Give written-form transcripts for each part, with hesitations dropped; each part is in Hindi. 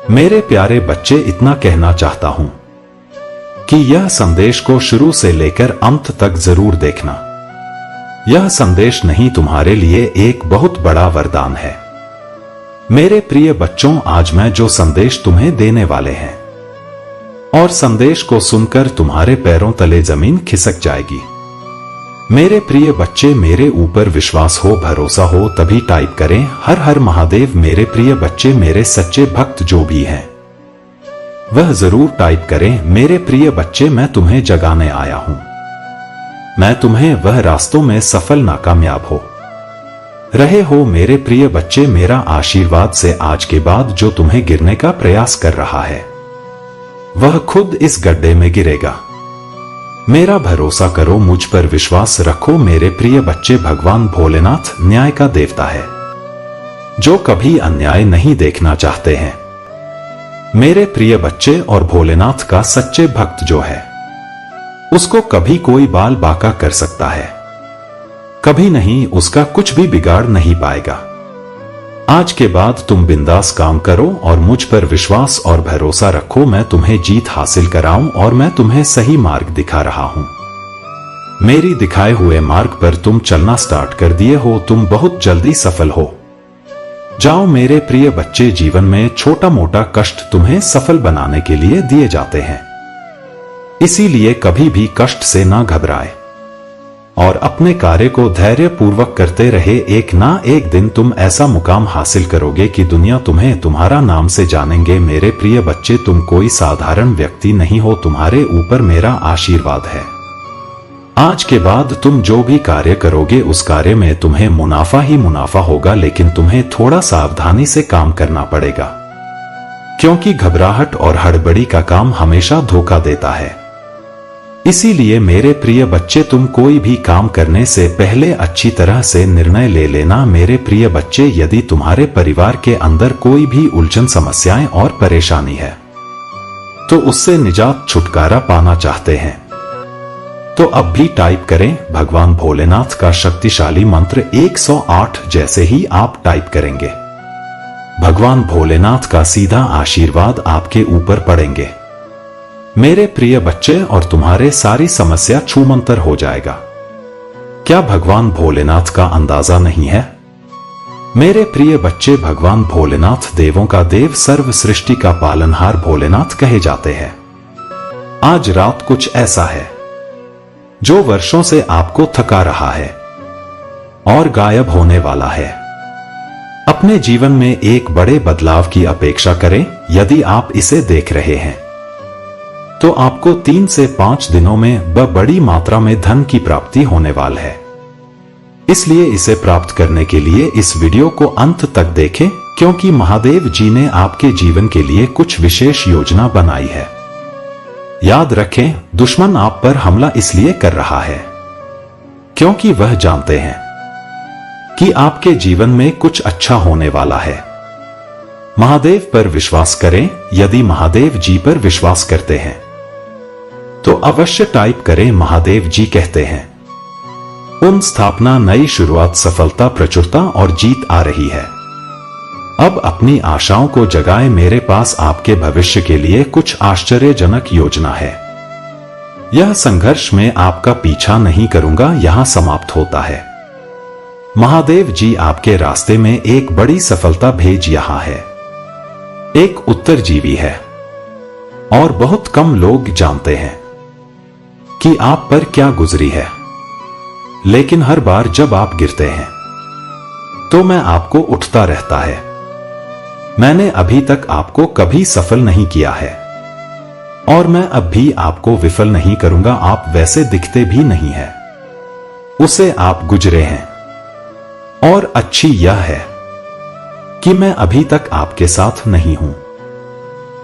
मेरे प्यारे बच्चे, इतना कहना चाहता हूं कि यह संदेश को शुरू से लेकर अंत तक जरूर देखना। यह संदेश नहीं, तुम्हारे लिए एक बहुत बड़ा वरदान है। मेरे प्रिय बच्चों, आज मैं जो संदेश तुम्हें देने वाले हैं, और संदेश को सुनकर तुम्हारे पैरों तले जमीन खिसक जाएगी। मेरे प्रिय बच्चे, मेरे ऊपर विश्वास हो, भरोसा हो, तभी टाइप करें हर हर महादेव। मेरे प्रिय बच्चे, मेरे सच्चे भक्त जो भी हैं वह जरूर टाइप करें मेरे प्रिय बच्चे, मैं तुम्हें जगाने आया हूं। मैं तुम्हें वह रास्तों में सफल ना कामयाब हो रहे हो। मेरे प्रिय बच्चे, मेरा आशीर्वाद से आज के बाद जो तुम्हें गिरने का प्रयास कर रहा है वह खुद इस गड्ढे में गिरेगा। मेरा भरोसा करो, मुझ पर विश्वास रखो। मेरे प्रिय बच्चे, भगवान भोलेनाथ न्याय का देवता है जो कभी अन्याय नहीं देखना चाहते हैं। मेरे प्रिय बच्चे, और भोलेनाथ का सच्चे भक्त जो है उसको कभी कोई बाल बांका कर सकता है? कभी नहीं, उसका कुछ भी बिगाड़ नहीं पाएगा। आज के बाद तुम बिंदास काम करो और मुझ पर विश्वास और भरोसा रखो। मैं तुम्हें जीत हासिल कराऊं और मैं तुम्हें सही मार्ग दिखा रहा हूं। मेरी दिखाए हुए मार्ग पर तुम चलना स्टार्ट कर दिए हो, तुम बहुत जल्दी सफल हो जाओ। मेरे प्रिय बच्चे, जीवन में छोटा मोटा कष्ट तुम्हें सफल बनाने के लिए दिए जाते हैं, इसीलिए कभी भी कष्ट से ना घबराए और अपने कार्य को धैर्य पूर्वक करते रहे। एक ना एक दिन तुम ऐसा मुकाम हासिल करोगे कि दुनिया तुम्हें तुम्हारा नाम से जानेंगे। मेरे प्रिय बच्चे, तुम कोई साधारण व्यक्ति नहीं हो, तुम्हारे ऊपर मेरा आशीर्वाद है। आज के बाद तुम जो भी कार्य करोगे उस कार्य में तुम्हें मुनाफा ही मुनाफा होगा, लेकिन तुम्हें थोड़ा सावधानी से काम करना पड़ेगा, क्योंकि घबराहट और हड़बड़ी का काम हमेशा धोखा देता है। इसीलिए मेरे प्रिय बच्चे, तुम कोई भी काम करने से पहले अच्छी तरह से निर्णय ले लेना। मेरे प्रिय बच्चे, यदि तुम्हारे परिवार के अंदर कोई भी उलझन, समस्याएं और परेशानी है तो उससे निजात, छुटकारा पाना चाहते हैं तो अब भी टाइप करें भगवान भोलेनाथ का शक्तिशाली मंत्र 108। जैसे ही आप टाइप करेंगे भगवान भोलेनाथ का सीधा आशीर्वाद आपके ऊपर पड़ेंगे मेरे प्रिय बच्चे, और तुम्हारे सारी समस्या छूमंतर हो जाएगा। क्या भगवान भोलेनाथ का अंदाजा नहीं है? मेरे प्रिय बच्चे, भगवान भोलेनाथ देवों का देव, सर्व सृष्टि का पालनहार भोलेनाथ कहे जाते हैं। आज रात कुछ ऐसा है जो वर्षों से आपको थका रहा है और गायब होने वाला है। अपने जीवन में एक बड़े बदलाव की अपेक्षा करें। यदि आप इसे देख रहे हैं तो आपको 3 से 5 दिनों में बड़ी मात्रा में धन की प्राप्ति होने वाली है। इसलिए इसे प्राप्त करने के लिए इस वीडियो को अंत तक देखें, क्योंकि महादेव जी ने आपके जीवन के लिए कुछ विशेष योजना बनाई है। याद रखें, दुश्मन आप पर हमला इसलिए कर रहा है क्योंकि वह जानते हैं कि आपके जीवन में कुछ अच्छा होने वाला है। महादेव पर विश्वास करें। यदि महादेव जी पर विश्वास करते हैं तो अवश्य टाइप करें महादेव जी कहते हैं। उन स्थापना, नई शुरुआत, सफलता, प्रचुरता और जीत आ रही है। अब अपनी आशाओं को जगाएं। मेरे पास आपके भविष्य के लिए कुछ आश्चर्यजनक योजना है। यह संघर्ष में आपका पीछा नहीं करूंगा, यहां समाप्त होता है। महादेव जी आपके रास्ते में एक बड़ी सफलता भेज रहा है। एक उत्तरजीवी है और बहुत कम लोग जानते हैं कि आप पर क्या गुजरी है, लेकिन हर बार जब आप गिरते हैं तो मैं आपको उठता रहता है। मैंने अभी तक आपको कभी सफल नहीं किया है और मैं अब भी आपको विफल नहीं करूंगा। आप वैसे दिखते भी नहीं है, उसे आप गुजरे हैं। और अच्छी यह है कि मैं अभी तक आपके साथ नहीं हूं।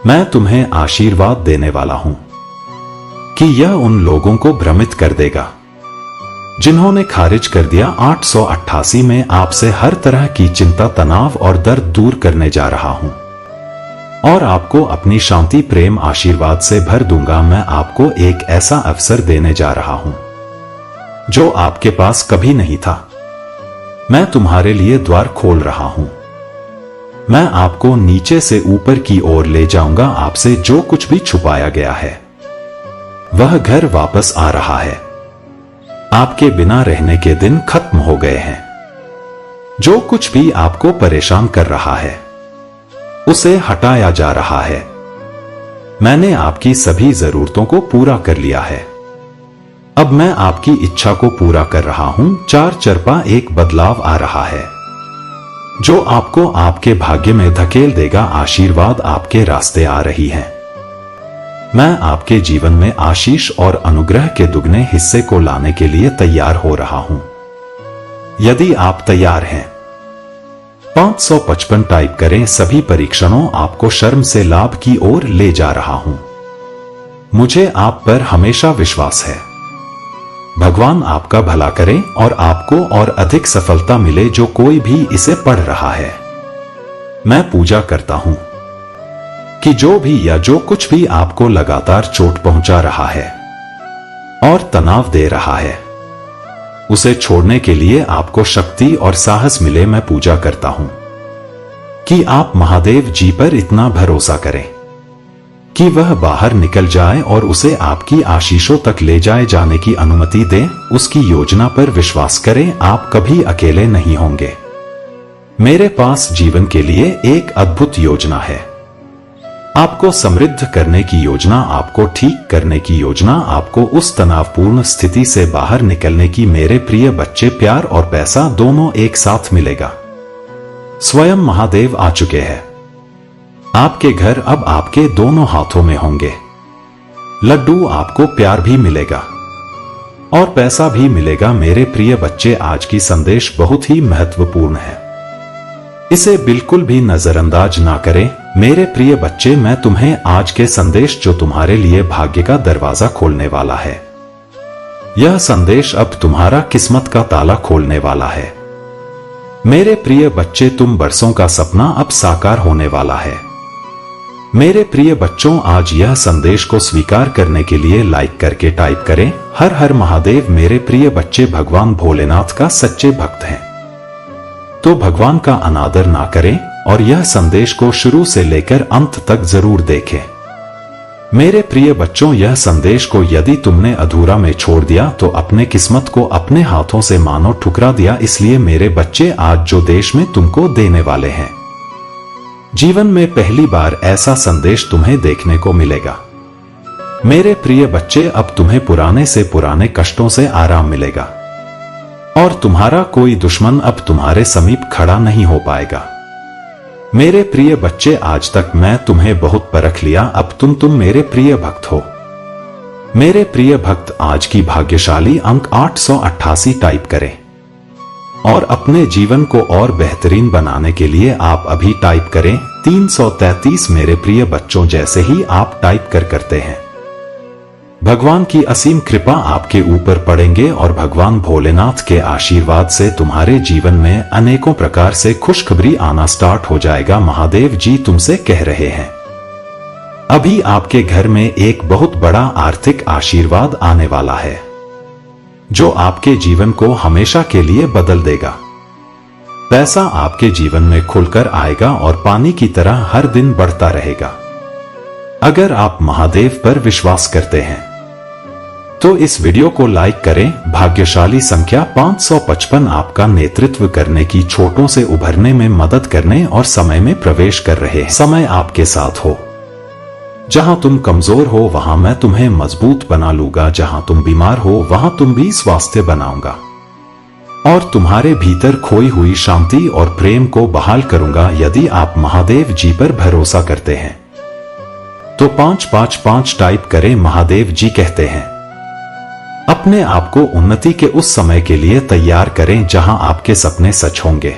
मैं तुम्हें आशीर्वाद देने वाला हूं कि यह उन लोगों को भ्रमित कर देगा जिन्होंने खारिज कर दिया। 888 में आपसे हर तरह की चिंता, तनाव और दर्द दूर करने जा रहा हूं और आपको अपनी शांति, प्रेम, आशीर्वाद से भर दूंगा। मैं आपको एक ऐसा अवसर देने जा रहा हूं जो आपके पास कभी नहीं था। मैं तुम्हारे लिए द्वार खोल रहा हूं। मैं आपको नीचे से ऊपर की ओर ले जाऊंगा। आपसे जो कुछ भी छुपाया गया है वह घर वापस आ रहा है। आपके बिना रहने के दिन खत्म हो गए हैं। जो कुछ भी आपको परेशान कर रहा है उसे हटाया जा रहा है। मैंने आपकी सभी जरूरतों को पूरा कर लिया है। अब मैं आपकी इच्छा को पूरा कर रहा हूं। 4 चरपा एक बदलाव आ रहा है जो आपको आपके भाग्य में धकेल देगा। आशीर्वाद आपके रास्ते आ रही हैं। मैं आपके जीवन में आशीष और अनुग्रह के दुगने हिस्से को लाने के लिए तैयार हो रहा हूं। यदि आप तैयार हैं 555 टाइप करें। सभी परीक्षणों आपको शर्म से लाभ की ओर ले जा रहा हूं। मुझे आप पर हमेशा विश्वास है। भगवान आपका भला करें और आपको और अधिक सफलता मिले। जो कोई भी इसे पढ़ रहा है, मैं पूजा करता हूं कि जो भी या जो कुछ भी आपको लगातार चोट पहुंचा रहा है और तनाव दे रहा है, उसे छोड़ने के लिए आपको शक्ति और साहस मिले। मैं पूजा करता हूं कि आप महादेव जी पर इतना भरोसा करें कि वह बाहर निकल जाए और उसे आपकी आशीषों तक ले जाने की अनुमति दें। उसकी योजना पर विश्वास करें। आप कभी अकेले नहीं होंगे। मेरे पास जीवन के लिए एक अद्भुत योजना है। आपको समृद्ध करने की योजना, आपको ठीक करने की योजना, आपको उस तनावपूर्ण स्थिति से बाहर निकलने की। मेरे प्रिय बच्चे, प्यार और पैसा दोनों एक साथ मिलेगा। स्वयं महादेव आ चुके हैं। आपके घर अब आपके दोनों हाथों में होंगे। लड्डू, आपको प्यार भी मिलेगा और पैसा भी मिलेगा। मेरे प्रिय बच्चे, आज की संदेश बहुत ही महत्वपूर्ण है। इसे बिल्कुल भी नजरअंदाज ना करें। मेरे प्रिय बच्चे, मैं तुम्हें आज के संदेश जो तुम्हारे लिए भाग्य का दरवाजा खोलने वाला है, यह संदेश अब तुम्हारा किस्मत का ताला खोलने वाला है। मेरे प्रिय बच्चे, तुम बरसों का सपना अब साकार होने वाला है। मेरे प्रिय बच्चों, आज यह संदेश को स्वीकार करने के लिए लाइक करके टाइप करें हर हर महादेव। मेरे प्रिय बच्चे, भगवान भोलेनाथ का सच्चे भक्त हैं तो भगवान का अनादर ना करें और यह संदेश को शुरू से लेकर अंत तक जरूर देखें। मेरे प्रिय बच्चों, यह संदेश को यदि तुमने अधूरा में छोड़ दिया तो अपने किस्मत को अपने हाथों से मानो ठुकरा दिया। इसलिए मेरे बच्चे, आज जो देश में तुमको देने वाले हैं, जीवन में पहली बार ऐसा संदेश तुम्हें देखने को मिलेगा। मेरे प्रिय बच्चे, अब तुम्हें पुराने से पुराने कष्टों से आराम मिलेगा और तुम्हारा कोई दुश्मन अब तुम्हारे समीप खड़ा नहीं हो पाएगा। मेरे प्रिय बच्चे, आज तक मैं तुम्हें बहुत परख लिया। अब तुम मेरे प्रिय भक्त हो। मेरे प्रिय भक्त, आज की भाग्यशाली अंक 888 टाइप करें और अपने जीवन को और बेहतरीन बनाने के लिए आप अभी टाइप करें 333। मेरे प्रिय बच्चों, जैसे ही आप टाइप करते हैं, भगवान की असीम कृपा आपके ऊपर पड़ेंगे और भगवान भोलेनाथ के आशीर्वाद से तुम्हारे जीवन में अनेकों प्रकार से खुशखबरी आना स्टार्ट हो जाएगा। महादेव जी तुमसे कह रहे हैं, अभी आपके घर में एक बहुत बड़ा आर्थिक आशीर्वाद आने वाला है जो आपके जीवन को हमेशा के लिए बदल देगा। पैसा आपके जीवन में खुलकर आएगा और पानी की तरह हर दिन बढ़ता रहेगा। अगर आप महादेव पर विश्वास करते हैं तो इस वीडियो को लाइक करें। भाग्यशाली संख्या 555 आपका नेतृत्व करने की छोटों से उभरने में मदद करने और समय में प्रवेश कर रहे हैं। समय आपके साथ हो। जहां तुम कमजोर हो वहां मैं तुम्हें मजबूत बना लूंगा। जहां तुम बीमार हो वहां तुम भी स्वास्थ्य बनाऊंगा और तुम्हारे भीतर खोई हुई शांति और प्रेम को बहाल करूंगा। यदि आप महादेव जी पर भरोसा करते हैं तो 555 टाइप करें। महादेव जी कहते हैं, अपने आप को उन्नति के उस समय के लिए तैयार करें जहां आपके सपने सच होंगे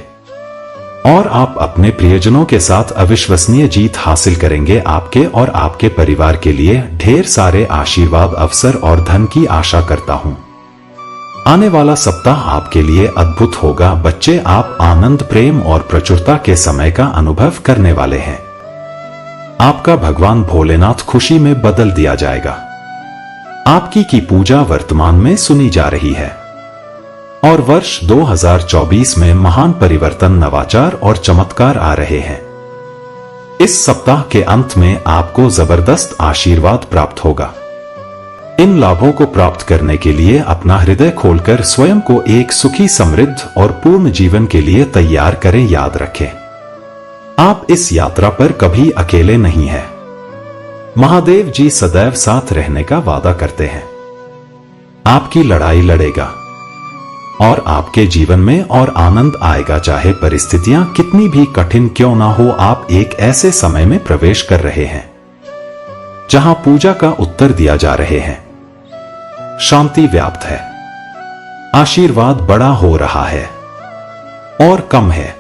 और आप अपने प्रियजनों के साथ अविश्वसनीय जीत हासिल करेंगे। आपके और आपके परिवार के लिए ढेर सारे आशीर्वाद, अवसर और धन की आशा करता हूं। आने वाला सप्ताह आपके लिए अद्भुत होगा। बच्चे, आप आनंद, प्रेम और प्रचुरता के समय का अनुभव करने वाले हैं। आपका भगवान भोलेनाथ खुशी में बदल दिया जाएगा। आपकी की पूजा वर्तमान में सुनी जा रही है और वर्ष 2024 में महान परिवर्तन, नवाचार और चमत्कार आ रहे हैं। इस सप्ताह के अंत में आपको जबरदस्त आशीर्वाद प्राप्त होगा। इन लाभों को प्राप्त करने के लिए अपना हृदय खोलकर स्वयं को एक सुखी, समृद्ध और पूर्ण जीवन के लिए तैयार करें। याद रखें, आप इस यात्रा पर कभी अकेले नहीं हैं। महादेव जी सदैव साथ रहने का वादा करते हैं। आपकी लड़ाई लड़ेगा और आपके जीवन में और आनंद आएगा। चाहे परिस्थितियां कितनी भी कठिन क्यों ना हो, आप एक ऐसे समय में प्रवेश कर रहे हैं जहां पूजा का उत्तर दिया जा रहे हैं, शांति व्याप्त है, आशीर्वाद बड़ा हो रहा है और कम है।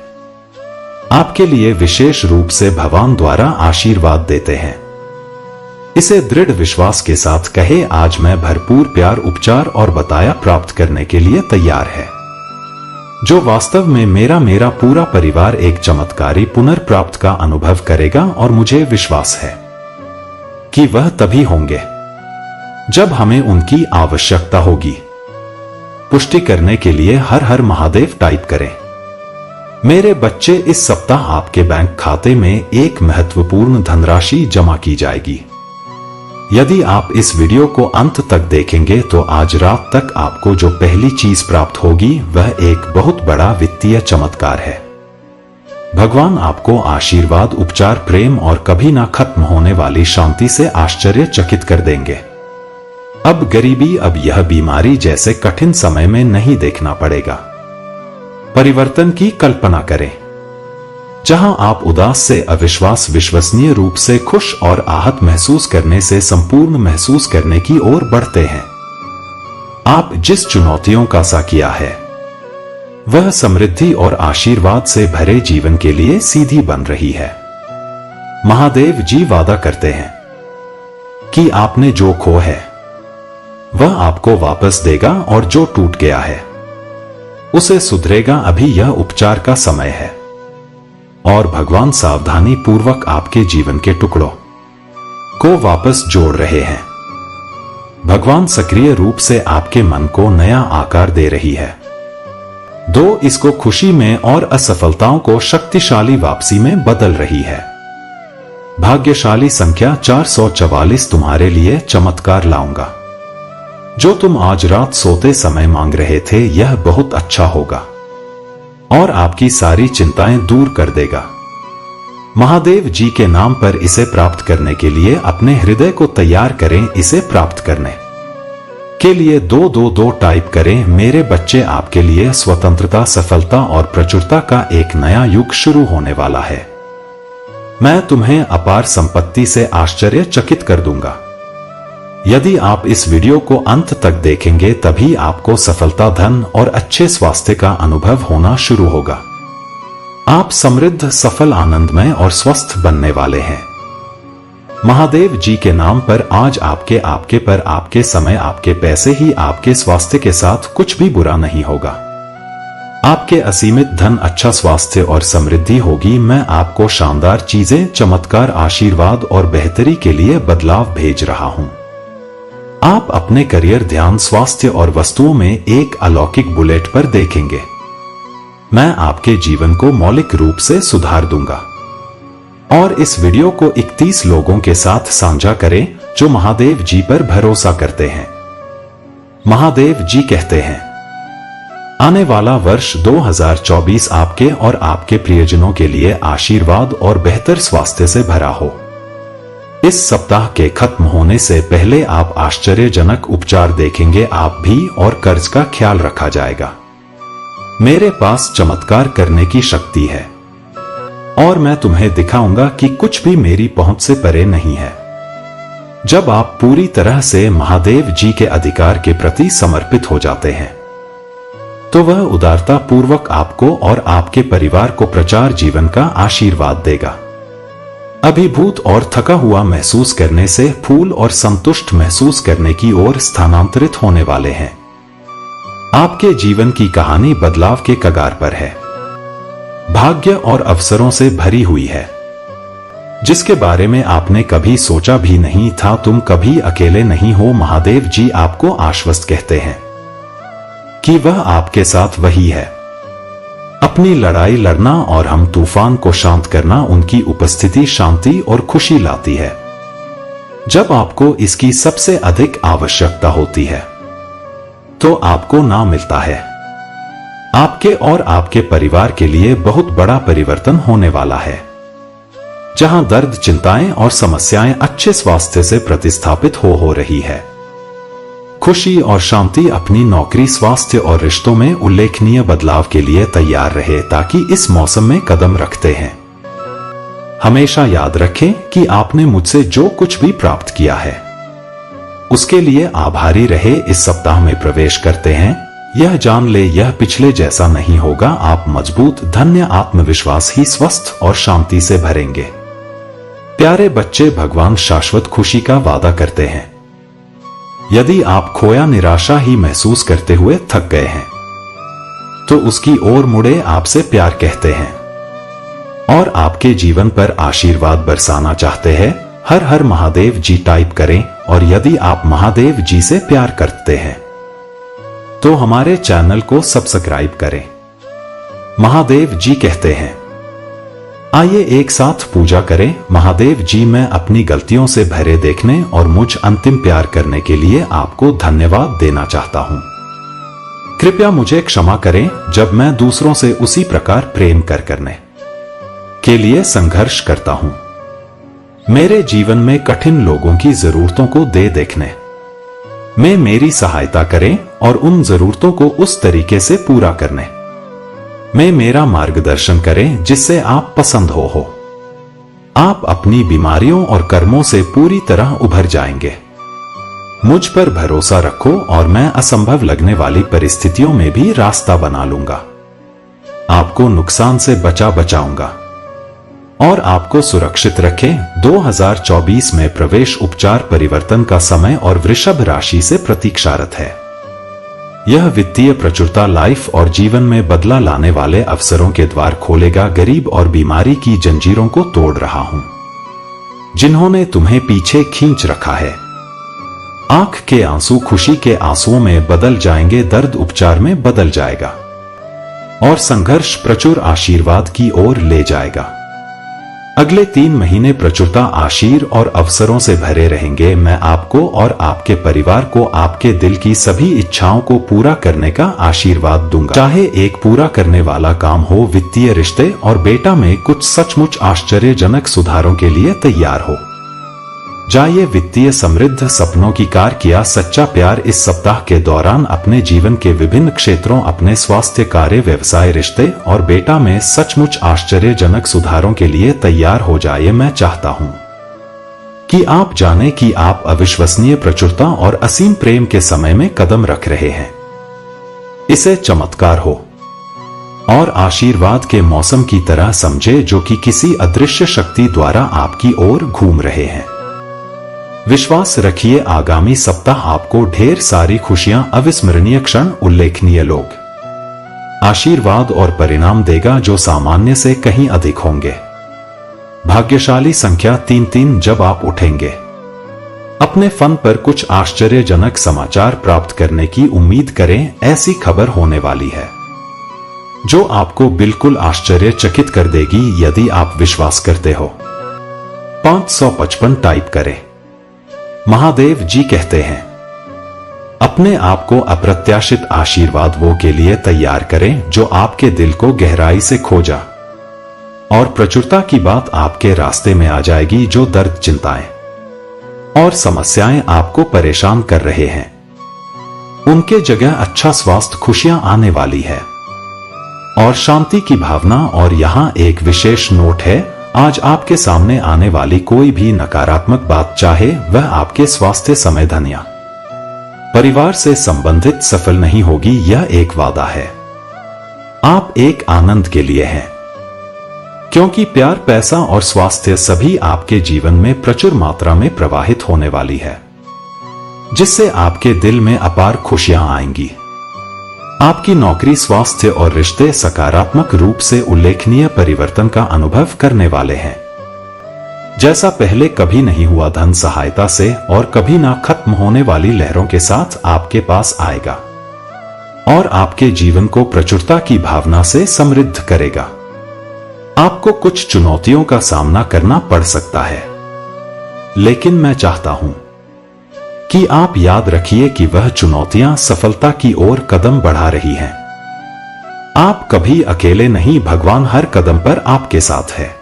आपके लिए विशेष रूप से भगवान द्वारा आशीर्वाद देते हैं। इसे दृढ़ विश्वास के साथ कहे, आज मैं भरपूर प्यार, उपचार और बताया प्राप्त करने के लिए तैयार है, जो वास्तव में मेरा पूरा परिवार एक चमत्कारी पुनर्प्राप्त का अनुभव करेगा। और मुझे विश्वास है कि वह तभी होंगे जब हमें उनकी आवश्यकता होगी। पुष्टि करने के लिए हर हर महादेव टाइप करें। मेरे बच्चे, इस सप्ताह आपके बैंक खाते में एक महत्वपूर्ण धनराशि जमा की जाएगी। यदि आप इस वीडियो को अंत तक देखेंगे तो आज रात तक आपको जो पहली चीज प्राप्त होगी वह एक बहुत बड़ा वित्तीय चमत्कार है। भगवान आपको आशीर्वाद, उपचार, प्रेम और कभी ना खत्म होने वाली शांति से आश्चर्यचकित कर देंगे। अब गरीबी, अब यह बीमारी जैसे कठिन समय में नहीं देखना पड़ेगा। परिवर्तन की कल्पना करें। जहां आप उदास से अविश्वास, विश्वसनीय रूप से खुश और आहत महसूस करने से संपूर्ण महसूस करने की ओर बढ़ते हैं। आप जिस चुनौतियों का सामना किया है वह समृद्धि और आशीर्वाद से भरे जीवन के लिए सीधी बन रही है। महादेव जी वादा करते हैं कि आपने जो खो है वह आपको वापस देगा और जो टूट गया है उसे सुधरेगा। अभी यह उपचार का समय है और भगवान सावधानी पूर्वक आपके जीवन के टुकड़ों को वापस जोड़ रहे हैं। भगवान सक्रिय रूप से आपके मन को नया आकार दे रही है। इसको खुशी में और असफलताओं को शक्तिशाली वापसी में बदल रही है। भाग्यशाली संख्या 444 तुम्हारे लिए चमत्कार लाऊंगा। जो तुम आज रात सोते समय मांग रहे थे यह बहुत अच्छा होगा और आपकी सारी चिंताएं दूर कर देगा। महादेव जी के नाम पर इसे प्राप्त करने के लिए अपने हृदय को तैयार करें। इसे प्राप्त करने के लिए 222 टाइप करें। मेरे बच्चे, आपके लिए स्वतंत्रता, सफलता और प्रचुरता का एक नया युग शुरू होने वाला है। मैं तुम्हें अपार संपत्ति से आश्चर्यचकित कर दूंगा। यदि आप इस वीडियो को अंत तक देखेंगे तभी आपको सफलता, धन और अच्छे स्वास्थ्य का अनुभव होना शुरू होगा। आप समृद्ध, सफल, आनंदमय और स्वस्थ बनने वाले हैं। महादेव जी के नाम पर आज आपके समय, आपके पैसे ही आपके स्वास्थ्य के साथ कुछ भी बुरा नहीं होगा। आपके असीमित धन, अच्छा स्वास्थ्य और समृद्धि होगी। मैं आपको शानदार चीजें, चमत्कार, आशीर्वाद और बेहतरी के लिए बदलाव भेज रहा हूं। आप अपने करियर, ध्यान, स्वास्थ्य और वस्तुओं में एक अलौकिक बुलेट पर देखेंगे। मैं आपके जीवन को मौलिक रूप से सुधार दूंगा। और इस वीडियो को 31 लोगों के साथ साझा करें जो महादेव जी पर भरोसा करते हैं। महादेव जी कहते हैं, आने वाला वर्ष 2024 आपके और आपके प्रियजनों के लिए आशीर्वाद और बेहतर स्वास्थ्य से भरा हो। इस सप्ताह के खत्म होने से पहले आप आश्चर्यजनक उपचार देखेंगे। आप भी और कर्ज का ख्याल रखा जाएगा। मेरे पास चमत्कार करने की शक्ति है और मैं तुम्हें दिखाऊंगा कि कुछ भी मेरी पहुंच से परे नहीं है। जब आप पूरी तरह से महादेव जी के अधिकार के प्रति समर्पित हो जाते हैं तो वह उदारता पूर्वक आपको और आपके परिवार को प्रचार जीवन का आशीर्वाद देगा। अभिभूत और थका हुआ महसूस करने से फूल और संतुष्ट महसूस करने की ओर स्थानांतरित होने वाले हैं। आपके जीवन की कहानी बदलाव के कगार पर है, भाग्य और अवसरों से भरी हुई है, जिसके बारे में आपने कभी सोचा भी नहीं था। तुम कभी अकेले नहीं हो। महादेव जी आपको आश्वस्त कहते हैं कि वह आपके साथ वही है अपनी लड़ाई लड़ना और हम तूफान को शांत करना, उनकी उपस्थिति शांति और खुशी लाती है। जब आपको इसकी सबसे अधिक आवश्यकता होती है तो आपको ना मिलता है। आपके और आपके परिवार के लिए बहुत बड़ा परिवर्तन होने वाला है। जहां दर्द, चिंताएं और समस्याएं अच्छे स्वास्थ्य से प्रतिस्थापित हो रही है। खुशी और शांति अपनी नौकरी, स्वास्थ्य और रिश्तों में उल्लेखनीय बदलाव के लिए तैयार रहे ताकि इस मौसम में कदम रखते हैं। हमेशा याद रखें कि आपने मुझसे जो कुछ भी प्राप्त किया है उसके लिए आभारी रहे। इस सप्ताह में प्रवेश करते हैं, यह जान ले यह पिछले जैसा नहीं होगा। आप मजबूत, धन्य, आत्मविश्वास ही स्वस्थ और शांति से भरेंगे। प्यारे बच्चे, भगवान शाश्वत खुशी का वादा करते हैं। यदि आप खोया, निराशा ही महसूस करते हुए थक गए हैं तो उसकी ओर मुड़े, आपसे प्यार कहते हैं और आपके जीवन पर आशीर्वाद बरसाना चाहते हैं। हर हर महादेव जी टाइप करें और यदि आप महादेव जी से प्यार करते हैं तो हमारे चैनल को सब्सक्राइब करें। महादेव जी कहते हैं, आइए एक साथ पूजा करें। महादेव जी, मैं अपनी गलतियों से भरे देखने और मुझ अंतिम प्यार करने के लिए आपको धन्यवाद देना चाहता हूं। कृपया मुझे क्षमा करें जब मैं दूसरों से उसी प्रकार प्रेम करने के लिए संघर्ष करता हूं। मेरे जीवन में कठिन लोगों की जरूरतों को देखने में मेरी सहायता करें और उन जरूरतों को उस तरीके से पूरा करने में मेरा मार्गदर्शन करें जिससे आप पसंद हो। आप अपनी बीमारियों और कर्मों से पूरी तरह उभर जाएंगे। मुझ पर भरोसा रखो और मैं असंभव लगने वाली परिस्थितियों में भी रास्ता बना लूंगा। आपको नुकसान से बचाऊंगा और आपको सुरक्षित रखें। 2024 में प्रवेश, उपचार, परिवर्तन का समय और वृषभ राशि से प्रतीक्षारत है। यह वित्तीय प्रचुरता, लाइफ और जीवन में बदला लाने वाले अवसरों के द्वार खोलेगा। गरीब और बीमारी की जंजीरों को तोड़ रहा हूं जिन्होंने तुम्हें पीछे खींच रखा है। आंख के आंसू खुशी के आंसुओं में बदल जाएंगे, दर्द उपचार में बदल जाएगा और संघर्ष प्रचुर आशीर्वाद की ओर ले जाएगा। अगले 3 महीने प्रचुरता, आशीर और अवसरों से भरे रहेंगे। मैं आपको और आपके परिवार को आपके दिल की सभी इच्छाओं को पूरा करने का आशीर्वाद दूंगा, चाहे एक पूरा करने वाला काम हो, वित्तीय, रिश्ते और बेटा में कुछ सचमुच आश्चर्यजनक सुधारों के लिए तैयार हो जाइए। वित्तीय समृद्ध, सपनों की कार किया सच्चा प्यार। इस सप्ताह के दौरान अपने जीवन के विभिन्न क्षेत्रों, अपने स्वास्थ्य, कार्य, व्यवसाय, रिश्ते और बेटा में सचमुच आश्चर्यजनक सुधारों के लिए तैयार हो जाइए। मैं चाहता हूं कि आप जानें कि आप अविश्वसनीय प्रचुरता और असीम प्रेम के समय में कदम रख रहे हैं। इसे चमत्कार हो और आशीर्वाद के मौसम की तरह समझे जो कि किसी अदृश्य शक्ति द्वारा आपकी ओर घूम रहे हैं। विश्वास रखिए, आगामी सप्ताह आपको ढेर सारी खुशियां, अविस्मरणीय क्षण, उल्लेखनीय लोग, आशीर्वाद और परिणाम देगा जो सामान्य से कहीं अधिक होंगे। भाग्यशाली संख्या 33। जब आप उठेंगे, अपने फन पर कुछ आश्चर्यजनक समाचार प्राप्त करने की उम्मीद करें। ऐसी खबर होने वाली है जो आपको बिल्कुल आश्चर्यचकित कर देगी यदि आप विश्वास करते हो। 555 टाइप करें। महादेव जी कहते हैं, अपने आप को अप्रत्याशित आशीर्वाद वो के लिए तैयार करें जो आपके दिल को गहराई से खोजा और प्रचुरता की बात आपके रास्ते में आ जाएगी। जो दर्द, चिंताएं और समस्याएं आपको परेशान कर रहे हैं उनके जगह अच्छा स्वास्थ्य, खुशियां आने वाली है और शांति की भावना। और यहां एक विशेष नोट है, आज आपके सामने आने वाली कोई भी नकारात्मक बात, चाहे वह आपके स्वास्थ्य, समय, धन या परिवार से संबंधित, सफल नहीं होगी। यह एक वादा है। आप एक आनंद के लिए हैं क्योंकि प्यार, पैसा और स्वास्थ्य सभी आपके जीवन में प्रचुर मात्रा में प्रवाहित होने वाली है जिससे आपके दिल में अपार खुशियां आएंगी। आपकी नौकरी, स्वास्थ्य और रिश्ते सकारात्मक रूप से उल्लेखनीय परिवर्तन का अनुभव करने वाले हैं जैसा पहले कभी नहीं हुआ। धन सहायता से और कभी ना खत्म होने वाली लहरों के साथ आपके पास आएगा। और आपके जीवन को प्रचुरता की भावना से समृद्ध करेगा। आपको कुछ चुनौतियों का सामना करना पड़ सकता है, लेकिन मैं चाहता हूं कि आप याद रखिए कि वह चुनौतियां सफलता की ओर कदम बढ़ा रही हैं। आप कभी अकेले नहीं, भगवान हर कदम पर आपके साथ है।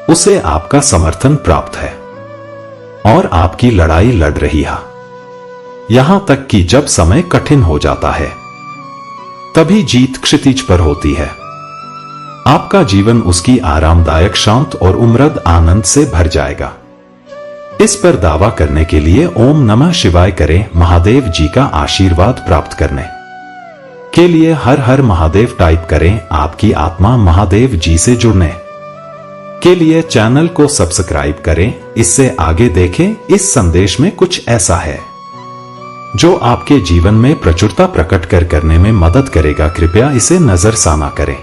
उसे आपका समर्थन प्राप्त है और आपकी लड़ाई लड़ रही है। यहां तक कि जब समय कठिन हो जाता है, तभी जीत क्षितिज पर होती है। आपका जीवन उसकी आरामदायक, शांत और उम्रद आनंद से भर जाएगा। इस पर दावा करने के लिए ओम नमः शिवाय करें। महादेव जी का आशीर्वाद प्राप्त करने के लिए हर हर महादेव टाइप करें। आपकी आत्मा महादेव जी से जुड़ने के लिए चैनल को सब्सक्राइब करें। इससे आगे देखें। इस संदेश में कुछ ऐसा है जो आपके जीवन में प्रचुरता प्रकट करने में मदद करेगा। कृपया इसे नजरसाना करें।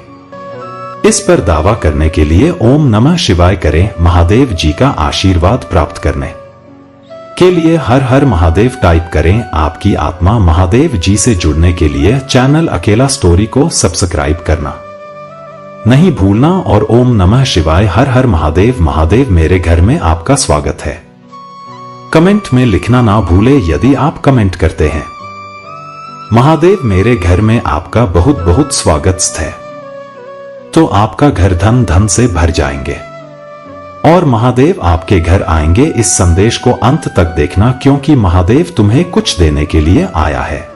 इस पर दावा करने के लिए ओम नमः शिवाय करें। महादेव जी का आशीर्वाद प्राप्त करने के लिए हर हर महादेव टाइप करें। आपकी आत्मा महादेव जी से जुड़ने के लिए चैनल अकेला स्टोरी को सब्सक्राइब करना नहीं भूलना। और ओम नमः शिवाय हर हर महादेव। महादेव मेरे घर में आपका स्वागत है। कमेंट में लिखना ना भूले यदि आप कमेंट करते हैं महादेव मेरे घर में आपका बहुत बहुत स्वागत है, तो आपका घर धन धन से भर जाएंगे और महादेव आपके घर आएंगे। इस संदेश को अंत तक देखना, क्योंकि महादेव तुम्हें कुछ देने के लिए आया है।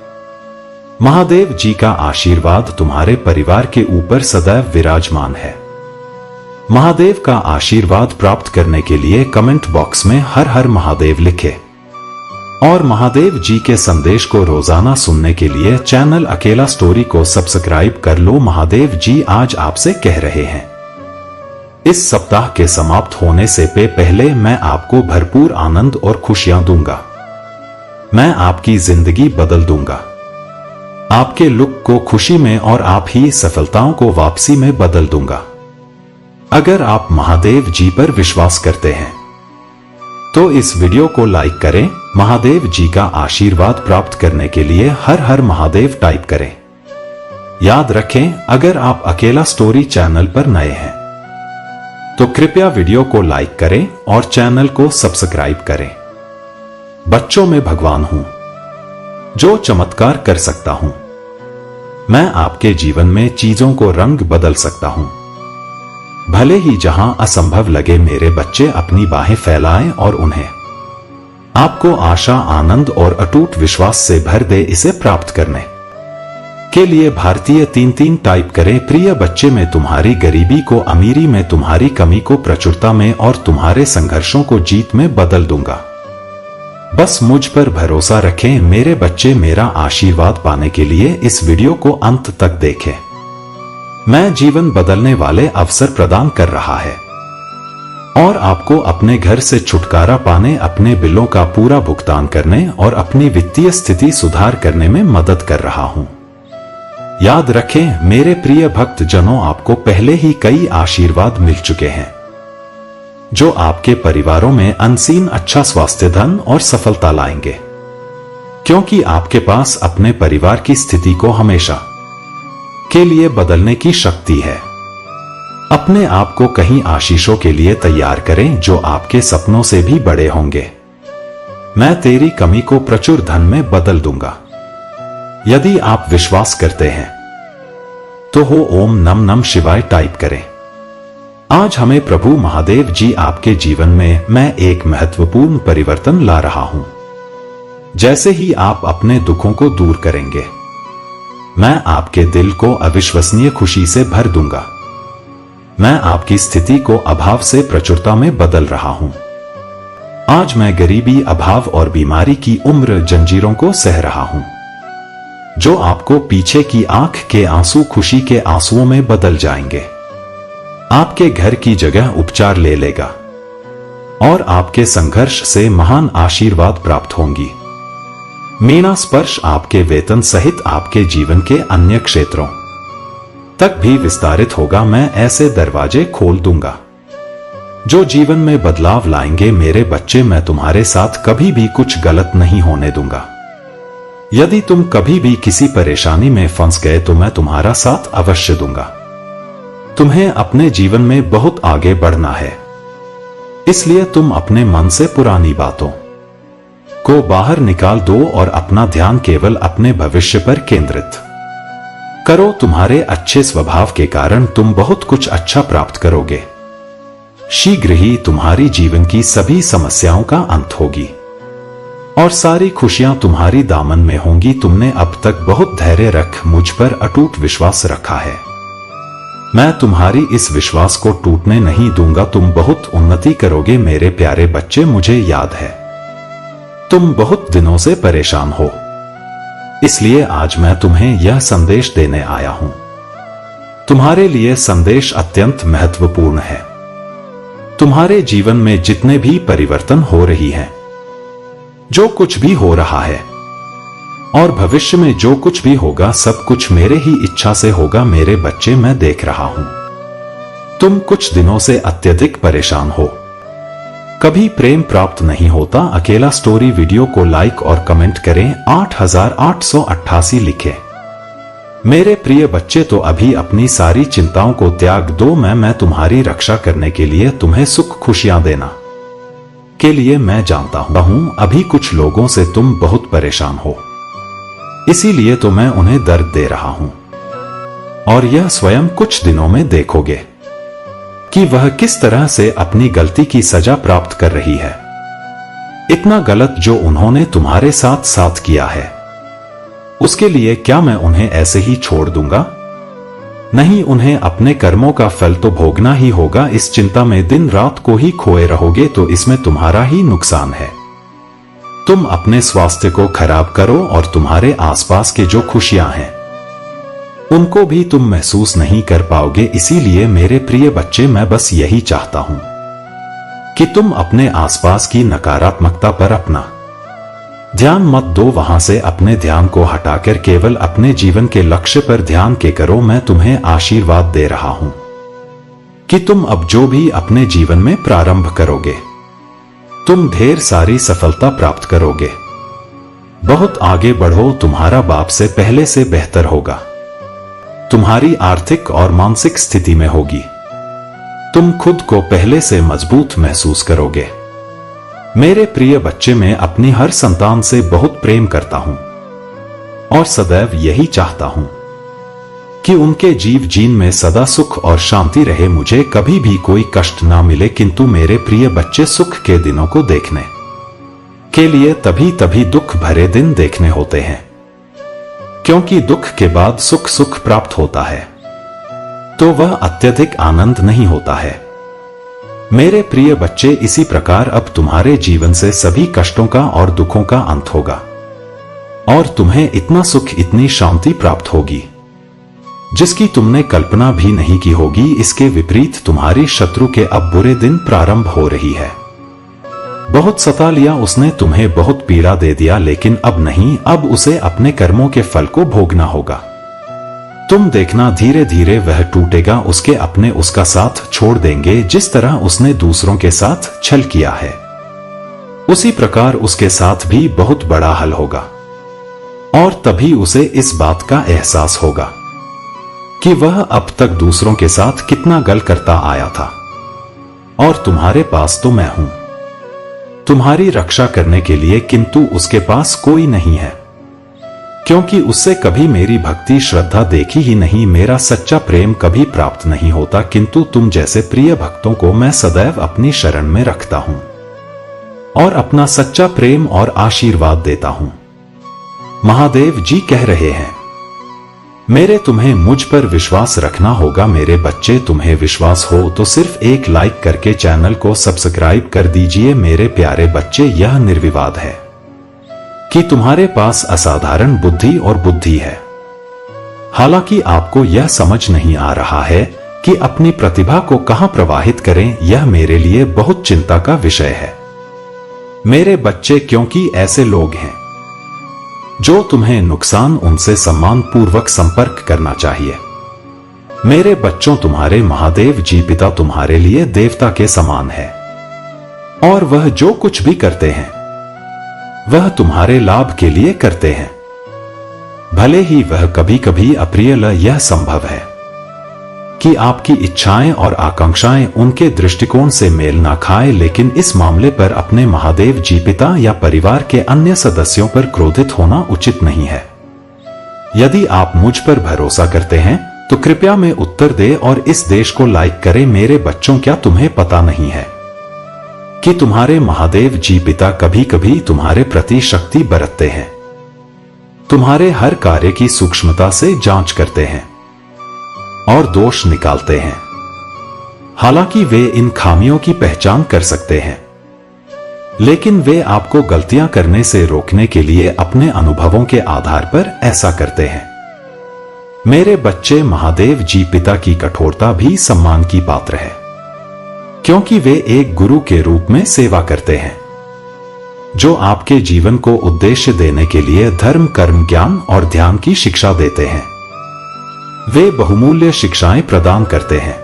महादेव जी का आशीर्वाद तुम्हारे परिवार के ऊपर सदैव विराजमान है। महादेव का आशीर्वाद प्राप्त करने के लिए कमेंट बॉक्स में हर हर महादेव लिखें और महादेव जी के संदेश को रोजाना सुनने के लिए चैनल अकेला स्टोरी को सब्सक्राइब कर लो। महादेव जी आज आपसे कह रहे हैं, इस सप्ताह के समाप्त होने से पहले मैं आपको भरपूर आनंद और खुशियां दूंगा। मैं आपकी जिंदगी बदल दूंगा। आपके लुक को खुशी में और आप ही सफलताओं को वापसी में बदल दूंगा। अगर आप महादेव जी पर विश्वास करते हैं तो इस वीडियो को लाइक करें। महादेव जी का आशीर्वाद प्राप्त करने के लिए हर हर महादेव टाइप करें। याद रखें, अगर आप अकेला स्टोरी चैनल पर नए हैं तो कृपया वीडियो को लाइक करें और चैनल को सब्सक्राइब करें। बच्चों में भगवान हूं जो चमत्कार कर सकता हूं। मैं आपके जीवन में चीजों को रंग बदल सकता हूं। भले ही जहां असंभव लगे, मेरे बच्चे अपनी बाहें फैलाएं और उन्हें आपको आशा, आनंद और अटूट विश्वास से भर दे। इसे प्राप्त करने के लिए भारतीय 33 टाइप करें। प्रिय बच्चे, मैं तुम्हारी गरीबी को अमीरी में, तुम्हारी कमी को प्रचुरता में और तुम्हारे संघर्षों को जीत में बदल दूंगा। बस मुझ पर भरोसा रखें मेरे बच्चे। मेरा आशीर्वाद पाने के लिए इस वीडियो को अंत तक देखें। मैं जीवन बदलने वाले अवसर प्रदान कर रहा है और आपको अपने घर से छुटकारा पाने, अपने बिलों का पूरा भुगतान करने और अपनी वित्तीय स्थिति सुधार करने में मदद कर रहा हूं। याद रखें मेरे प्रिय भक्त जनों, आपको पहले ही कई आशीर्वाद मिल चुके हैं जो आपके परिवारों में अनसीन अच्छा स्वास्थ्य, धन और सफलता लाएंगे, क्योंकि आपके पास अपने परिवार की स्थिति को हमेशा के लिए बदलने की शक्ति है। अपने आप को कहीं आशीषों के लिए तैयार करें जो आपके सपनों से भी बड़े होंगे। मैं तेरी कमी को प्रचुर धन में बदल दूंगा। यदि आप विश्वास करते हैं तो हो ओम नम नम शिवाय टाइप करें। आज हमें प्रभु महादेव जी आपके जीवन में मैं एक महत्वपूर्ण परिवर्तन ला रहा हूं। जैसे ही आप अपने दुखों को दूर करेंगे, मैं आपके दिल को अविश्वसनीय खुशी से भर दूंगा। मैं आपकी स्थिति को अभाव से प्रचुरता में बदल रहा हूं। आज मैं गरीबी, अभाव और बीमारी की उम्र जंजीरों को सह रहा हूं, जो आपको पीछे की आंख के आंसू खुशी के आंसुओं में बदल जाएंगे। आपके घर की जगह उपचार ले लेगा और आपके संघर्ष से महान आशीर्वाद प्राप्त होंगी। मीना स्पर्श आपके वेतन सहित आपके जीवन के अन्य क्षेत्रों तक भी विस्तारित होगा। मैं ऐसे दरवाजे खोल दूंगा जो जीवन में बदलाव लाएंगे। मेरे बच्चे, मैं तुम्हारे साथ कभी भी कुछ गलत नहीं होने दूंगा। यदि तुम कभी भी किसी परेशानी में फंस गए तो मैं तुम्हारा साथ अवश्य दूंगा। तुम्हें अपने जीवन में बहुत आगे बढ़ना है, इसलिए तुम अपने मन से पुरानी बातों को बाहर निकाल दो और अपना ध्यान केवल अपने भविष्य पर केंद्रित करो। तुम्हारे अच्छे स्वभाव के कारण तुम बहुत कुछ अच्छा प्राप्त करोगे। शीघ्र ही तुम्हारी जीवन की सभी समस्याओं का अंत होगी और सारी खुशियां तुम्हारी दामन में होंगी। तुमने अब तक बहुत धैर्य रख मुझ पर अटूट विश्वास रखा है। मैं तुम्हारी इस विश्वास को टूटने नहीं दूंगा। तुम बहुत उन्नति करोगे मेरे प्यारे बच्चे। मुझे याद है तुम बहुत दिनों से परेशान हो, इसलिए आज मैं तुम्हें यह संदेश देने आया हूं। तुम्हारे लिए संदेश अत्यंत महत्वपूर्ण है। तुम्हारे जीवन में जितने भी परिवर्तन हो रही हैं, जो कुछ भी हो रहा है और भविष्य में जो कुछ भी होगा, सब कुछ मेरे ही इच्छा से होगा। मेरे बच्चे, मैं देख रहा हूं तुम कुछ दिनों से अत्यधिक परेशान हो। कभी प्रेम प्राप्त नहीं होता। अकेला स्टोरी वीडियो को लाइक और कमेंट करें। 8888 लिखें। मेरे प्रिय बच्चे, तो अभी अपनी सारी चिंताओं को त्याग दो। मैं तुम्हारी रक्षा करने के लिए, तुम्हें सुख खुशियां देना के लिए मैं जानता हूं अभी कुछ लोगों से तुम बहुत परेशान हो, इसीलिए तो मैं उन्हें दर्द दे रहा हूं और यह स्वयं कुछ दिनों में देखोगे कि वह किस तरह से अपनी गलती की सजा प्राप्त कर रही है। इतना गलत जो उन्होंने तुम्हारे साथ साथ किया है, उसके लिए क्या मैं उन्हें ऐसे ही छोड़ दूंगा? नहीं, उन्हें अपने कर्मों का फल तो भोगना ही होगा। इस चिंता में दिन रात को ही खोए रहोगे तो इसमें तुम्हारा ही नुकसान है। तुम अपने स्वास्थ्य को खराब करो और तुम्हारे आसपास के जो खुशियां हैं उनको भी तुम महसूस नहीं कर पाओगे। इसीलिए मेरे प्रिय बच्चे, मैं बस यही चाहता हूं कि तुम अपने आसपास की नकारात्मकता पर अपना ध्यान मत दो। वहां से अपने ध्यान को हटाकर केवल अपने जीवन के लक्ष्य पर ध्यान के करो। मैं तुम्हें आशीर्वाद दे रहा हूं कि तुम अब जो भी अपने जीवन में प्रारंभ करोगे, तुम ढेर सारी सफलता प्राप्त करोगे। बहुत आगे बढ़ो। तुम्हारा बाप से पहले से बेहतर होगा। तुम्हारी आर्थिक और मानसिक स्थिति में होगी। तुम खुद को पहले से मजबूत महसूस करोगे। मेरे प्रिय बच्चे, मैं अपनी हर संतान से बहुत प्रेम करता हूं और सदैव यही चाहता हूं कि उनके जीवन में सदा सुख और शांति रहे। मुझे कभी भी कोई कष्ट ना मिले। किंतु मेरे प्रिय बच्चे, सुख के दिनों को देखने के लिए तभी दुख भरे दिन देखने होते हैं, क्योंकि दुख के बाद सुख प्राप्त होता है तो वह अत्यधिक आनंद नहीं होता है। मेरे प्रिय बच्चे, इसी प्रकार अब तुम्हारे जीवन से सभी कष्टों का और दुखों का अंत होगा और तुम्हें इतना सुख, इतनी शांति प्राप्त होगी जिसकी तुमने कल्पना भी नहीं की होगी। इसके विपरीत तुम्हारी शत्रु के अब बुरे दिन प्रारंभ हो रही है। बहुत सता लिया उसने तुम्हें, बहुत पीड़ा दे दिया, लेकिन अब नहीं। अब उसे अपने कर्मों के फल को भोगना होगा। तुम देखना, धीरे धीरे वह टूटेगा। उसके अपने उसका साथ छोड़ देंगे। जिस तरह उसने दूसरों के साथ छल किया है, उसी प्रकार उसके साथ भी बहुत बड़ा हल होगा और तभी उसे इस बात का एहसास होगा कि वह अब तक दूसरों के साथ कितना गल करता आया था और तुम्हारे पास तो मैं हूं तुम्हारी रक्षा करने के लिए, किंतु उसके पास कोई नहीं है, क्योंकि उससे कभी मेरी भक्ति श्रद्धा देखी ही नहीं। मेरा सच्चा प्रेम कभी प्राप्त नहीं होता। किंतु तुम जैसे प्रिय भक्तों को मैं सदैव अपनी शरण में रखता हूं और अपना सच्चा प्रेम और आशीर्वाद देता हूं। महादेव जी कह रहे हैं, मेरे तुम्हें मुझ पर विश्वास रखना होगा। मेरे बच्चे, तुम्हें विश्वास हो तो सिर्फ एक लाइक करके चैनल को सब्सक्राइब कर दीजिए। मेरे प्यारे बच्चे, यह निर्विवाद है कि तुम्हारे पास असाधारण बुद्धि और बुद्धि है। हालांकि आपको यह समझ नहीं आ रहा है कि अपनी प्रतिभा को कहां प्रवाहित करें। यह मेरे लिए बहुत चिंता का विषय है मेरे बच्चे, क्योंकि ऐसे लोग हैं जो तुम्हें नुकसान, उनसे सम्मान पूर्वक संपर्क करना चाहिए। मेरे बच्चों, तुम्हारे महादेव जी पिता तुम्हारे लिए देवता के समान है और वह जो कुछ भी करते हैं वह तुम्हारे लाभ के लिए करते हैं। भले ही वह कभी कभी अप्रिय ल, यह संभव है कि आपकी इच्छाएं और आकांक्षाएं उनके दृष्टिकोण से मेल ना खाए, लेकिन इस मामले पर अपने महादेव जी पिता या परिवार के अन्य सदस्यों पर क्रोधित होना उचित नहीं है। यदि आप मुझ पर भरोसा करते हैं तो कृपया में उत्तर दे और इस देश को लाइक करें। मेरे बच्चों, क्या तुम्हें पता नहीं है कि तुम्हारे महादेव जी पिता कभी कभी तुम्हारे प्रति शक्ति बरतते हैं, तुम्हारे हर कार्य की सूक्ष्मता से जांच करते हैं और दोष निकालते हैं। हालांकि वे इन खामियों की पहचान कर सकते हैं, लेकिन वे आपको गलतियां करने से रोकने के लिए अपने अनुभवों के आधार पर ऐसा करते हैं। मेरे बच्चे, महादेव जी पिता की कठोरता भी सम्मान की पात्र है, क्योंकि वे एक गुरु के रूप में सेवा करते हैं जो आपके जीवन को उद्देश्य देने के लिए धर्म, कर्म, ज्ञान और ध्यान की शिक्षा देते हैं। वे बहुमूल्य शिक्षाएं प्रदान करते हैं।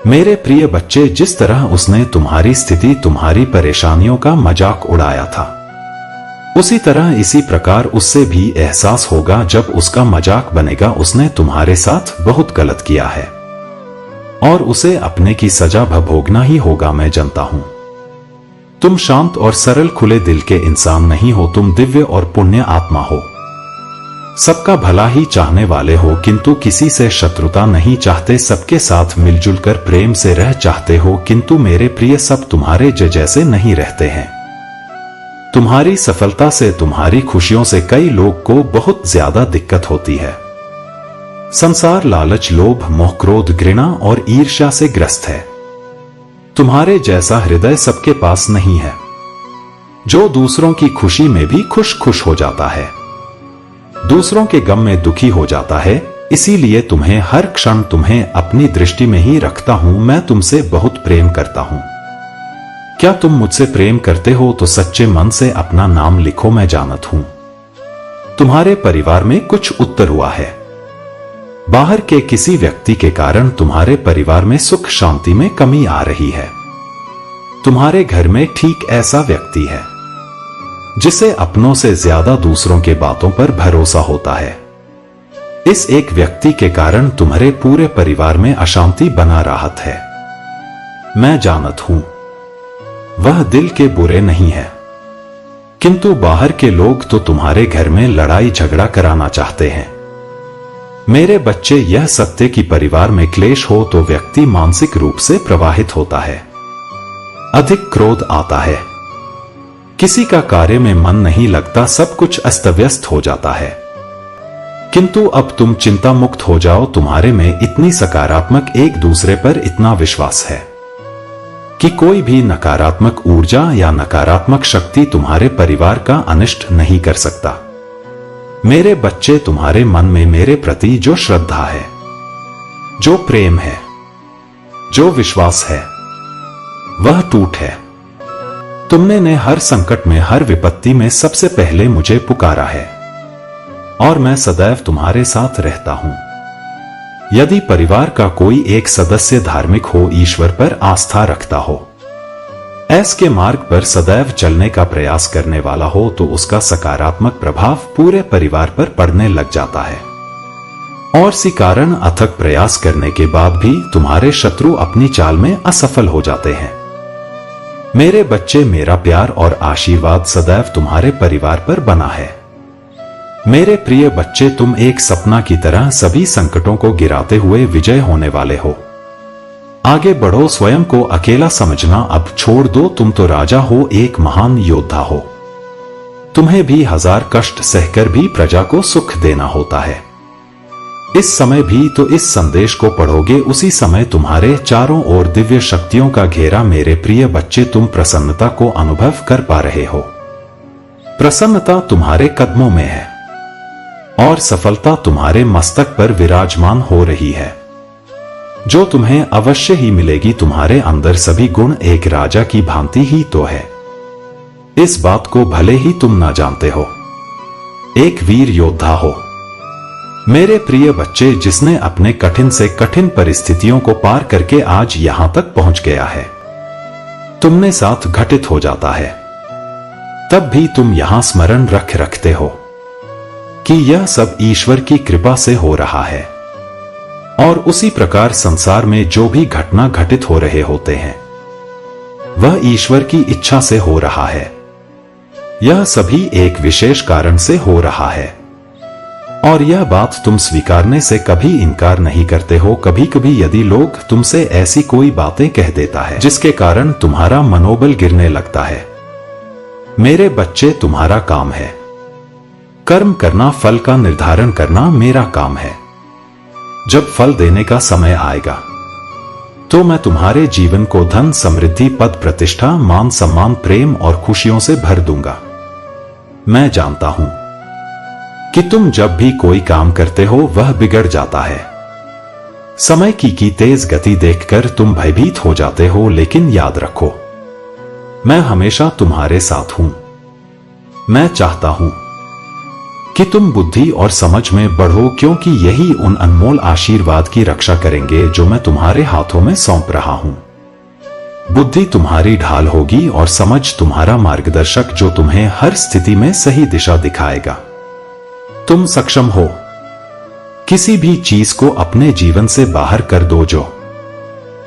मेरे प्रिय बच्चे, जिस तरह उसने तुम्हारी स्थिति, तुम्हारी परेशानियों का मजाक उड़ाया था, उसी तरह इसी प्रकार उससे भी एहसास होगा जब उसका मजाक बनेगा। उसने तुम्हारे साथ बहुत गलत किया है और उसे अपने की सजा भोगना ही होगा। मैं जानता हूं तुम शांत और सरल, खुले दिल के इंसान नहीं हो, तुम दिव्य और पुण्य आत्मा हो, सबका भला ही चाहने वाले हो, किंतु किसी से शत्रुता नहीं चाहते, सबके साथ मिलजुल कर प्रेम से रह चाहते हो। किंतु मेरे प्रिय, सब तुम्हारे जैसे नहीं रहते हैं। तुम्हारी सफलता से, तुम्हारी खुशियों से कई लोग को बहुत ज्यादा दिक्कत होती है। संसार लालच, लोभ, मोह, क्रोध, घृणा और ईर्ष्या से ग्रस्त है। तुम्हारे जैसा हृदय सबके पास नहीं है जो दूसरों की खुशी में भी खुश हो जाता है, दूसरों के गम में दुखी हो जाता है। इसीलिए तुम्हें हर क्षण, तुम्हें अपनी दृष्टि में ही रखता हूं। मैं तुमसे बहुत प्रेम करता हूं। क्या तुम मुझसे प्रेम करते हो तो सच्चे मन से अपना नाम लिखो। मैं जानत हूं तुम्हारे परिवार में कुछ उत्तर हुआ है। बाहर के किसी व्यक्ति के कारण तुम्हारे परिवार में सुख शांति में कमी आ रही है। तुम्हारे घर में ठीक ऐसा व्यक्ति है जिसे अपनों से ज्यादा दूसरों के बातों पर भरोसा होता है। इस एक व्यक्ति के कारण तुम्हारे पूरे परिवार में अशांति बना रहत है। मैं जानत हूं वह दिल के बुरे नहीं है, किंतु बाहर के लोग तो तुम्हारे घर में लड़ाई झगड़ा कराना चाहते हैं। मेरे बच्चे, यह सत्य कि परिवार में क्लेश हो तो व्यक्ति मानसिक रूप से प्रभावित होता है, अधिक क्रोध आता है, किसी का कार्य में मन नहीं लगता, सब कुछ अस्त व्यस्त हो जाता है। किंतु अब तुम चिंता मुक्त हो जाओ। तुम्हारे में इतनी सकारात्मक, एक दूसरे पर इतना विश्वास है कि कोई भी नकारात्मक ऊर्जा या नकारात्मक शक्ति तुम्हारे परिवार का अनिष्ट नहीं कर सकता। मेरे बच्चे, तुम्हारे मन में मेरे प्रति जो श्रद्धा है, जो प्रेम है, जो विश्वास है, वह टूट है। तुमने ने हर संकट में, हर विपत्ति में सबसे पहले मुझे पुकारा है और मैं सदैव तुम्हारे साथ रहता हूं। यदि परिवार का कोई एक सदस्य धार्मिक हो, ईश्वर पर आस्था रखता हो, ऐस के मार्ग पर सदैव चलने का प्रयास करने वाला हो, तो उसका सकारात्मक प्रभाव पूरे परिवार पर पड़ने लग जाता है। और इसी कारण अथक प्रयास करने के बाद भी तुम्हारे शत्रु अपनी चाल में असफल हो जाते हैं। मेरे बच्चे, मेरा प्यार और आशीर्वाद सदैव तुम्हारे परिवार पर बना है। मेरे प्रिय बच्चे, तुम एक सपना की तरह सभी संकटों को गिराते हुए विजय होने वाले हो। आगे बढ़ो, स्वयं को अकेला समझना अब छोड़ दो। तुम तो राजा हो, एक महान योद्धा हो। तुम्हें भी हजार कष्ट सहकर भी प्रजा को सुख देना होता है। इस समय भी तो इस संदेश को पढ़ोगे, उसी समय तुम्हारे चारों ओर दिव्य शक्तियों का घेरा। मेरे प्रिय बच्चे, तुम प्रसन्नता को अनुभव कर पा रहे हो। प्रसन्नता तुम्हारे कदमों में है और सफलता तुम्हारे मस्तक पर विराजमान हो रही है, जो तुम्हें अवश्य ही मिलेगी। तुम्हारे अंदर सभी गुण एक राजा की भांति ही तो है। इस बात को भले ही तुम ना जानते हो, एक वीर योद्धा हो। मेरे प्रिय बच्चे, जिसने अपने कठिन से कठिन परिस्थितियों को पार करके आज यहां तक पहुंच गया है, तुमने साथ घटित हो जाता है, तब भी तुम यहां स्मरण रखते हो कि यह सब ईश्वर की कृपा से हो रहा है और उसी प्रकार संसार में जो भी घटना घटित हो रहे होते हैं वह ईश्वर की इच्छा से हो रहा है। यह सभी एक विशेष कारण से हो रहा है और यह बात तुम स्वीकारने से कभी इनकार नहीं करते हो। कभी कभी यदि लोग तुमसे ऐसी कोई बातें कह देता है जिसके कारण तुम्हारा मनोबल गिरने लगता है, मेरे बच्चे तुम्हारा काम है कर्म करना, फल का निर्धारण करना मेरा काम है। जब फल देने का समय आएगा तो मैं तुम्हारे जीवन को धन, समृद्धि, पद, प्रतिष्ठा, मान सम्मान, प्रेम और खुशियों से भर दूंगा। मैं जानता हूं कि तुम जब भी कोई काम करते हो वह बिगड़ जाता है। समय की तेज गति देखकर तुम भयभीत हो जाते हो, लेकिन याद रखो मैं हमेशा तुम्हारे साथ हूं। मैं चाहता हूं कि तुम बुद्धि और समझ में बढ़ो, क्योंकि यही उन अनमोल आशीर्वाद की रक्षा करेंगे जो मैं तुम्हारे हाथों में सौंप रहा हूं। बुद्धि तुम्हारी ढाल होगी और समझ तुम्हारा मार्गदर्शक जो तुम्हें हर स्थिति में सही दिशा दिखाएगा। तुम सक्षम हो किसी भी चीज को अपने जीवन से बाहर कर दो जो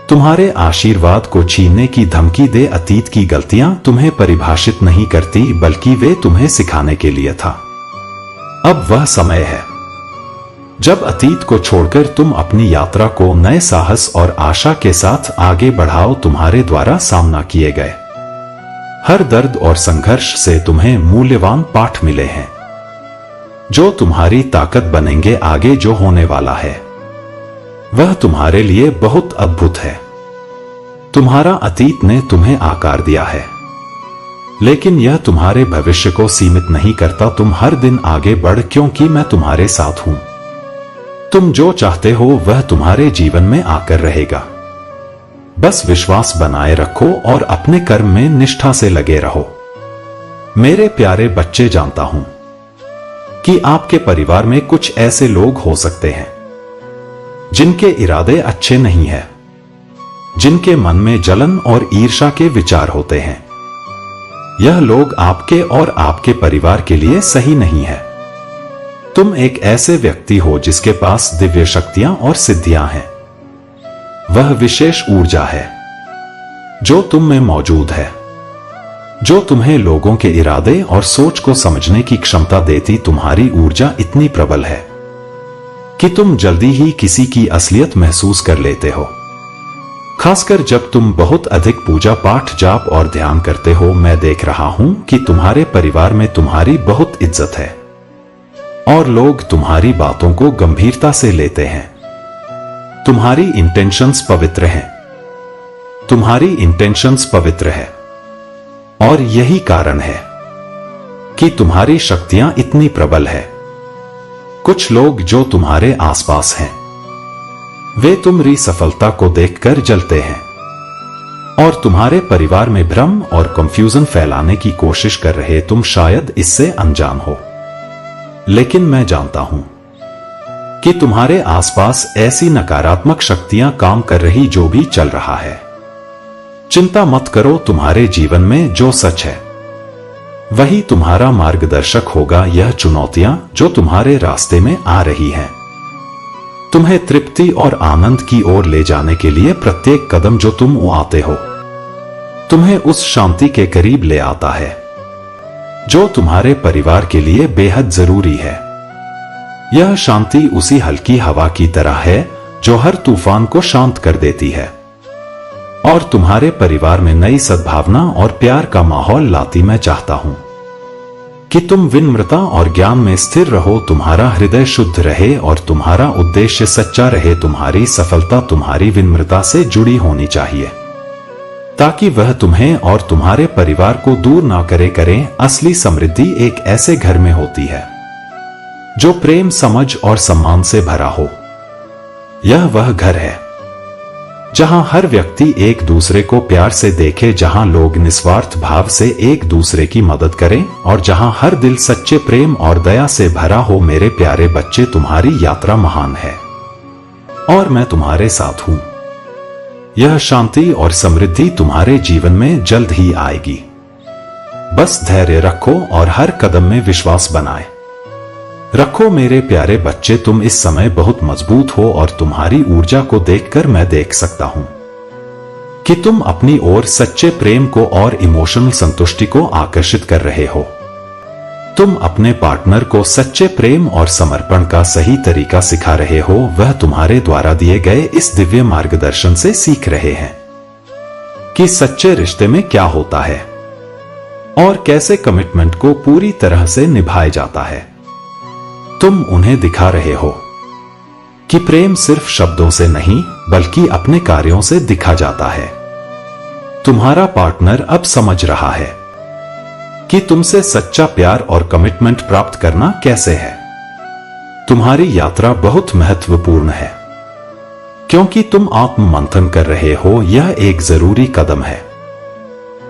तुम्हारे आशीर्वाद को छीनने की धमकी दे। अतीत की गलतियां तुम्हें परिभाषित नहीं करती, बल्कि वे तुम्हें सिखाने के लिए था। अब वह समय है जब अतीत को छोड़कर तुम अपनी यात्रा को नए साहस और आशा के साथ आगे बढ़ाओ। तुम्हारे द्वारा सामना किए गए हर दर्द और संघर्ष से तुम्हें मूल्यवान पाठ मिले हैं जो तुम्हारी ताकत बनेंगे। आगे जो होने वाला है वह तुम्हारे लिए बहुत अद्भुत है। तुम्हारा अतीत ने तुम्हें आकार दिया है, लेकिन यह तुम्हारे भविष्य को सीमित नहीं करता। तुम हर दिन आगे बढ़, क्योंकि मैं तुम्हारे साथ हूं। तुम जो चाहते हो वह तुम्हारे जीवन में आकर रहेगा। बस विश्वास बनाए रखो और अपने कर्म में निष्ठा से लगे रहो। मेरे प्यारे बच्चे, जानता हूं कि आपके परिवार में कुछ ऐसे लोग हो सकते हैं जिनके इरादे अच्छे नहीं हैं, जिनके मन में जलन और ईर्ष्या के विचार होते हैं। यह लोग आपके और आपके परिवार के लिए सही नहीं है। तुम एक ऐसे व्यक्ति हो जिसके पास दिव्य शक्तियां और सिद्धियां हैं। वह विशेष ऊर्जा है जो तुम में मौजूद है, जो तुम्हें लोगों के इरादे और सोच को समझने की क्षमता देती। तुम्हारी ऊर्जा इतनी प्रबल है कि तुम जल्दी ही किसी की असलियत महसूस कर लेते हो, खासकर जब तुम बहुत अधिक पूजा पाठ, जाप और ध्यान करते हो। मैं देख रहा हूं कि तुम्हारे परिवार में तुम्हारी बहुत इज्जत है और लोग तुम्हारी बातों को गंभीरता से लेते हैं। तुम्हारी इंटेंशंस पवित्र हैं, तुम्हारी इंटेंशंस पवित्र है और यही कारण है कि तुम्हारी शक्तियां इतनी प्रबल है। कुछ लोग जो तुम्हारे आसपास हैं वे तुम्हारी सफलता को देखकर जलते हैं और तुम्हारे परिवार में भ्रम और कंफ्यूजन फैलाने की कोशिश कर रहे। तुम शायद इससे अनजान हो, लेकिन मैं जानता हूं कि तुम्हारे आसपास ऐसी नकारात्मक शक्तियां काम कर रही जो भी चल रहा है। चिंता मत करो, तुम्हारे जीवन में जो सच है वही तुम्हारा मार्गदर्शक होगा। यह चुनौतियां जो तुम्हारे रास्ते में आ रही हैं तुम्हें तृप्ति और आनंद की ओर ले जाने के लिए प्रत्येक कदम जो तुम उठाते हो तुम्हें उस शांति के करीब ले आता है जो तुम्हारे परिवार के लिए बेहद जरूरी है। यह शांति उसी हल्की हवा की तरह है जो हर तूफान को शांत कर देती है और तुम्हारे परिवार में नई सद्भावना और प्यार का माहौल लाती। मैं चाहता हूं कि तुम विनम्रता और ज्ञान में स्थिर रहो, तुम्हारा हृदय शुद्ध रहे और तुम्हारा उद्देश्य सच्चा रहे। तुम्हारी सफलता तुम्हारी विनम्रता से जुड़ी होनी चाहिए ताकि वह तुम्हें और तुम्हारे परिवार को दूर ना करें। असली समृद्धि एक ऐसे घर में होती है जो प्रेम, समझ और सम्मान से भरा हो। यह वह घर है जहां हर व्यक्ति एक दूसरे को प्यार से देखे, जहां लोग निस्वार्थ भाव से एक दूसरे की मदद करें और जहां हर दिल सच्चे प्रेम और दया से भरा हो। मेरे प्यारे बच्चे, तुम्हारी यात्रा महान है और मैं तुम्हारे साथ हूं। यह शांति और समृद्धि तुम्हारे जीवन में जल्द ही आएगी। बस धैर्य रखो और हर कदम में विश्वास बनाए रखो। देखो मेरे प्यारे बच्चे, तुम इस समय बहुत मजबूत हो और तुम्हारी ऊर्जा को देखकर मैं देख सकता हूं कि तुम अपनी ओर सच्चे प्रेम को और इमोशनल संतुष्टि को आकर्षित कर रहे हो। तुम अपने पार्टनर को सच्चे प्रेम और समर्पण का सही तरीका सिखा रहे हो। वह तुम्हारे द्वारा दिए गए इस दिव्य मार्गदर्शन से सीख रहे हैं कि सच्चे रिश्ते में क्या होता है और कैसे कमिटमेंट को पूरी तरह से निभाया जाता है। तुम उन्हें दिखा रहे हो कि प्रेम सिर्फ शब्दों से नहीं बल्कि अपने कार्यों से दिखा जाता है। तुम्हारा पार्टनर अब समझ रहा है कि तुमसे सच्चा प्यार और कमिटमेंट प्राप्त करना कैसे है। तुम्हारी यात्रा बहुत महत्वपूर्ण है क्योंकि तुम आत्म मंथन कर रहे हो। यह एक जरूरी कदम है।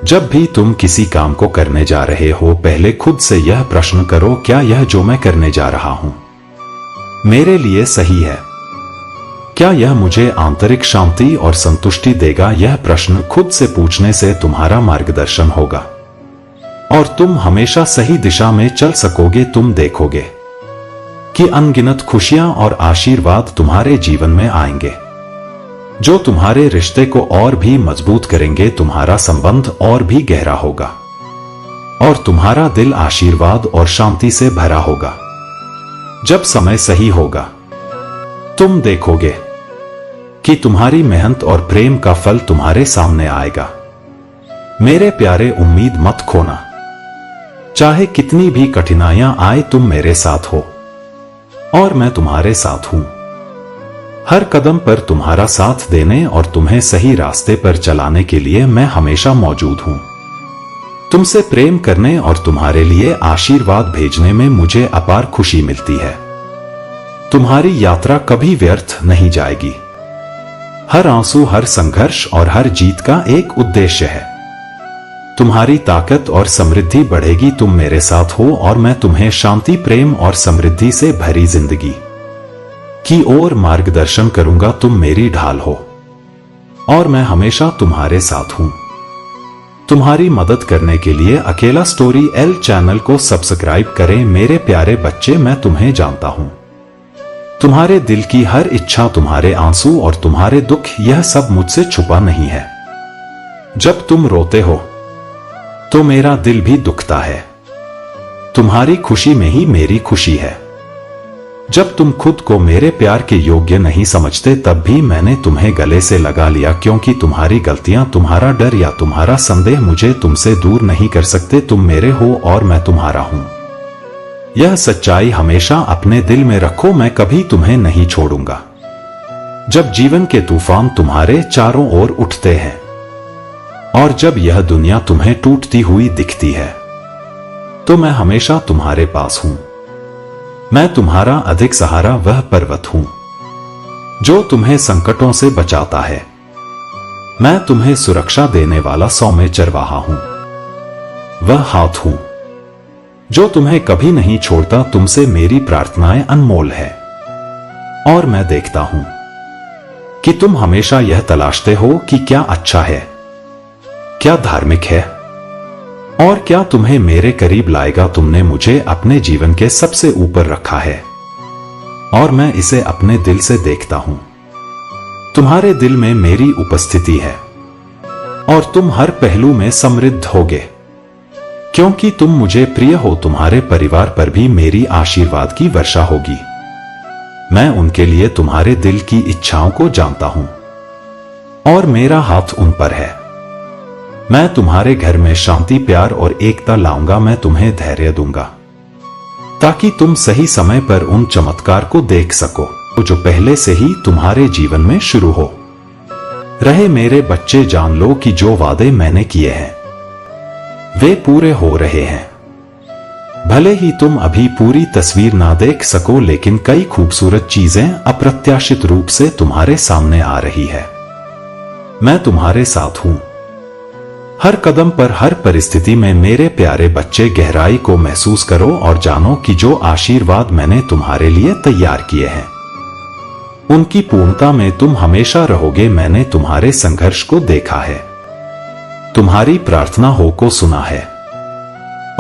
जब भी तुम किसी काम को करने जा रहे हो, पहले खुद से यह प्रश्न करो, क्या यह जो मैं करने जा रहा हूं मेरे लिए सही है? क्या यह मुझे आंतरिक शांति और संतुष्टि देगा? यह प्रश्न खुद से पूछने से तुम्हारा मार्गदर्शन होगा और तुम हमेशा सही दिशा में चल सकोगे। तुम देखोगे कि अनगिनत खुशियां और आशीर्वाद तुम्हारे जीवन में आएंगे जो तुम्हारे रिश्ते को और भी मजबूत करेंगे। तुम्हारा संबंध और भी गहरा होगा और तुम्हारा दिल आशीर्वाद और शांति से भरा होगा। जब समय सही होगा तुम देखोगे कि तुम्हारी मेहनत और प्रेम का फल तुम्हारे सामने आएगा। मेरे प्यारे, उम्मीद मत खोना। चाहे कितनी भी कठिनाइयां आए, तुम मेरे साथ हो और मैं तुम्हारे साथ हूं। हर कदम पर तुम्हारा साथ देने और तुम्हें सही रास्ते पर चलाने के लिए मैं हमेशा मौजूद हूं। तुमसे प्रेम करने और तुम्हारे लिए आशीर्वाद भेजने में मुझे अपार खुशी मिलती है। तुम्हारी यात्रा कभी व्यर्थ नहीं जाएगी। हर आंसू, हर संघर्ष और हर जीत का एक उद्देश्य है। तुम्हारी ताकत और समृद्धि बढ़ेगी। तुम मेरे साथ हो और मैं तुम्हें शांति, प्रेम और समृद्धि से भरी जिंदगी की ओर मार्गदर्शन करूंगा। तुम मेरी ढाल हो और मैं हमेशा तुम्हारे साथ हूं। तुम्हारी मदद करने के लिए अकेला स्टोरी एल चैनल को सब्सक्राइब करें। मेरे प्यारे बच्चे, मैं तुम्हें जानता हूं। तुम्हारे दिल की हर इच्छा, तुम्हारे आंसू और तुम्हारे दुख, यह सब मुझसे छुपा नहीं है। जब तुम रोते हो तो मेरा दिल भी दुखता है। तुम्हारी खुशी में ही मेरी खुशी है। जब तुम खुद को मेरे प्यार के योग्य नहीं समझते, तब भी मैंने तुम्हें गले से लगा लिया, क्योंकि तुम्हारी गलतियां, तुम्हारा डर या तुम्हारा संदेह मुझे तुमसे दूर नहीं कर सकते। तुम मेरे हो और मैं तुम्हारा हूं। यह सच्चाई हमेशा अपने दिल में रखो। मैं कभी तुम्हें नहीं छोड़ूंगा। जब जीवन के तूफान तुम्हारे चारों ओर उठते हैं और जब यह दुनिया तुम्हें टूटती हुई दिखती है, तो मैं हमेशा तुम्हारे पास हूं। मैं तुम्हारा अधिक सहारा, वह पर्वत हूं जो तुम्हें संकटों से बचाता है। मैं तुम्हें सुरक्षा देने वाला सौम्य चरवाहा हूं। वह हाथ हूं जो तुम्हें कभी नहीं छोड़ता। तुमसे मेरी प्रार्थनाएं अनमोल है और मैं देखता हूं कि तुम हमेशा यह तलाशते हो कि क्या अच्छा है, क्या धार्मिक है और क्या तुम्हें मेरे करीब लाएगा। तुमने मुझे अपने जीवन के सबसे ऊपर रखा है और मैं इसे अपने दिल से देखता हूं। तुम्हारे दिल में मेरी उपस्थिति है और तुम हर पहलू में समृद्ध होगे, क्योंकि तुम मुझे प्रिय हो। तुम्हारे परिवार पर भी मेरी आशीर्वाद की वर्षा होगी। मैं उनके लिए तुम्हारे दिल की इच्छाओं को जानता हूं और मेरा हाथ उन पर है। मैं तुम्हारे घर में शांति, प्यार और एकता लाऊंगा। मैं तुम्हें धैर्य दूंगा ताकि तुम सही समय पर उन चमत्कार को देख सको जो पहले से ही तुम्हारे जीवन में शुरू हो रहे। मेरे बच्चे, जान लो कि जो वादे मैंने किए हैं वे पूरे हो रहे हैं। भले ही तुम अभी पूरी तस्वीर ना देख सको, लेकिन कई खूबसूरत चीजें अप्रत्याशित रूप से तुम्हारे सामने आ रही है। मैं तुम्हारे साथ हूं। हर कदम पर, हर परिस्थिति में मेरे प्यारे बच्चे, गहराई को महसूस करो और जानो कि जो आशीर्वाद मैंने तुम्हारे लिए तैयार किए हैं उनकी पूर्णता में तुम हमेशा रहोगे। मैंने तुम्हारे संघर्ष को देखा है, तुम्हारी प्रार्थना हो को सुना है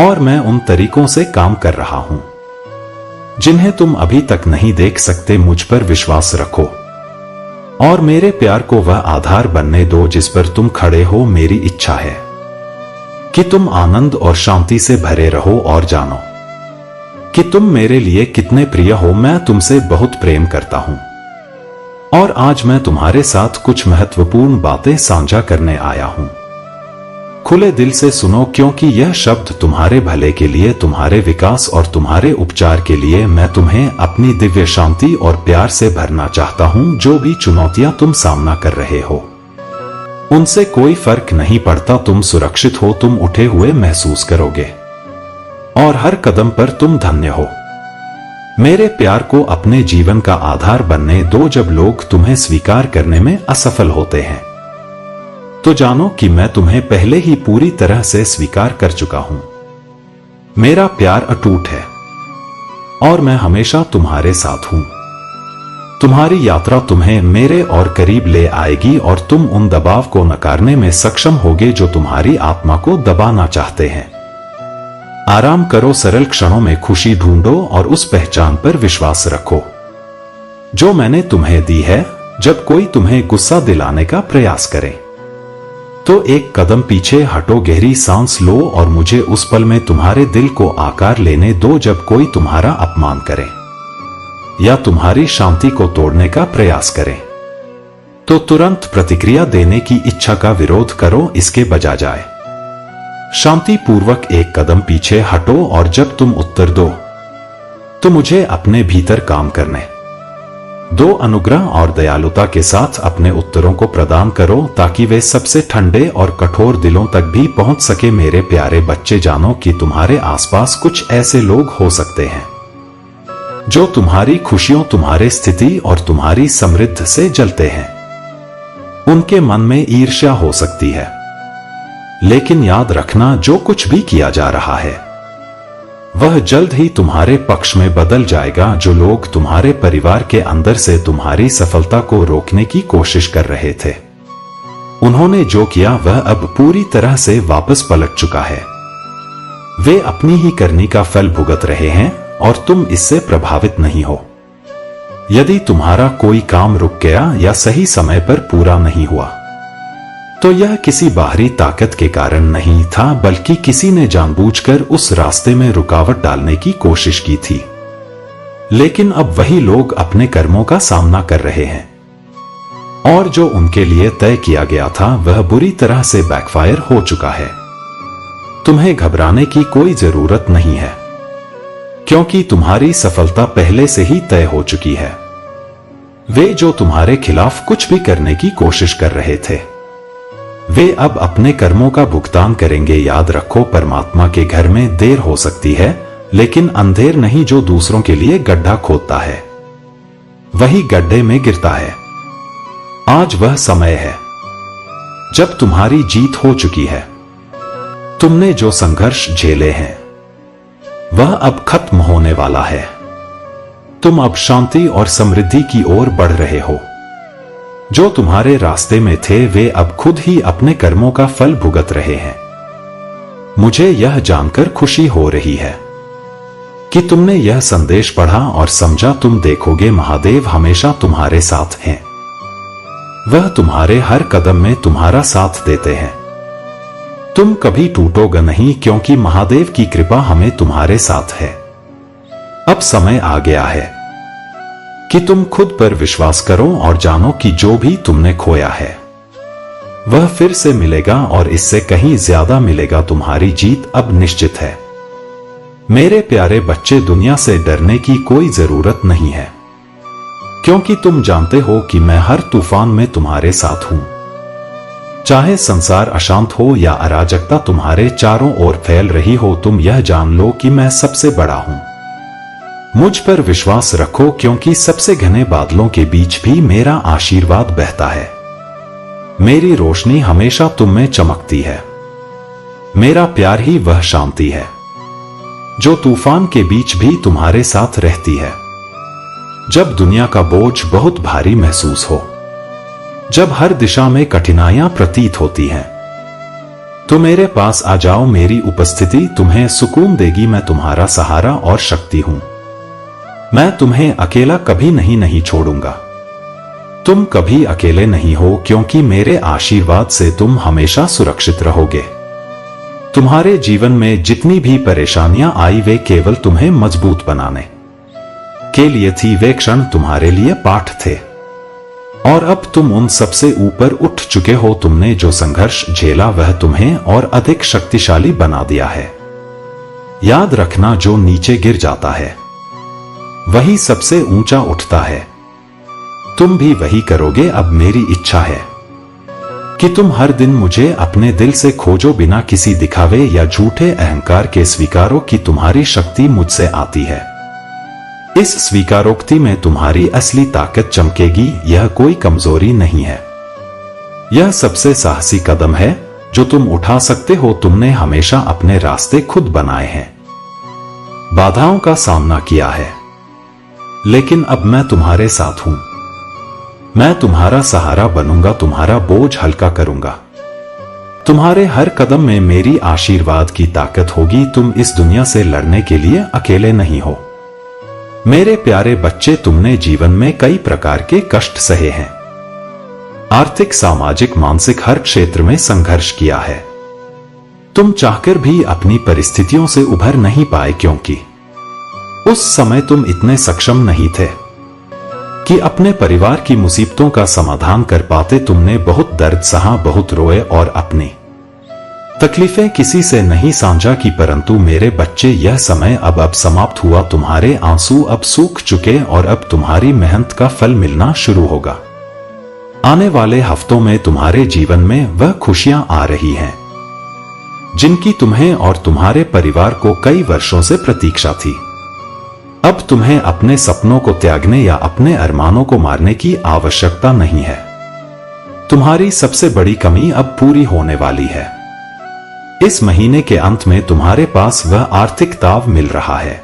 और मैं उन तरीकों से काम कर रहा हूं जिन्हें तुम अभी तक नहीं देख सकते। मुझ पर विश्वास रखो और मेरे प्यार को वह आधार बनने दो जिस पर तुम खड़े हो। मेरी इच्छा है कि तुम आनंद और शांति से भरे रहो और जानो कि तुम मेरे लिए कितने प्रिय हो। मैं तुमसे बहुत प्रेम करता हूं और आज मैं तुम्हारे साथ कुछ महत्वपूर्ण बातें साझा करने आया हूं। खुले दिल से सुनो, क्योंकि यह शब्द तुम्हारे भले के लिए, तुम्हारे विकास और तुम्हारे उपचार के लिए। मैं तुम्हें अपनी दिव्य शांति और प्यार से भरना चाहता हूं। जो भी चुनौतियां तुम सामना कर रहे हो उनसे कोई फर्क नहीं पड़ता। तुम सुरक्षित हो, तुम उठे हुए महसूस करोगे और हर कदम पर तुम धन्य हो। मेरे प्यार को अपने जीवन का आधार बनने दो। जब लोग तुम्हें स्वीकार करने में असफल होते हैं तो जानो कि मैं तुम्हें पहले ही पूरी तरह से स्वीकार कर चुका हूं। मेरा प्यार अटूट है और मैं हमेशा तुम्हारे साथ हूं। तुम्हारी यात्रा तुम्हें मेरे और करीब ले आएगी और तुम उन दबाव को नकारने में सक्षम होगे जो तुम्हारी आत्मा को दबाना चाहते हैं। आराम करो, सरल क्षणों में खुशी ढूंढो और उस पहचान पर विश्वास रखो जो मैंने तुम्हें दी है। जब कोई तुम्हें गुस्सा दिलाने का प्रयास करे तो एक कदम पीछे हटो, गहरी सांस लो और मुझे उस पल में तुम्हारे दिल को आकार लेने दो। जब कोई तुम्हारा अपमान करे या तुम्हारी शांति को तोड़ने का प्रयास करे तो तुरंत प्रतिक्रिया देने की इच्छा का विरोध करो, इसके बजाय जाए शांति पूर्वक एक कदम पीछे हटो और जब तुम उत्तर दो तो मुझे अपने भीतर काम करने दो। अनुग्रह और दयालुता के साथ अपने उत्तरों को प्रदान करो ताकि वे सबसे ठंडे और कठोर दिलों तक भी पहुंच सके। मेरे प्यारे बच्चे, जानो कि तुम्हारे आसपास कुछ ऐसे लोग हो सकते हैं जो तुम्हारी खुशियों, तुम्हारे स्थिति और तुम्हारी समृद्धि से जलते हैं। उनके मन में ईर्ष्या हो सकती है, लेकिन याद रखना, जो कुछ भी किया जा रहा है वह जल्द ही तुम्हारे पक्ष में बदल जाएगा। जो लोग तुम्हारे परिवार के अंदर से तुम्हारी सफलता को रोकने की कोशिश कर रहे थे, उन्होंने जो किया वह अब पूरी तरह से वापस पलट चुका है। वे अपनी ही करनी का फल भुगत रहे हैं और तुम इससे प्रभावित नहीं हो। यदि तुम्हारा कोई काम रुक गया या सही समय पर पूरा नहीं हुआ तो यह किसी बाहरी ताकत के कारण नहीं था, बल्कि किसी ने जानबूझकर उस रास्ते में रुकावट डालने की कोशिश की थी। लेकिन अब वही लोग अपने कर्मों का सामना कर रहे हैं और जो उनके लिए तय किया गया था वह बुरी तरह से बैकफायर हो चुका है। तुम्हें घबराने की कोई जरूरत नहीं है, क्योंकि तुम्हारी सफलता पहले से ही तय हो चुकी है। वे जो तुम्हारे खिलाफ कुछ भी करने की कोशिश कर रहे थे वे अब अपने कर्मों का भुगतान करेंगे। याद रखो, परमात्मा के घर में देर हो सकती है, लेकिन अंधेर नहीं। जो दूसरों के लिए गड्ढा खोदता है वही गड्ढे में गिरता है। आज वह समय है जब तुम्हारी जीत हो चुकी है। तुमने जो संघर्ष झेले हैं वह अब खत्म होने वाला है। तुम अब शांति और समृद्धि की ओर बढ़ रहे हो। जो तुम्हारे रास्ते में थे वे अब खुद ही अपने कर्मों का फल भुगत रहे हैं। मुझे यह जानकर खुशी हो रही है कि तुमने यह संदेश पढ़ा और समझा। तुम देखोगे, महादेव हमेशा तुम्हारे साथ हैं। वह तुम्हारे हर कदम में तुम्हारा साथ देते हैं। तुम कभी टूटोगे नहीं, क्योंकि महादेव की कृपा हमें तुम्हारे साथ है। अब समय आ गया है कि तुम खुद पर विश्वास करो और जानो कि जो भी तुमने खोया है वह फिर से मिलेगा और इससे कहीं ज्यादा मिलेगा। तुम्हारी जीत अब निश्चित है। मेरे प्यारे बच्चे, दुनिया से डरने की कोई जरूरत नहीं है, क्योंकि तुम जानते हो कि मैं हर तूफान में तुम्हारे साथ हूं। चाहे संसार अशांत हो या अराजकता तुम्हारे चारों ओर फैल रही हो, तुम यह जान लो कि मैं सबसे बड़ा हूं। मुझ पर विश्वास रखो, क्योंकि सबसे घने बादलों के बीच भी मेरा आशीर्वाद बहता है। मेरी रोशनी हमेशा तुम में चमकती है। मेरा प्यार ही वह शांति है जो तूफान के बीच भी तुम्हारे साथ रहती है। जब दुनिया का बोझ बहुत भारी महसूस हो, जब हर दिशा में कठिनाइयां प्रतीत होती हैं, तो मेरे पास आ जाओ। मेरी उपस्थिति तुम्हें सुकून देगी। मैं तुम्हारा सहारा और शक्ति हूं। मैं तुम्हें अकेला कभी नहीं छोड़ूंगा। तुम कभी अकेले नहीं हो, क्योंकि मेरे आशीर्वाद से तुम हमेशा सुरक्षित रहोगे। तुम्हारे जीवन में जितनी भी परेशानियां आई वे केवल तुम्हें मजबूत बनाने के लिए थी। वे क्षण तुम्हारे लिए पाठ थे और अब तुम उन सबसे ऊपर उठ चुके हो। तुमने जो संघर्ष झेला वह तुम्हें और अधिक शक्तिशाली बना दिया है। याद रखना, जो नीचे गिर जाता है वही सबसे ऊंचा उठता है। तुम भी वही करोगे। अब मेरी इच्छा है कि तुम हर दिन मुझे अपने दिल से खोजो, बिना किसी दिखावे या झूठे अहंकार के स्वीकारो कि तुम्हारी शक्ति मुझसे आती है। इस स्वीकारोक्ति में तुम्हारी असली ताकत चमकेगी। यह कोई कमजोरी नहीं है, यह सबसे साहसी कदम है जो तुम उठा सकते हो। तुमने हमेशा अपने रास्ते खुद बनाए हैं, बाधाओं का सामना किया है, लेकिन अब मैं तुम्हारे साथ हूं। मैं तुम्हारा सहारा बनूंगा, तुम्हारा बोझ हल्का करूंगा। तुम्हारे हर कदम में मेरी आशीर्वाद की ताकत होगी। तुम इस दुनिया से लड़ने के लिए अकेले नहीं हो। मेरे प्यारे बच्चे, तुमने जीवन में कई प्रकार के कष्ट सहे हैं। आर्थिक, सामाजिक, मानसिक हर क्षेत्र में संघर्ष किया है। तुम चाहकर भी अपनी परिस्थितियों से उभर नहीं पाए, क्योंकि उस समय तुम इतने सक्षम नहीं थे कि अपने परिवार की मुसीबतों का समाधान कर पाते। तुमने बहुत दर्द सहा, बहुत रोए और अपनी तकलीफें किसी से नहीं साझा की, परंतु मेरे बच्चे यह समय अब समाप्त हुआ। तुम्हारे आंसू अब सूख चुके और अब तुम्हारी मेहनत का फल मिलना शुरू होगा। आने वाले हफ्तों में तुम्हारे जीवन में वह खुशियां आ रही हैं जिनकी तुम्हें और तुम्हारे परिवार को कई वर्षों से प्रतीक्षा थी। अब तुम्हें अपने सपनों को त्यागने या अपने अरमानों को मारने की आवश्यकता नहीं है। तुम्हारी सबसे बड़ी कमी अब पूरी होने वाली है। इस महीने के अंत में तुम्हारे पास वह आर्थिक ताव मिल रहा है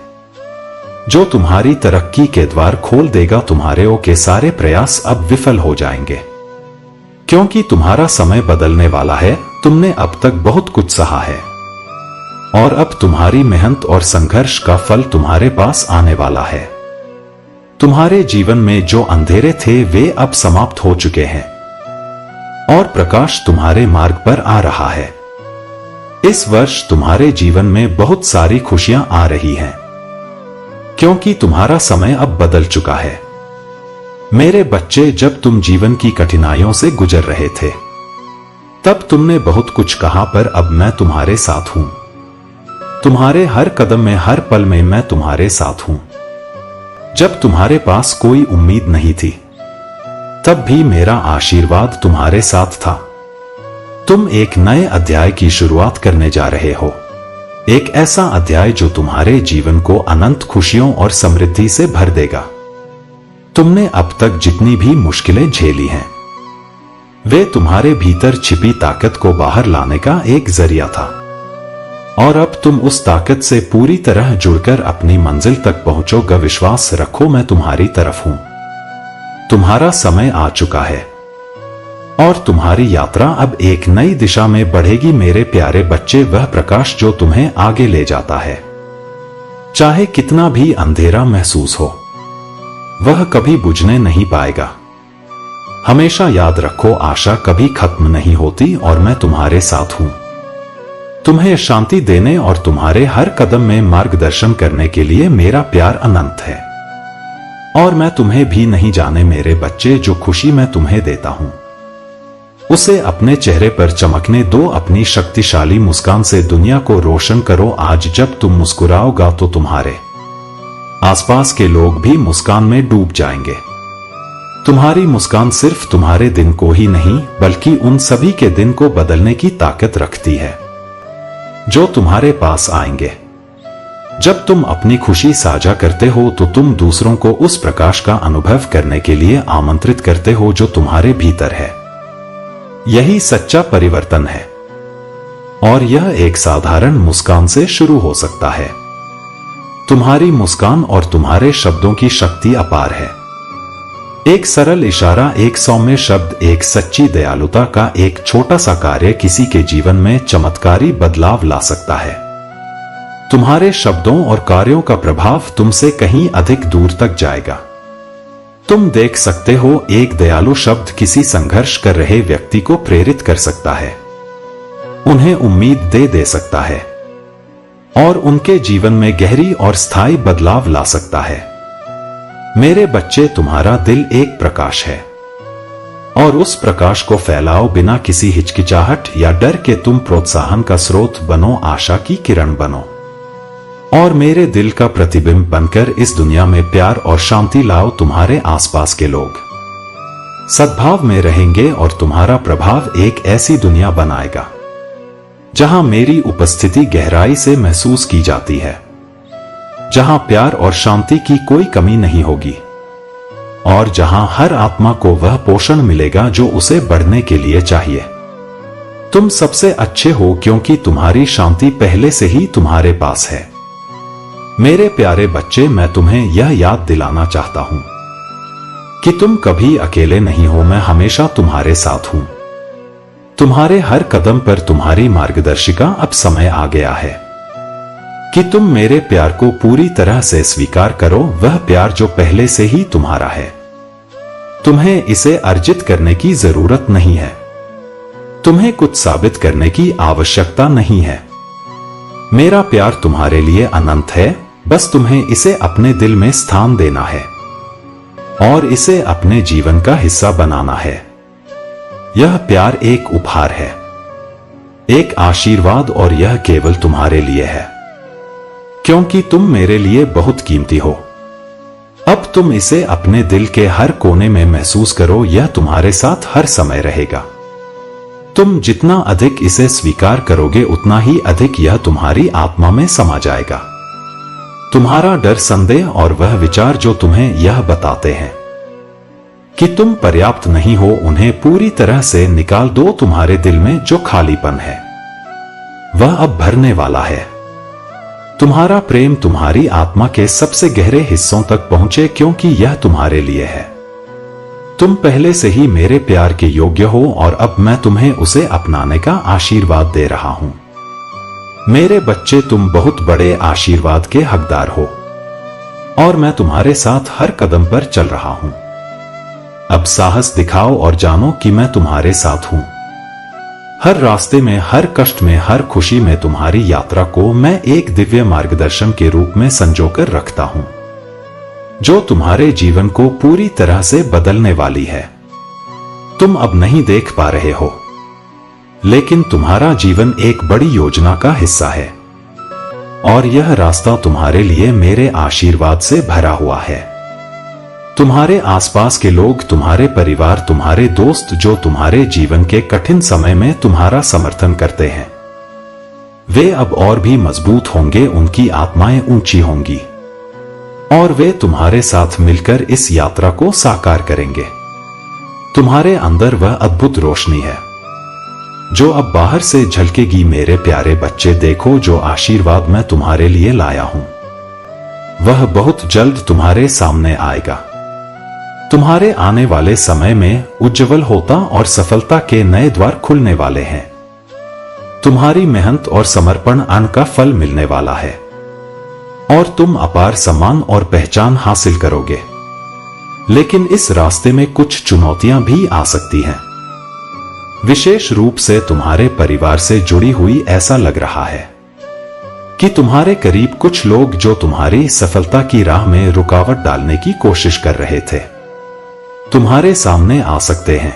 जो तुम्हारी तरक्की के द्वार खोल देगा। तुम्हारे के सारे प्रयास अब विफल हो जाएंगे, क्योंकि तुम्हारा समय बदलने वाला है। तुमने अब तक बहुत कुछ सहा है और अब तुम्हारी मेहनत और संघर्ष का फल तुम्हारे पास आने वाला है। तुम्हारे जीवन में जो अंधेरे थे वे अब समाप्त हो चुके हैं और प्रकाश तुम्हारे मार्ग पर आ रहा है। इस वर्ष तुम्हारे जीवन में बहुत सारी खुशियां आ रही हैं, क्योंकि तुम्हारा समय अब बदल चुका है। मेरे बच्चे, जब तुम जीवन की कठिनाइयों से गुजर रहे थे तब तुमने बहुत कुछ कहा, पर अब मैं तुम्हारे साथ हूं। तुम्हारे हर कदम में, हर पल में मैं तुम्हारे साथ हूं। जब तुम्हारे पास कोई उम्मीद नहीं थी तब भी मेरा आशीर्वाद तुम्हारे साथ था। तुम एक नए अध्याय की शुरुआत करने जा रहे हो, एक ऐसा अध्याय जो तुम्हारे जीवन को अनंत खुशियों और समृद्धि से भर देगा। तुमने अब तक जितनी भी मुश्किलें झेली हैं वे तुम्हारे भीतर छिपी ताकत को बाहर लाने का एक जरिया था, और अब तुम उस ताकत से पूरी तरह जुड़कर अपनी मंजिल तक पहुंचोगे। विश्वास रखो, मैं तुम्हारी तरफ हूं। तुम्हारा समय आ चुका है और तुम्हारी यात्रा अब एक नई दिशा में बढ़ेगी। मेरे प्यारे बच्चे, वह प्रकाश जो तुम्हें आगे ले जाता है, चाहे कितना भी अंधेरा महसूस हो, वह कभी बुझने नहीं पाएगा। हमेशा याद रखो, आशा कभी खत्म नहीं होती और मैं तुम्हारे साथ हूं, तुम्हें शांति देने और तुम्हारे हर कदम में मार्गदर्शन करने के लिए। मेरा प्यार अनंत है और मैं तुम्हें भी नहीं जाने मेरे बच्चे। जो खुशी मैं तुम्हें देता हूं उसे अपने चेहरे पर चमकने दो। अपनी शक्तिशाली मुस्कान से दुनिया को रोशन करो। आज जब तुम मुस्कुराओगा तो तुम्हारे आसपास के लोग भी मुस्कान में डूब जाएंगे। तुम्हारी मुस्कान सिर्फ तुम्हारे दिन को ही नहीं बल्कि उन सभी के दिन को बदलने की ताकत रखती है जो तुम्हारे पास आएंगे। जब तुम अपनी खुशी साझा करते हो तो तुम दूसरों को उस प्रकाश का अनुभव करने के लिए आमंत्रित करते हो जो तुम्हारे भीतर है। यही सच्चा परिवर्तन है और यह एक साधारण मुस्कान से शुरू हो सकता है। तुम्हारी मुस्कान और तुम्हारे शब्दों की शक्ति अपार है। एक सरल इशारा, एक सौम्य शब्द, एक सच्ची दयालुता का एक छोटा सा कार्य किसी के जीवन में चमत्कारी बदलाव ला सकता है। तुम्हारे शब्दों और कार्यों का प्रभाव तुमसे कहीं अधिक दूर तक जाएगा। तुम देख सकते हो, एक दयालु शब्द किसी संघर्ष कर रहे व्यक्ति को प्रेरित कर सकता है, उन्हें उम्मीद दे सकता है और उनके जीवन में गहरी और स्थायी बदलाव ला सकता है। मेरे बच्चे, तुम्हारा दिल एक प्रकाश है और उस प्रकाश को फैलाओ बिना किसी हिचकिचाहट या डर के। तुम प्रोत्साहन का स्रोत बनो, आशा की किरण बनो और मेरे दिल का प्रतिबिंब बनकर इस दुनिया में प्यार और शांति लाओ। तुम्हारे आसपास के लोग सद्भाव में रहेंगे और तुम्हारा प्रभाव एक ऐसी दुनिया बनाएगा जहां मेरी उपस्थिति गहराई से महसूस की जाती है, जहां प्यार और शांति की कोई कमी नहीं होगी और जहां हर आत्मा को वह पोषण मिलेगा जो उसे बढ़ने के लिए चाहिए। तुम सबसे अच्छे हो क्योंकि तुम्हारी शांति पहले से ही तुम्हारे पास है। मेरे प्यारे बच्चे, मैं तुम्हें यह याद दिलाना चाहता हूं कि तुम कभी अकेले नहीं हो। मैं हमेशा तुम्हारे साथ हूं। तुम्हारे हर कदम पर तुम्हारी मार्गदर्शिका। अब समय आ गया है कि तुम मेरे प्यार को पूरी तरह से स्वीकार करो, वह प्यार जो पहले से ही तुम्हारा है। तुम्हें इसे अर्जित करने की जरूरत नहीं है, तुम्हें कुछ साबित करने की आवश्यकता नहीं है। मेरा प्यार तुम्हारे लिए अनंत है, बस तुम्हें इसे अपने दिल में स्थान देना है और इसे अपने जीवन का हिस्सा बनाना है। यह प्यार एक उपहार है, एक आशीर्वाद, और यह केवल तुम्हारे लिए है क्योंकि तुम मेरे लिए बहुत कीमती हो। अब तुम इसे अपने दिल के हर कोने में महसूस करो, यह तुम्हारे साथ हर समय रहेगा। तुम जितना अधिक इसे स्वीकार करोगे उतना ही अधिक यह तुम्हारी आत्मा में समा जाएगा। तुम्हारा डर, संदेह और वह विचार जो तुम्हें यह बताते हैं कि तुम पर्याप्त नहीं हो, उन्हें पूरी तरह से निकाल दो। तुम्हारे दिल में जो खालीपन है वह अब भरने वाला है। तुम्हारा प्रेम तुम्हारी आत्मा के सबसे गहरे हिस्सों तक पहुंचे क्योंकि यह तुम्हारे लिए है। तुम पहले से ही मेरे प्यार के योग्य हो और अब मैं तुम्हें उसे अपनाने का आशीर्वाद दे रहा हूं। मेरे बच्चे, तुम बहुत बड़े आशीर्वाद के हकदार हो और मैं तुम्हारे साथ हर कदम पर चल रहा हूं। अब साहस दिखाओ और जानो कि मैं तुम्हारे साथ हूं। हर रास्ते में, हर कष्ट में, हर खुशी में तुम्हारी यात्रा को मैं एक दिव्य मार्गदर्शन के रूप में संजोकर रखता हूं जो तुम्हारे जीवन को पूरी तरह से बदलने वाली है। तुम अब नहीं देख पा रहे हो, लेकिन तुम्हारा जीवन एक बड़ी योजना का हिस्सा है और यह रास्ता तुम्हारे लिए मेरे आशीर्वाद से भरा हुआ है। तुम्हारे आसपास के लोग, तुम्हारे परिवार, तुम्हारे दोस्त जो तुम्हारे जीवन के कठिन समय में तुम्हारा समर्थन करते हैं, वे अब और भी मजबूत होंगे। उनकी आत्माएं ऊंची होंगी और वे तुम्हारे साथ मिलकर इस यात्रा को साकार करेंगे। तुम्हारे अंदर वह अद्भुत रोशनी है जो अब बाहर से झलकेगी। मेरे प्यारे बच्चे, देखो जो आशीर्वाद मैं तुम्हारे लिए लाया हूं वह बहुत जल्द तुम्हारे सामने आएगा। तुम्हारे आने वाले समय में उज्जवल होता और सफलता के नए द्वार खुलने वाले हैं। तुम्हारी मेहनत और समर्पण अन्न का फल मिलने वाला है और तुम अपार सम्मान और पहचान हासिल करोगे। लेकिन इस रास्ते में कुछ चुनौतियां भी आ सकती हैं, विशेष रूप से तुम्हारे परिवार से जुड़ी हुई। ऐसा लग रहा है कि तुम्हारे करीब कुछ लोग जो तुम्हारी सफलता की राह में रुकावट डालने की कोशिश कर रहे थे, तुम्हारे सामने आ सकते हैं।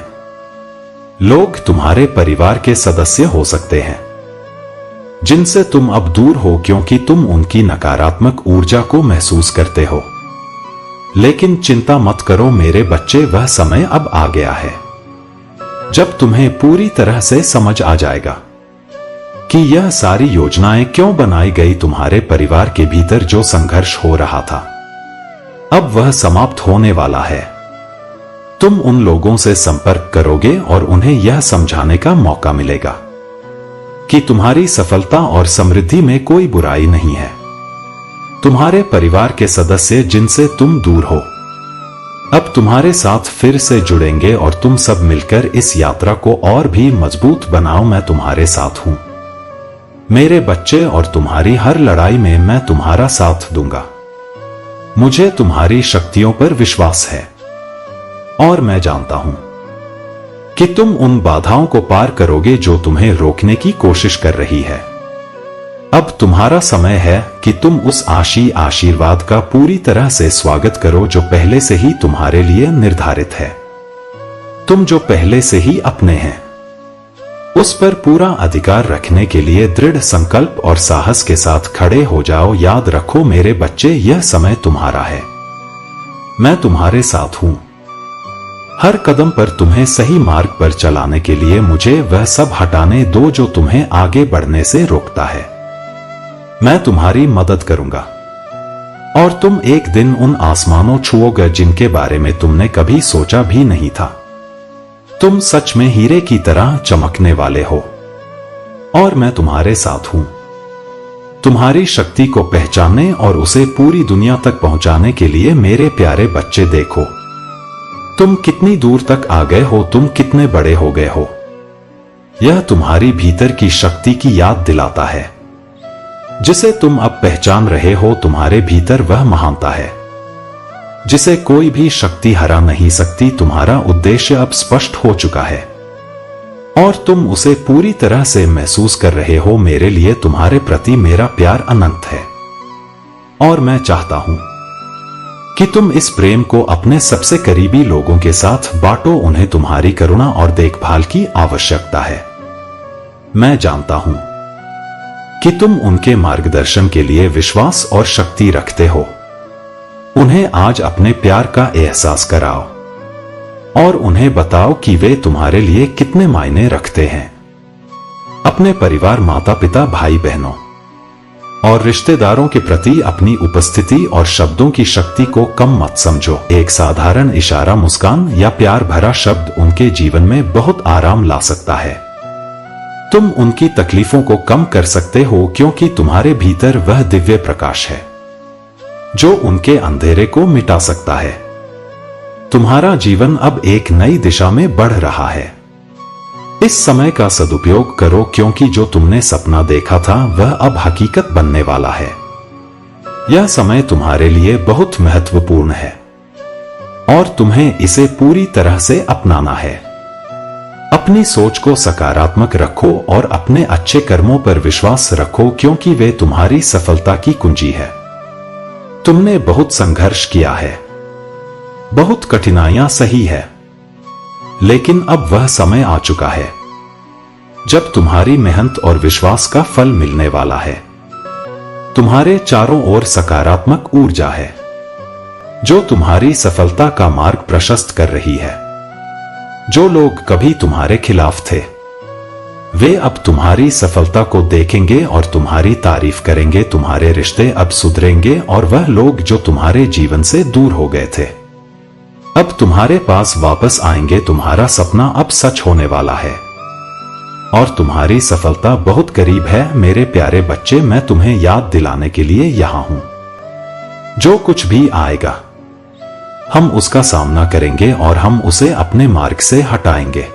लोग तुम्हारे परिवार के सदस्य हो सकते हैं जिनसे तुम अब दूर हो क्योंकि तुम उनकी नकारात्मक ऊर्जा को महसूस करते हो। लेकिन चिंता मत करो मेरे बच्चे, वह समय अब आ गया है जब तुम्हें पूरी तरह से समझ आ जाएगा कि यह सारी योजनाएं क्यों बनाई गई। तुम्हारे परिवार के भीतर जो संघर्ष हो रहा था अब वह समाप्त होने वाला है। तुम उन लोगों से संपर्क करोगे और उन्हें यह समझाने का मौका मिलेगा कि तुम्हारी सफलता और समृद्धि में कोई बुराई नहीं है। तुम्हारे परिवार के सदस्य जिनसे तुम दूर हो अब तुम्हारे साथ फिर से जुड़ेंगे और तुम सब मिलकर इस यात्रा को और भी मजबूत बनाओ। मैं तुम्हारे साथ हूं, मेरे बच्चे, और तुम्हारी हर लड़ाई में मैं तुम्हारा साथ दूंगा। मुझे तुम्हारी शक्तियों पर विश्वास है और मैं जानता हूं कि तुम उन बाधाओं को पार करोगे जो तुम्हें रोकने की कोशिश कर रही है। अब तुम्हारा समय है कि तुम उस आशीर्वाद का पूरी तरह से स्वागत करो जो पहले से ही तुम्हारे लिए निर्धारित है। तुम जो पहले से ही अपने हैं, उस पर पूरा अधिकार रखने के लिए दृढ़ संकल्प और साहस के साथ खड़े हो जाओ। याद रखो मेरे बच्चे, यह समय तुम्हारा है। मैं तुम्हारे साथ हूं। हर कदम पर तुम्हें सही मार्ग पर चलाने के लिए मुझे वह सब हटाने दो जो तुम्हें आगे बढ़ने से रोकता है। मैं तुम्हारी मदद करूंगा और तुम एक दिन उन आसमानों छुओगे जिनके बारे में तुमने कभी सोचा भी नहीं था। तुम सच में हीरे की तरह चमकने वाले हो और मैं तुम्हारे साथ हूं। तुम्हारी शक्ति को पहचानने और उसे पूरी दुनिया तक पहुंचाने के लिए मेरे प्यारे बच्चे, देखो तुम कितनी दूर तक आ गए हो, तुम कितने बड़े हो गए हो। यह तुम्हारी भीतर की शक्ति की याद दिलाता है जिसे तुम अब पहचान रहे हो। तुम्हारे भीतर वह महानता है जिसे कोई भी शक्ति हरा नहीं सकती। तुम्हारा उद्देश्य अब स्पष्ट हो चुका है और तुम उसे पूरी तरह से महसूस कर रहे हो। मेरे लिए तुम्हारे प्रति मेरा प्यार अनंत है और मैं चाहता हूं कि तुम इस प्रेम को अपने सबसे करीबी लोगों के साथ बांटो। उन्हें तुम्हारी करुणा और देखभाल की आवश्यकता है। मैं जानता हूं कि तुम उनके मार्गदर्शन के लिए विश्वास और शक्ति रखते हो। उन्हें आज अपने प्यार का एहसास कराओ और उन्हें बताओ कि वे तुम्हारे लिए कितने मायने रखते हैं। अपने परिवार, माता पिता, भाई बहनों और रिश्तेदारों के प्रति अपनी उपस्थिति और शब्दों की शक्ति को कम मत समझो। एक साधारण इशारा, मुस्कान या प्यार भरा शब्द उनके जीवन में बहुत आराम ला सकता है। तुम उनकी तकलीफों को कम कर सकते हो क्योंकि तुम्हारे भीतर वह दिव्य प्रकाश है जो उनके अंधेरे को मिटा सकता है। तुम्हारा जीवन अब एक नई दिशा में बढ़ रहा है। इस समय का सदुपयोग करो क्योंकि जो तुमने सपना देखा था वह अब हकीकत बनने वाला है। यह समय तुम्हारे लिए बहुत महत्वपूर्ण है और तुम्हें इसे पूरी तरह से अपनाना है। अपनी सोच को सकारात्मक रखो और अपने अच्छे कर्मों पर विश्वास रखो क्योंकि वे तुम्हारी सफलता की कुंजी है। तुमने बहुत संघर्ष किया है, बहुत कठिनाइयां सही है, लेकिन अब वह समय आ चुका है जब तुम्हारी मेहनत और विश्वास का फल मिलने वाला है। तुम्हारे चारों ओर सकारात्मक ऊर्जा है जो तुम्हारी सफलता का मार्ग प्रशस्त कर रही है। जो लोग कभी तुम्हारे खिलाफ थे वे अब तुम्हारी सफलता को देखेंगे और तुम्हारी तारीफ करेंगे। तुम्हारे रिश्ते अब सुधरेंगे और वह लोग जो तुम्हारे जीवन से दूर हो गए थे अब तुम्हारे पास वापस आएंगे। तुम्हारा सपना अब सच होने वाला है और तुम्हारी सफलता बहुत करीब है। मेरे प्यारे बच्चे, मैं तुम्हें याद दिलाने के लिए यहां हूं। जो कुछ भी आएगा हम उसका सामना करेंगे और हम उसे अपने मार्ग से हटाएंगे।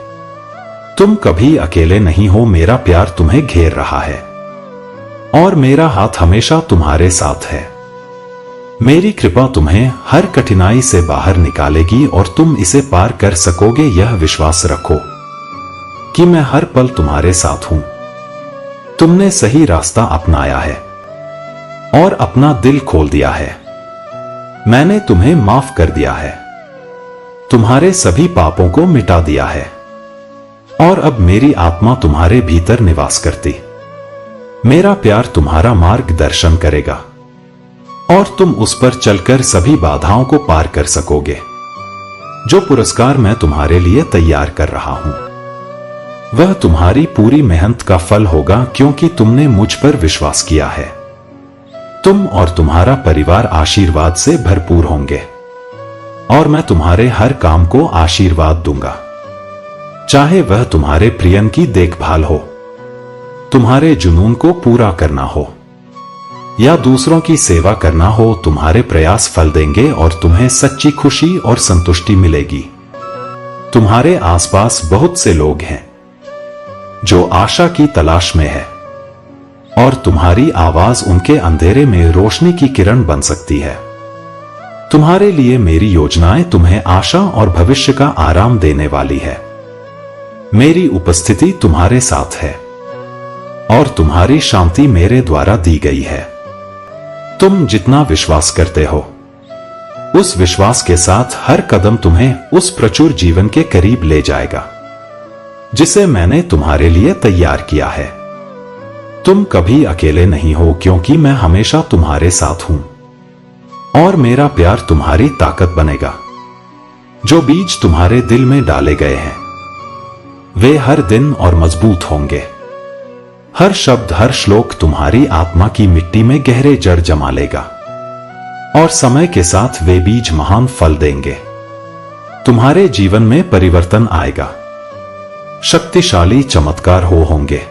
तुम कभी अकेले नहीं हो। मेरा प्यार तुम्हें घेर रहा है और मेरा हाथ हमेशा तुम्हारे साथ है। मेरी कृपा तुम्हें हर कठिनाई से बाहर निकालेगी और तुम इसे पार कर सकोगे। यह विश्वास रखो कि मैं हर पल तुम्हारे साथ हूं। तुमने सही रास्ता अपनाया है और अपना दिल खोल दिया है। मैंने तुम्हें माफ कर दिया है, तुम्हारे सभी पापों को मिटा दिया है और अब मेरी आत्मा तुम्हारे भीतर निवास करती। मेरा प्यार तुम्हारा मार्गदर्शन करेगा और तुम उस पर चलकर सभी बाधाओं को पार कर सकोगे। जो पुरस्कार मैं तुम्हारे लिए तैयार कर रहा हूं वह तुम्हारी पूरी मेहनत का फल होगा क्योंकि तुमने मुझ पर विश्वास किया है। तुम और तुम्हारा परिवार आशीर्वाद से भरपूर होंगे और मैं तुम्हारे हर काम को आशीर्वाद दूंगा, चाहे वह तुम्हारे प्रियन की देखभाल हो, तुम्हारे जुनून को पूरा करना हो या दूसरों की सेवा करना हो। तुम्हारे प्रयास फल देंगे और तुम्हें सच्ची खुशी और संतुष्टि मिलेगी। तुम्हारे आसपास बहुत से लोग हैं जो आशा की तलाश में है, और तुम्हारी आवाज उनके अंधेरे में रोशनी की किरण बन सकती है। तुम्हारे लिए मेरी योजनाएं तुम्हें आशा और भविष्य का आराम देने वाली है। मेरी उपस्थिति तुम्हारे साथ है और तुम्हारी शांति मेरे द्वारा दी गई है। तुम जितना विश्वास करते हो, उस विश्वास के साथ हर कदम तुम्हें उस प्रचुर जीवन के करीब ले जाएगा जिसे मैंने तुम्हारे लिए तैयार किया है। तुम कभी अकेले नहीं हो, क्योंकि मैं हमेशा तुम्हारे साथ हूं और मेरा प्यार तुम्हारी ताकत बनेगा। जो बीज तुम्हारे दिल में डाले गए हैं वे हर दिन और मजबूत होंगे। हर शब्द, हर श्लोक तुम्हारी आत्मा की मिट्टी में गहरे जड़ जमा लेगा और समय के साथ वे बीज महान फल देंगे। तुम्हारे जीवन में परिवर्तन आएगा, शक्तिशाली चमत्कार होंगे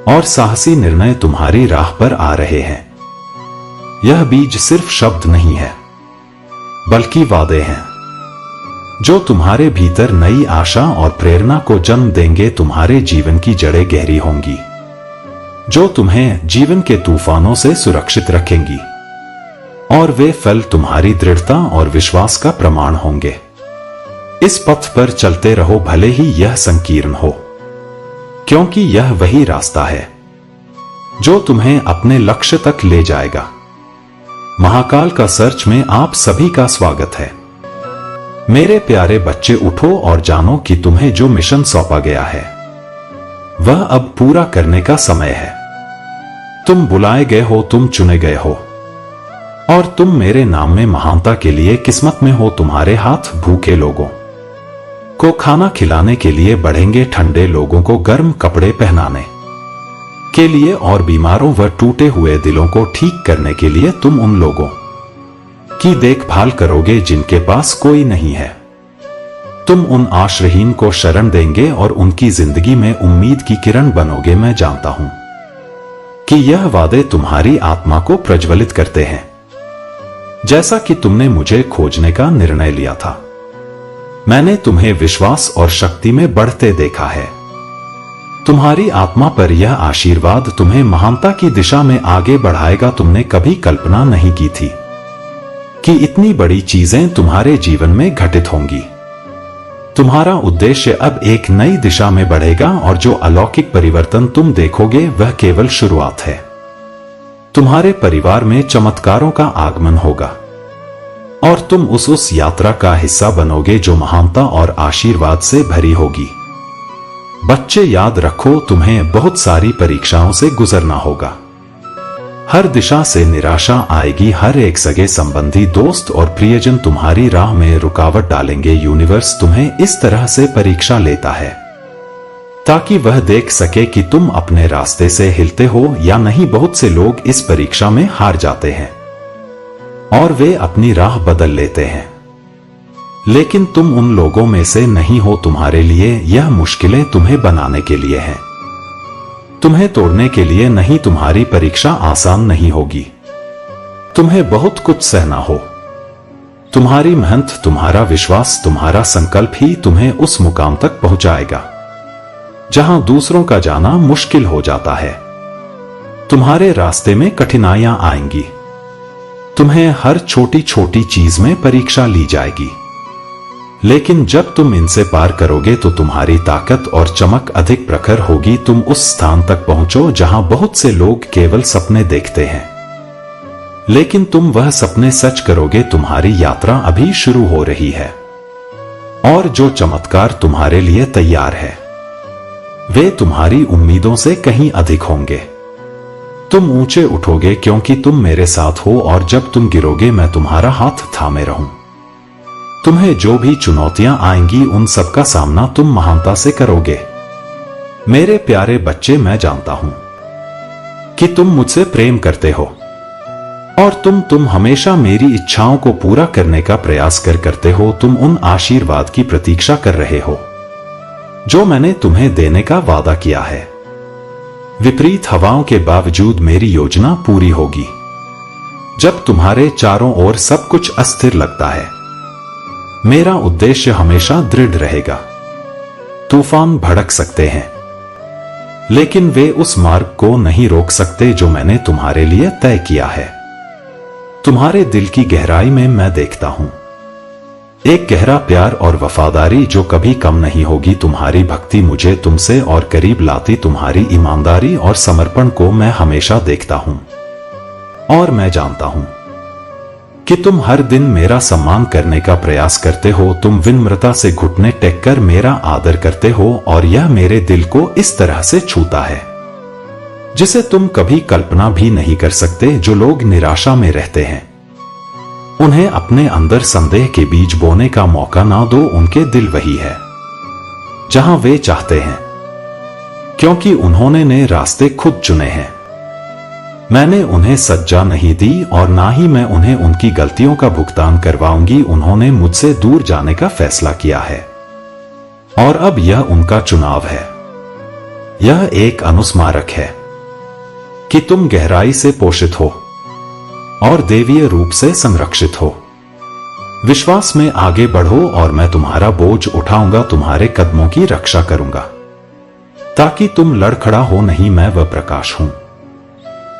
और साहसी निर्णय तुम्हारी राह पर आ रहे हैं। यह बीज सिर्फ शब्द नहीं है, बल्कि वादे हैं जो तुम्हारे भीतर नई आशा और प्रेरणा को जन्म देंगे। तुम्हारे जीवन की जड़ें गहरी होंगी जो तुम्हें जीवन के तूफानों से सुरक्षित रखेंगी और वे फल तुम्हारी दृढ़ता और विश्वास का प्रमाण होंगे। इस पथ पर चलते रहो, भले ही यह संकीर्ण हो, क्योंकि यह वही रास्ता है जो तुम्हें अपने लक्ष्य तक ले जाएगा। महाकाल का सर्च में आप सभी का स्वागत है। मेरे प्यारे बच्चे, उठो और जानो कि तुम्हें जो मिशन सौंपा गया है वह अब पूरा करने का समय है। तुम बुलाए गए हो, तुम चुने गए हो और तुम मेरे नाम में महानता के लिए किस्मत में हो। तुम्हारे हाथ भूखे लोगों को खाना खिलाने के लिए बढ़ेंगे, ठंडे लोगों को गर्म कपड़े पहनाने के लिए और बीमारों व टूटे हुए दिलों को ठीक करने के लिए तुम उन लोगों की देखभाल करोगे जिनके पास कोई नहीं है। तुम उन आश्रयहीन को शरण देंगे और उनकी जिंदगी में उम्मीद की किरण बनोगे। मैं जानता हूं कि यह वादे तुम्हारी आत्मा को प्रज्वलित करते हैं, जैसा कि तुमने मुझे खोजने का निर्णय लिया था। मैंने तुम्हें विश्वास और शक्ति में बढ़ते देखा है। तुम्हारी आत्मा पर यह आशीर्वाद तुम्हें महानता की दिशा में आगे बढ़ाएगा। तुमने कभी कल्पना नहीं की थी कि इतनी बड़ी चीजें तुम्हारे जीवन में घटित होंगी। तुम्हारा उद्देश्य अब एक नई दिशा में बढ़ेगा और जो अलौकिक परिवर्तन तुम देखोगे वह केवल शुरुआत है। तुम्हारे परिवार में चमत्कारों का आगमन होगा और तुम उस यात्रा का हिस्सा बनोगे जो महानता और आशीर्वाद से भरी होगी। बच्चे, याद रखो, तुम्हें बहुत सारी परीक्षाओं से गुजरना होगा। हर दिशा से निराशा आएगी, हर एक सगे संबंधी, दोस्त और प्रियजन तुम्हारी राह में रुकावट डालेंगे। यूनिवर्स तुम्हें इस तरह से परीक्षा लेता है ताकि वह देख सके कि तुम अपने रास्ते से हिलते हो या नहीं। बहुत से लोग इस परीक्षा में हार जाते हैं और वे अपनी राह बदल लेते हैं, लेकिन तुम उन लोगों में से नहीं हो। तुम्हारे लिए यह मुश्किलें तुम्हें बनाने के लिए हैं, तुम्हें तोड़ने के लिए नहीं। तुम्हारी परीक्षा आसान नहीं होगी, तुम्हें बहुत कुछ सहना हो। तुम्हारी मेहनत, तुम्हारा विश्वास, तुम्हारा संकल्प ही तुम्हें उस मुकाम तक पहुंचाएगा जहां दूसरों का जाना मुश्किल हो जाता है। तुम्हारे रास्ते में कठिनाइयां आएंगी, तुम्हें हर छोटी छोटी चीज में परीक्षा ली जाएगी, लेकिन जब तुम इनसे पार करोगे तो तुम्हारी ताकत और चमक अधिक प्रखर होगी। तुम उस स्थान तक पहुंचो जहां बहुत से लोग केवल सपने देखते हैं, लेकिन तुम वह सपने सच करोगे। तुम्हारी यात्रा अभी शुरू हो रही है और जो चमत्कार तुम्हारे लिए तैयार है वे तुम्हारी उम्मीदों से कहीं अधिक होंगे। तुम ऊंचे उठोगे क्योंकि तुम मेरे साथ हो और जब तुम गिरोगे मैं तुम्हारा हाथ थामे रहूं। तुम्हें जो भी चुनौतियां आएंगी उन सब का सामना तुम महानता से करोगे। मेरे प्यारे बच्चे, मैं जानता हूं कि तुम मुझसे प्रेम करते हो और तुम हमेशा मेरी इच्छाओं को पूरा करने का प्रयास करते हो। तुम उन आशीर्वाद की प्रतीक्षा कर रहे हो जो मैंने तुम्हें देने का वादा किया है। विपरीत हवाओं के बावजूद मेरी योजना पूरी होगी। जब तुम्हारे चारों ओर सब कुछ अस्थिर लगता है, मेरा उद्देश्य हमेशा दृढ़ रहेगा। तूफान भड़क सकते हैं, लेकिन वे उस मार्ग को नहीं रोक सकते जो मैंने तुम्हारे लिए तय किया है। तुम्हारे दिल की गहराई में मैं देखता हूं एक गहरा प्यार और वफादारी जो कभी कम नहीं होगी। तुम्हारी भक्ति मुझे तुमसे और करीब लाती, तुम्हारी ईमानदारी और समर्पण को मैं हमेशा देखता हूं। और मैं जानता हूं कि तुम हर दिन मेरा सम्मान करने का प्रयास करते हो। तुम विनम्रता से घुटने टेककर मेरा आदर करते हो और यह मेरे दिल को इस तरह से छूता है जिसे तुम कभी कल्पना भी नहीं कर सकते। जो लोग निराशा में रहते हैं उन्हें अपने अंदर संदेह के बीज बोने का मौका ना दो। उनके दिल वही है जहां वे चाहते हैं, क्योंकि उन्होंने ने रास्ते खुद चुने हैं। मैंने उन्हें सज्जा नहीं दी और ना ही मैं उन्हें उनकी गलतियों का भुगतान करवाऊंगी। उन्होंने मुझसे दूर जाने का फैसला किया है और अब यह उनका चुनाव है। यह एक अनुस्मारक है कि तुम गहराई से पोषित हो और देवीय रूप से संरक्षित हो। विश्वास में आगे बढ़ो और मैं तुम्हारा बोझ उठाऊंगा, तुम्हारे कदमों की रक्षा करूंगा ताकि तुम लड़खड़ा हो नहीं। मैं वह प्रकाश हूं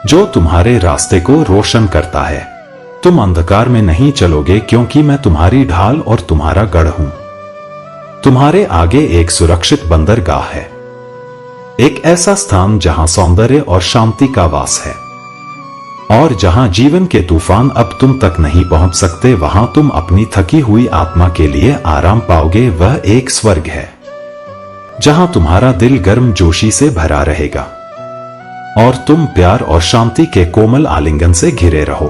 जो तुम्हारे रास्ते को रोशन करता है। तुम अंधकार में नहीं चलोगे क्योंकि मैं तुम्हारी ढाल और तुम्हारा गढ़ हूं। तुम्हारे आगे एक सुरक्षित बंदरगाह है, एक ऐसा स्थान जहां सौंदर्य और शांति का वास है और जहां जीवन के तूफान अब तुम तक नहीं पहुंच सकते। वहां तुम अपनी थकी हुई आत्मा के लिए आराम पाओगे। वह एक स्वर्ग है जहां तुम्हारा दिल गर्म जोशी से भरा रहेगा और तुम प्यार और शांति के कोमल आलिंगन से घिरे रहो।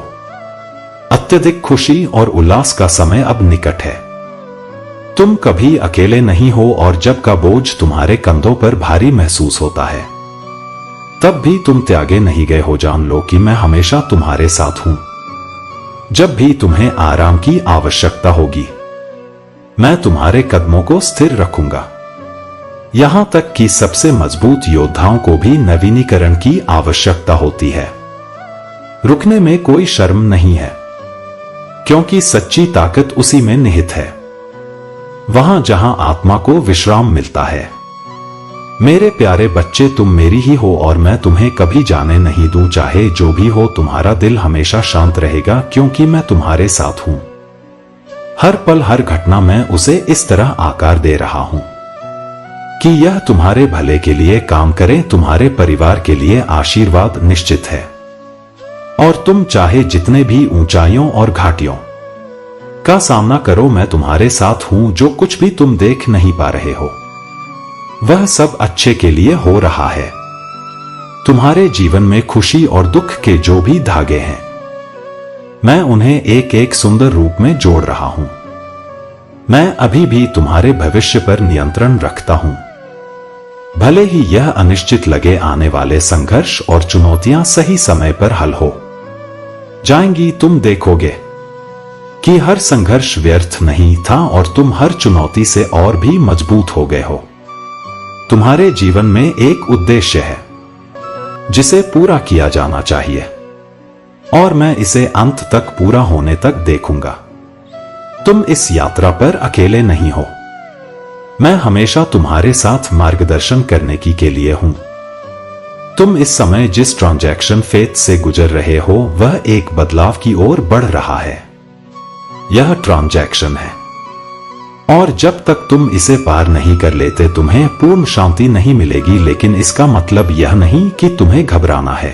अत्यधिक खुशी और उल्लास का समय अब निकट है। तुम कभी अकेले नहीं हो और जब का बोझ तुम्हारे कंधों पर भारी महसूस होता है तब भी तुम त्यागे नहीं गए हो। जान लो कि मैं हमेशा तुम्हारे साथ हूं। जब भी तुम्हें आराम की आवश्यकता होगी मैं तुम्हारे कदमों को स्थिर रखूंगा। यहां तक कि सबसे मजबूत योद्धाओं को भी नवीनीकरण की आवश्यकता होती है। रुकने में कोई शर्म नहीं है क्योंकि सच्ची ताकत उसी में निहित है, वहां जहां आत्मा को विश्राम मिलता है। मेरे प्यारे बच्चे, तुम मेरी ही हो और मैं तुम्हें कभी जाने नहीं दूं। चाहे जो भी हो तुम्हारा दिल हमेशा शांत रहेगा क्योंकि मैं तुम्हारे साथ हूं। हर पल हर घटना मैं उसे इस तरह आकार दे रहा हूं कि यह तुम्हारे भले के लिए काम करे। तुम्हारे परिवार के लिए आशीर्वाद निश्चित है और तुम चाहे जितने भी ऊंचाइयों और घाटियों का सामना करो मैं तुम्हारे साथ हूं। जो कुछ भी तुम देख नहीं पा रहे हो वह सब अच्छे के लिए हो रहा है। तुम्हारे जीवन में खुशी और दुख के जो भी धागे हैं मैं उन्हें एक एक सुंदर रूप में जोड़ रहा हूं। मैं अभी भी तुम्हारे भविष्य पर नियंत्रण रखता हूं, भले ही यह अनिश्चित लगे। आने वाले संघर्ष और चुनौतियां सही समय पर हल हो जाएंगी। तुम देखोगे कि हर संघर्ष व्यर्थ नहीं था और तुम हर चुनौती से और भी मजबूत हो गए हो। तुम्हारे जीवन में एक उद्देश्य है जिसे पूरा किया जाना चाहिए और मैं इसे अंत तक पूरा होने तक देखूंगा। तुम इस यात्रा पर अकेले नहीं हो, मैं हमेशा तुम्हारे साथ मार्गदर्शन करने के लिए हूं। तुम इस समय जिस ट्रांजैक्शन फेज से गुजर रहे हो वह एक बदलाव की ओर बढ़ रहा है। यह ट्रांजैक्शन है और जब तक तुम इसे पार नहीं कर लेते तुम्हें पूर्ण शांति नहीं मिलेगी। लेकिन इसका मतलब यह नहीं कि तुम्हें घबराना है।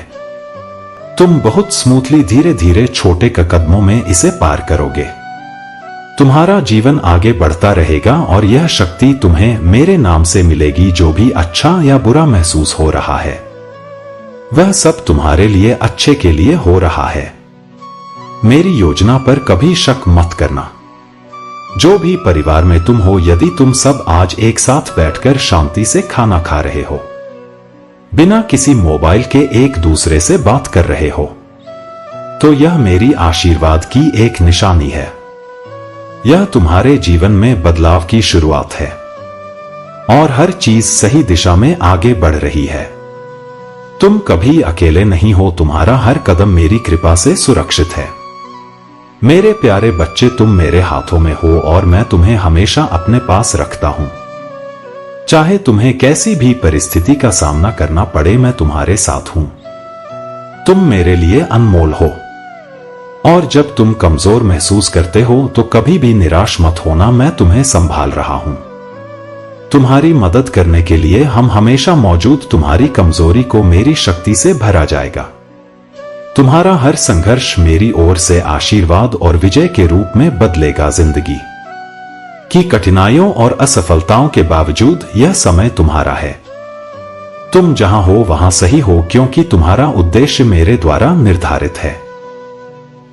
तुम बहुत स्मूथली धीरे धीरे छोटे कदमों में इसे पार करोगे। तुम्हारा जीवन आगे बढ़ता रहेगा और यह शक्ति तुम्हें मेरे नाम से मिलेगी। जो भी अच्छा या बुरा महसूस हो रहा है वह सब तुम्हारे लिए अच्छे के लिए हो रहा है। मेरी योजना पर कभी शक मत करना। जो भी परिवार में तुम हो, यदि तुम सब आज एक साथ बैठकर शांति से खाना खा रहे हो, बिना किसी मोबाइल के एक दूसरे से बात कर रहे हो, तो यह मेरी आशीर्वाद की एक निशानी है। यह तुम्हारे जीवन में बदलाव की शुरुआत है और हर चीज सही दिशा में आगे बढ़ रही है। तुम कभी अकेले नहीं हो, तुम्हारा हर कदम मेरी कृपा से सुरक्षित है। मेरे प्यारे बच्चे, तुम मेरे हाथों में हो और मैं तुम्हें हमेशा अपने पास रखता हूं। चाहे तुम्हें कैसी भी परिस्थिति का सामना करना पड़े, मैं तुम्हारे साथ हूं। तुम मेरे लिए अनमोल हो। और जब तुम कमजोर महसूस करते हो तो कभी भी निराश मत होना, मैं तुम्हें संभाल रहा हूं। तुम्हारी मदद करने के लिए हम हमेशा मौजूद। तुम्हारी कमजोरी को मेरी शक्ति से भरा जाएगा। तुम्हारा हर संघर्ष मेरी ओर से आशीर्वाद और विजय के रूप में बदलेगा। जिंदगी की कठिनाइयों और असफलताओं के बावजूद यह समय तुम्हारा है। तुम जहां हो वहां सही हो, क्योंकि तुम्हारा उद्देश्य मेरे द्वारा निर्धारित है।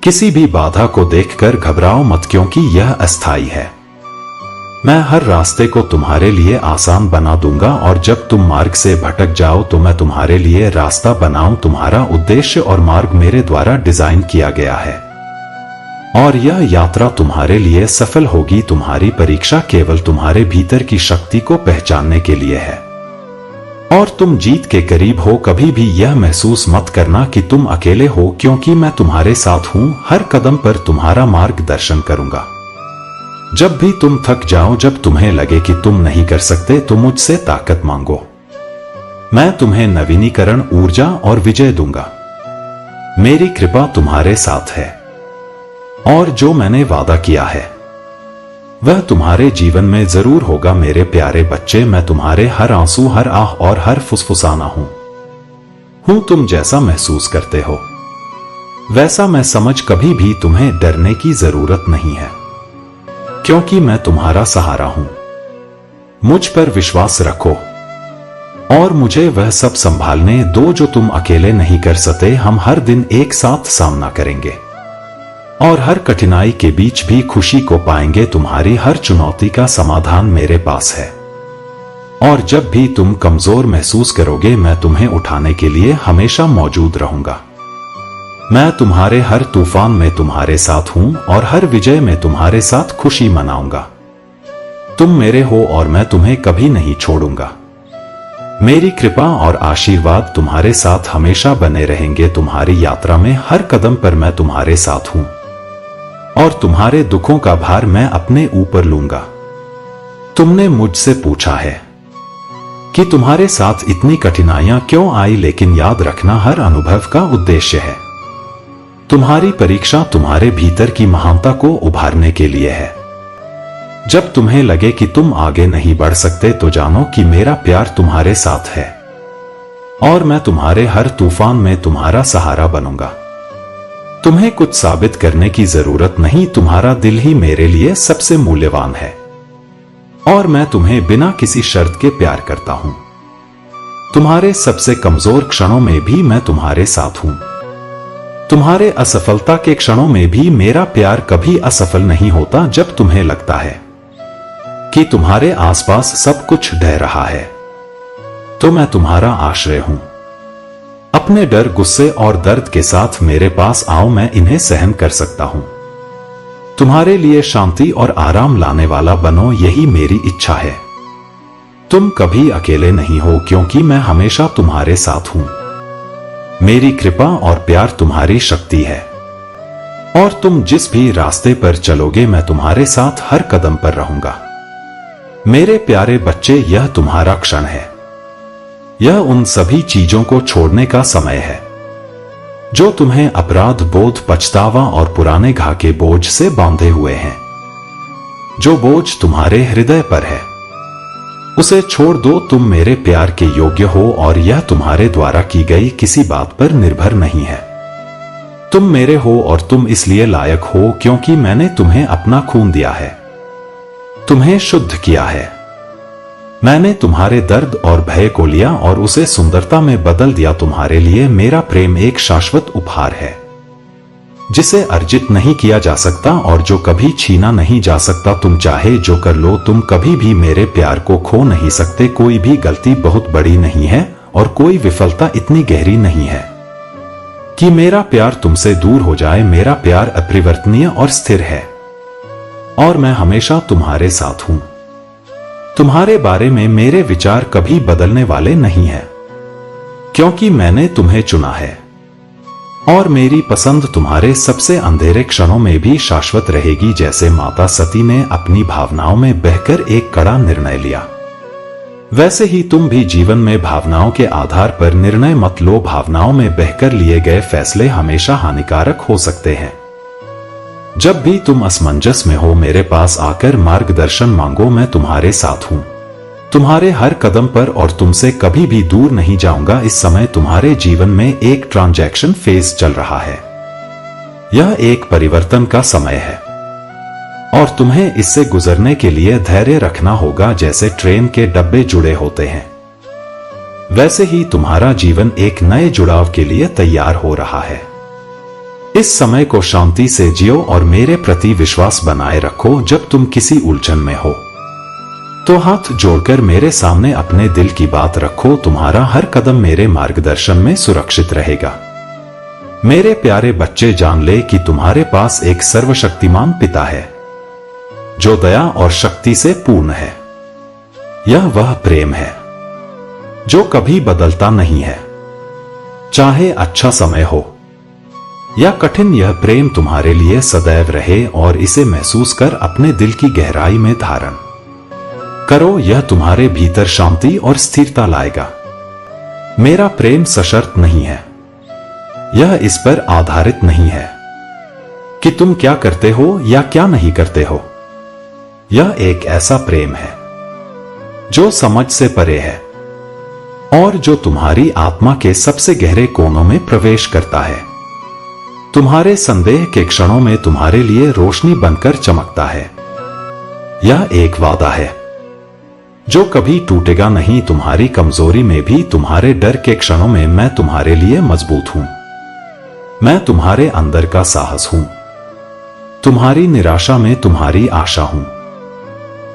किसी भी बाधा को देखकर घबराओ मत, क्योंकि यह अस्थायी है। मैं हर रास्ते को तुम्हारे लिए आसान बना दूंगा, और जब तुम मार्ग से भटक जाओ तो मैं तुम्हारे लिए रास्ता बनाऊं। तुम्हारा उद्देश्य और मार्ग मेरे द्वारा डिजाइन किया गया है, और यह यात्रा तुम्हारे लिए सफल होगी। तुम्हारी परीक्षा केवल तुम्हारे भीतर की शक्ति को पहचानने के लिए है, और तुम जीत के करीब हो। कभी भी यह महसूस मत करना कि तुम अकेले हो, क्योंकि मैं तुम्हारे साथ हूं। हर कदम पर तुम्हारा मार्गदर्शन करूंगा। जब भी तुम थक जाओ, जब तुम्हें लगे कि तुम नहीं कर सकते, तो मुझसे ताकत मांगो। मैं तुम्हें नवीनीकरण, ऊर्जा और विजय दूंगा। मेरी कृपा तुम्हारे साथ है, और जो मैंने वादा किया है वह तुम्हारे जीवन में जरूर होगा। मेरे प्यारे बच्चे, मैं तुम्हारे हर आंसू, हर आह और हर फुसफुसाना हूं। तुम जैसा महसूस करते हो वैसा मैं समझ। कभी भी तुम्हें डरने की जरूरत नहीं है, क्योंकि मैं तुम्हारा सहारा हूं। मुझ पर विश्वास रखो और मुझे वह सब संभालने दो जो तुम अकेले नहीं कर सकते। हम हर दिन एक साथ सामना करेंगे, और हर कठिनाई के बीच भी खुशी को पाएंगे। तुम्हारी हर चुनौती का समाधान मेरे पास है, और जब भी तुम कमजोर महसूस करोगे, मैं तुम्हें उठाने के लिए हमेशा मौजूद रहूंगा। मैं तुम्हारे हर तूफान में तुम्हारे साथ हूं, और हर विजय में तुम्हारे साथ खुशी मनाऊंगा। तुम मेरे हो और मैं तुम्हें कभी नहीं छोड़ूंगा। मेरी कृपा और आशीर्वाद तुम्हारे साथ हमेशा बने रहेंगे। तुम्हारी यात्रा में हर कदम पर मैं तुम्हारे साथ हूं, और तुम्हारे दुखों का भार मैं अपने ऊपर लूंगा। तुमने मुझसे पूछा है कि तुम्हारे साथ इतनी कठिनाइयां क्यों आई, लेकिन याद रखना, हर अनुभव का उद्देश्य है। तुम्हारी परीक्षा तुम्हारे भीतर की महानता को उभारने के लिए है। जब तुम्हें लगे कि तुम आगे नहीं बढ़ सकते, तो जानो कि मेरा प्यार तुम्हारे साथ है, और मैं तुम्हारे हर तूफान में तुम्हारा सहारा बनूंगा। तुम्हें कुछ साबित करने की जरूरत नहीं। तुम्हारा दिल ही मेरे लिए सबसे मूल्यवान है, और मैं तुम्हें बिना किसी शर्त के प्यार करता हूं। तुम्हारे सबसे कमजोर क्षणों में भी मैं तुम्हारे साथ हूं। तुम्हारे असफलता के क्षणों में भी मेरा प्यार कभी असफल नहीं होता। जब तुम्हें लगता है कि तुम्हारे आसपास सब कुछ ढह रहा है, तो मैं तुम्हारा आश्रय हूं। अपने डर, गुस्से और दर्द के साथ मेरे पास आओ, मैं इन्हें सहन कर सकता हूं। तुम्हारे लिए शांति और आराम लाने वाला बनो, यही मेरी इच्छा है। तुम कभी अकेले नहीं हो, क्योंकि मैं हमेशा तुम्हारे साथ हूं। मेरी कृपा और प्यार तुम्हारी शक्ति है, और तुम जिस भी रास्ते पर चलोगे, मैं तुम्हारे साथ हर कदम पर रहूंगा। मेरे प्यारे बच्चे, यह तुम्हारा क्षण है। यह उन सभी चीजों को छोड़ने का समय है जो तुम्हें अपराध बोध, पछतावा और पुराने घा के बोझ से बांधे हुए हैं। जो बोझ तुम्हारे हृदय पर है, उसे छोड़ दो। तुम मेरे प्यार के योग्य हो, और यह तुम्हारे द्वारा की गई किसी बात पर निर्भर नहीं है। तुम मेरे हो, और तुम इसलिए लायक हो क्योंकि मैंने तुम्हें अपना खून दिया है, तुम्हें शुद्ध किया है। मैंने तुम्हारे दर्द और भय को लिया और उसे सुंदरता में बदल दिया। तुम्हारे लिए मेरा प्रेम एक शाश्वत उपहार है, जिसे अर्जित नहीं किया जा सकता और जो कभी छीना नहीं जा सकता। तुम चाहे जो कर लो, तुम कभी भी मेरे प्यार को खो नहीं सकते। कोई भी गलती बहुत बड़ी नहीं है, और कोई विफलता इतनी गहरी नहीं है कि मेरा प्यार तुमसे दूर हो जाए। मेरा प्यार अपरिवर्तनीय और स्थिर है, और मैं हमेशा तुम्हारे साथ हूं। तुम्हारे बारे में मेरे विचार कभी बदलने वाले नहीं हैं, क्योंकि मैंने तुम्हें चुना है, और मेरी पसंद तुम्हारे सबसे अंधेरे क्षणों में भी शाश्वत रहेगी। जैसे माता सती ने अपनी भावनाओं में बहकर एक कड़ा निर्णय लिया, वैसे ही तुम भी जीवन में भावनाओं के आधार पर निर्णय मत लो। भावनाओं में बहकर लिए गए फैसले हमेशा हानिकारक हो सकते हैं। जब भी तुम असमंजस में हो, मेरे पास आकर मार्गदर्शन मांगो। मैं तुम्हारे साथ हूं, तुम्हारे हर कदम पर, और तुमसे कभी भी दूर नहीं जाऊंगा। इस समय तुम्हारे जीवन में एक ट्रांजैक्शन फेज चल रहा है। यह एक परिवर्तन का समय है और तुम्हें इससे गुजरने के लिए धैर्य रखना होगा। जैसे ट्रेन के डब्बे जुड़े होते हैं, वैसे ही तुम्हारा जीवन एक नए जुड़ाव के लिए तैयार हो रहा है। इस समय को शांति से जियो और मेरे प्रति विश्वास बनाए रखो। जब तुम किसी उलझन में हो तो हाथ जोड़कर मेरे सामने अपने दिल की बात रखो। तुम्हारा हर कदम मेरे मार्गदर्शन में सुरक्षित रहेगा। मेरे प्यारे बच्चे, जान ले कि तुम्हारे पास एक सर्वशक्तिमान पिता है जो दया और शक्ति से पूर्ण है। यह वह प्रेम है जो कभी बदलता नहीं है, चाहे अच्छा समय हो या कठिन। यह प्रेम तुम्हारे लिए सदैव रहे और इसे महसूस कर अपने दिल की गहराई में धारण करो। यह तुम्हारे भीतर शांति और स्थिरता लाएगा। मेरा प्रेम सशर्त नहीं है। यह इस पर आधारित नहीं है कि तुम क्या करते हो या क्या नहीं करते हो। यह एक ऐसा प्रेम है जो समझ से परे है और जो तुम्हारी आत्मा के सबसे गहरे कोनों में प्रवेश करता है। तुम्हारे संदेह के क्षणों में तुम्हारे लिए रोशनी बनकर चमकता है। यह एक वादा है जो कभी टूटेगा नहीं। तुम्हारी कमजोरी में भी, तुम्हारे डर के क्षणों में मैं तुम्हारे लिए मजबूत हूं। मैं तुम्हारे अंदर का साहस हूं, तुम्हारी निराशा में तुम्हारी आशा हूं।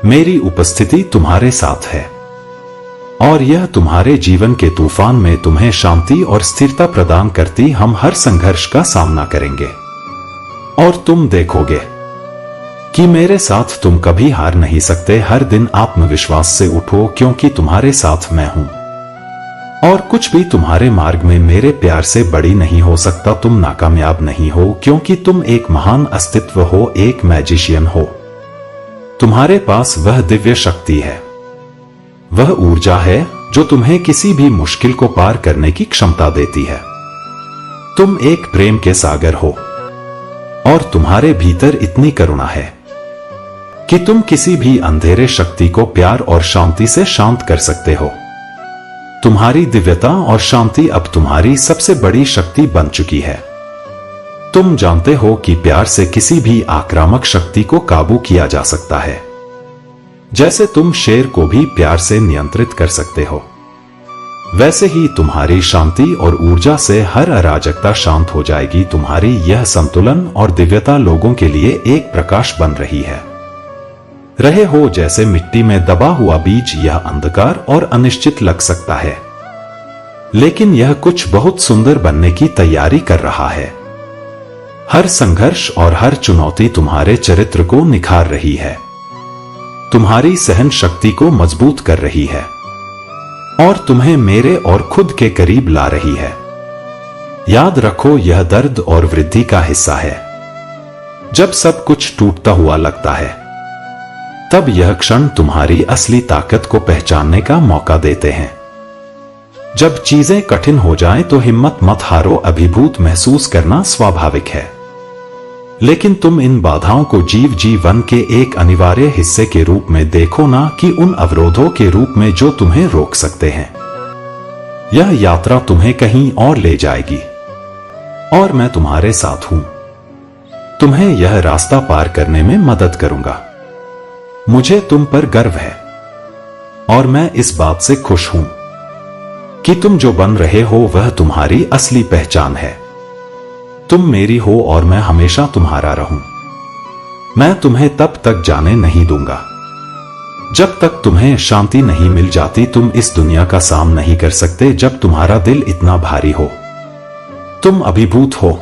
मेरी उपस्थिति तुम्हारे साथ है और यह तुम्हारे जीवन के तूफान में तुम्हें शांति और स्थिरता प्रदान करती। हम हर संघर्ष का सामना करेंगे और तुम देखोगे कि मेरे साथ तुम कभी हार नहीं सकते। हर दिन आत्मविश्वास से उठो, क्योंकि तुम्हारे साथ मैं हूं और कुछ भी तुम्हारे मार्ग में मेरे प्यार से बड़ी नहीं हो सकता। तुम नाकामयाब नहीं हो, क्योंकि तुम एक महान अस्तित्व हो, एक मैजिशियन हो। तुम्हारे पास वह दिव्य शक्ति है, वह ऊर्जा है जो तुम्हें किसी भी मुश्किल को पार करने की क्षमता देती है। तुम एक प्रेम के सागर हो और तुम्हारे भीतर इतनी करुणा है कि तुम किसी भी अंधेरे शक्ति को प्यार और शांति से शांत कर सकते हो। तुम्हारी दिव्यता और शांति अब तुम्हारी सबसे बड़ी शक्ति बन चुकी है। तुम जानते हो कि प्यार से किसी भी आक्रामक शक्ति को काबू किया जा सकता है, जैसे तुम शेर को भी प्यार से नियंत्रित कर सकते हो। वैसे ही तुम्हारी शांति और ऊर्जा से हर अराजकता शांत हो जाएगी। तुम्हारी यह संतुलन और दिव्यता लोगों के लिए एक प्रकाश बन रही है। रहे हो जैसे मिट्टी में दबा हुआ बीज। यह अंधकार और अनिश्चित लग सकता है, लेकिन यह कुछ बहुत सुंदर बनने की तैयारी कर रहा है। हर संघर्ष और हर चुनौती तुम्हारे चरित्र को निखार रही है, तुम्हारी सहन शक्ति को मजबूत कर रही है और तुम्हें मेरे और खुद के करीब ला रही है। याद रखो, यह दर्द और वृद्धि का हिस्सा है। जब सब कुछ टूटता हुआ लगता है, तब यह क्षण तुम्हारी असली ताकत को पहचानने का मौका देते हैं। जब चीजें कठिन हो जाएं तो हिम्मत मत हारो। अभिभूत महसूस करना स्वाभाविक है, लेकिन तुम इन बाधाओं को जीवन के एक अनिवार्य हिस्से के रूप में देखो, ना कि उन अवरोधों के रूप में जो तुम्हें रोक सकते हैं। यह यात्रा तुम्हें कहीं और ले जाएगी और मैं तुम्हारे साथ हूं। तुम्हें यह रास्ता पार करने में मदद करूंगा। मुझे तुम पर गर्व है और मैं इस बात से खुश हूं कि तुम जो बन रहे हो वह तुम्हारी असली पहचान है। तुम मेरी हो और मैं हमेशा तुम्हारा रहूं। मैं तुम्हें तब तक जाने नहीं दूंगा जब तक तुम्हें शांति नहीं मिल जाती। तुम इस दुनिया का सामना नहीं कर सकते जब तुम्हारा दिल इतना भारी हो। तुम अभिभूत हो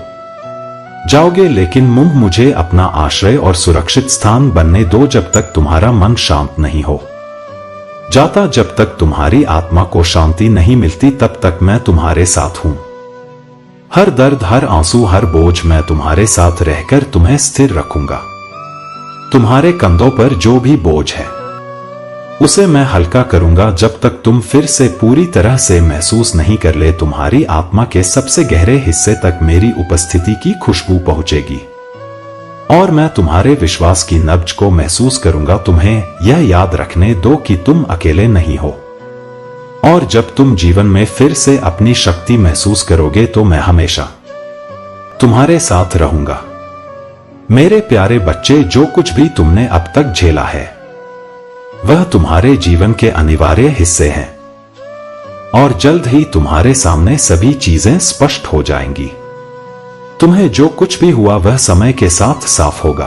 जाओगे, लेकिन मुझे अपना आश्रय और सुरक्षित स्थान बनने दो जब तक तुम्हारा मन शांत नहीं हो जाता। जब तक तुम्हारी आत्मा को शांति नहीं मिलती, तब तक मैं तुम्हारे साथ हूं। हर दर्द, हर आंसू, हर बोझ मैं तुम्हारे साथ रहकर तुम्हें स्थिर रखूंगा। तुम्हारे कंधों पर जो भी बोझ है उसे मैं हल्का करूंगा जब तक तुम फिर से पूरी तरह से महसूस नहीं कर ले। तुम्हारी आत्मा के सबसे गहरे हिस्से तक मेरी उपस्थिति की खुशबू पहुंचेगी और मैं तुम्हारे विश्वास की नब्ज को महसूस करूंगा। तुम्हें यह याद रखने दो कि तुम अकेले नहीं हो और जब तुम जीवन में फिर से अपनी शक्ति महसूस करोगे तो मैं हमेशा तुम्हारे साथ रहूंगा। मेरे प्यारे बच्चे, जो कुछ भी तुमने अब तक झेला है वह तुम्हारे जीवन के अनिवार्य हिस्से हैं और जल्द ही तुम्हारे सामने सभी चीजें स्पष्ट हो जाएंगी। तुम्हें जो कुछ भी हुआ वह समय के साथ साफ होगा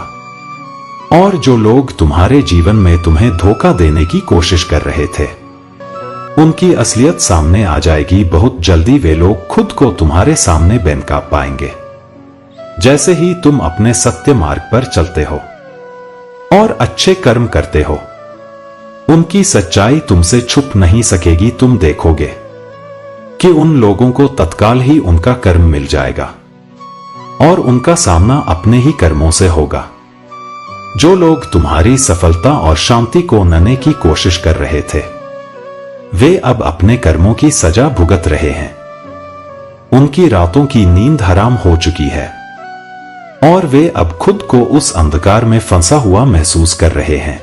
और जो लोग तुम्हारे जीवन में तुम्हें धोखा देने की कोशिश कर रहे थे उनकी असलियत सामने आ जाएगी। बहुत जल्दी वे लोग खुद को तुम्हारे सामने बेनकाब पाएंगे जैसे ही तुम अपने सत्य मार्ग पर चलते हो और अच्छे कर्म करते हो। उनकी सच्चाई तुमसे छुप नहीं सकेगी। तुम देखोगे कि उन लोगों को तत्काल ही उनका कर्म मिल जाएगा और उनका सामना अपने ही कर्मों से होगा। जो लोग तुम्हारी सफलता और शांति को नने की कोशिश कर रहे थे वे अब अपने कर्मों की सजा भुगत रहे हैं। उनकी रातों की नींद हराम हो चुकी है और वे अब खुद को उस अंधकार में फंसा हुआ महसूस कर रहे हैं।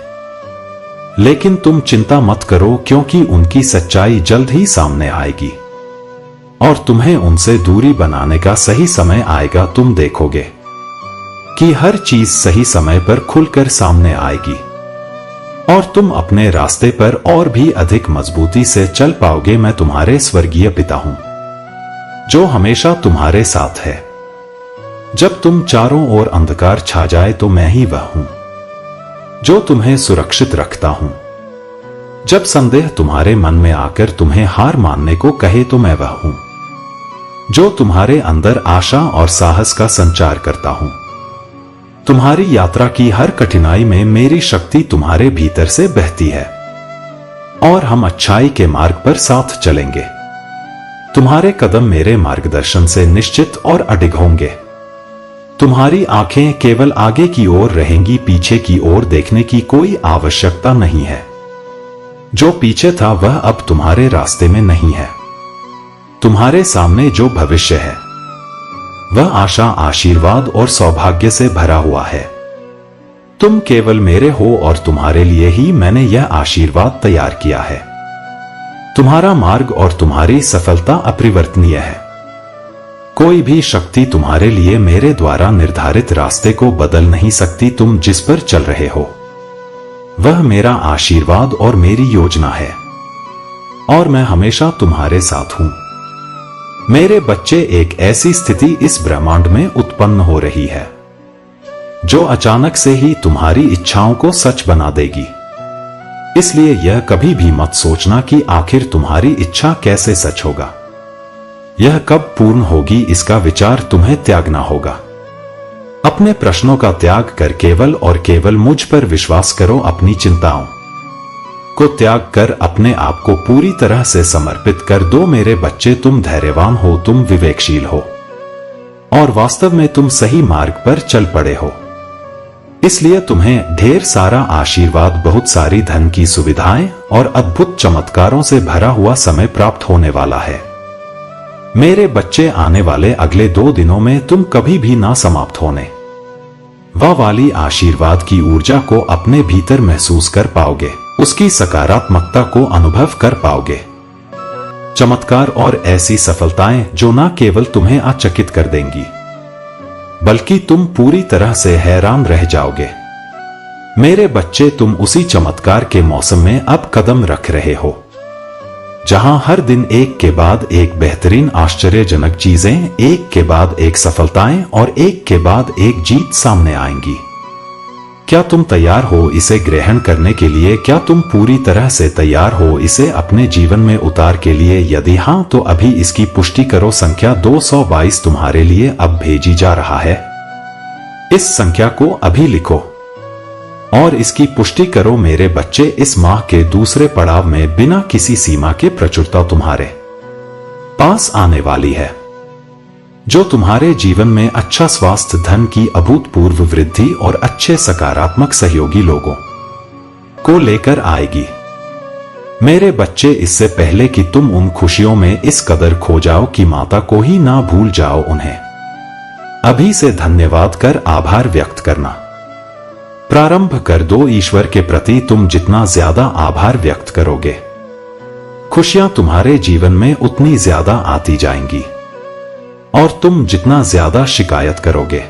लेकिन तुम चिंता मत करो, क्योंकि उनकी सच्चाई जल्द ही सामने आएगी और तुम्हें उनसे दूरी बनाने का सही समय आएगा। तुम देखोगे कि हर चीज सही समय पर खुलकर सामने आएगी और तुम अपने रास्ते पर और भी अधिक मजबूती से चल पाओगे। मैं तुम्हारे स्वर्गीय पिता हूं जो हमेशा तुम्हारे साथ है। जब तुम चारों ओर अंधकार छा जाए तो मैं ही वह हूं जो तुम्हें सुरक्षित रखता हूं। जब संदेह तुम्हारे मन में आकर तुम्हें हार मानने को कहे तो मैं वह हूं जो तुम्हारे अंदर आशा और साहस का संचार करता हूं। तुम्हारी यात्रा की हर कठिनाई में मेरी शक्ति तुम्हारे भीतर से बहती है और हम अच्छाई के मार्ग पर साथ चलेंगे। तुम्हारे कदम मेरे मार्गदर्शन से निश्चित और अडिग होंगे। तुम्हारी आंखें केवल आगे की ओर रहेंगी, पीछे की ओर देखने की कोई आवश्यकता नहीं है। जो पीछे था वह अब तुम्हारे रास्ते में नहीं है। तुम्हारे सामने जो भविष्य है वह आशा, आशीर्वाद और सौभाग्य से भरा हुआ है। तुम केवल मेरे हो और तुम्हारे लिए ही मैंने यह आशीर्वाद तैयार किया है। तुम्हारा मार्ग और तुम्हारी सफलता अपरिवर्तनीय है। कोई भी शक्ति तुम्हारे लिए मेरे द्वारा निर्धारित रास्ते को बदल नहीं सकती। तुम जिस पर चल रहे हो वह मेरा आशीर्वाद और मेरी योजना है और मैं हमेशा तुम्हारे साथ हूं। मेरे बच्चे, एक ऐसी स्थिति इस ब्रह्मांड में उत्पन्न हो रही है जो अचानक से ही तुम्हारी इच्छाओं को सच बना देगी। इसलिए यह कभी भी मत सोचना कि आखिर तुम्हारी इच्छा कैसे सच होगा, यह कब पूर्ण होगी। इसका विचार तुम्हें त्यागना होगा। अपने प्रश्नों का त्याग कर केवल और केवल मुझ पर विश्वास करो। अपनी चिंताओं को त्याग कर अपने आप को पूरी तरह से समर्पित कर दो। मेरे बच्चे, तुम धैर्यवान हो, तुम विवेकशील हो और वास्तव में तुम सही मार्ग पर चल पड़े हो। इसलिए तुम्हें ढेर सारा आशीर्वाद, बहुत सारी धन की सुविधाएं और अद्भुत चमत्कारों से भरा हुआ समय प्राप्त होने वाला है। मेरे बच्चे, आने वाले अगले 2 दिनों में तुम कभी भी ना समाप्त होने वह वाली आशीर्वाद की ऊर्जा को अपने भीतर महसूस कर पाओगे, उसकी सकारात्मकता को अनुभव कर पाओगे। चमत्कार और ऐसी सफलताएं जो न केवल तुम्हें आचकित कर देंगी बल्कि तुम पूरी तरह से हैरान रह जाओगे। मेरे बच्चे, तुम उसी चमत्कार के मौसम में अब कदम रख रहे हो जहां हर दिन एक के बाद एक बेहतरीन आश्चर्यजनक चीजें, एक के बाद एक सफलताएं और एक के बाद एक जीत सामने आएंगी। क्या तुम तैयार हो इसे ग्रहण करने के लिए? क्या तुम पूरी तरह से तैयार हो इसे अपने जीवन में उतार के लिए? यदि हां तो अभी इसकी पुष्टि करो। संख्या 222 तुम्हारे लिए अब भेजी जा रहा है। इस संख्या को अभी लिखो और इसकी पुष्टि करो। मेरे बच्चे, इस माह के दूसरे पड़ाव में बिना किसी सीमा के प्रचुरता तुम्हारे पास आने वाली है, जो तुम्हारे जीवन में अच्छा स्वास्थ्य, धन की अभूतपूर्व वृद्धि और अच्छे सकारात्मक सहयोगी लोगों को लेकर आएगी। मेरे बच्चे, इससे पहले कि तुम उन खुशियों में इस कदर खो जाओ कि माता को ही ना भूल जाओ, उन्हें अभी से धन्यवाद कर आभार व्यक्त करना प्रारंभ कर दो। ईश्वर के प्रति तुम जितना ज्यादा आभार व्यक्त करोगे, खुशियां तुम्हारे जीवन में उतनी ज्यादा आती जाएंगी। और तुम जितना ज्यादा शिकायत करोगे,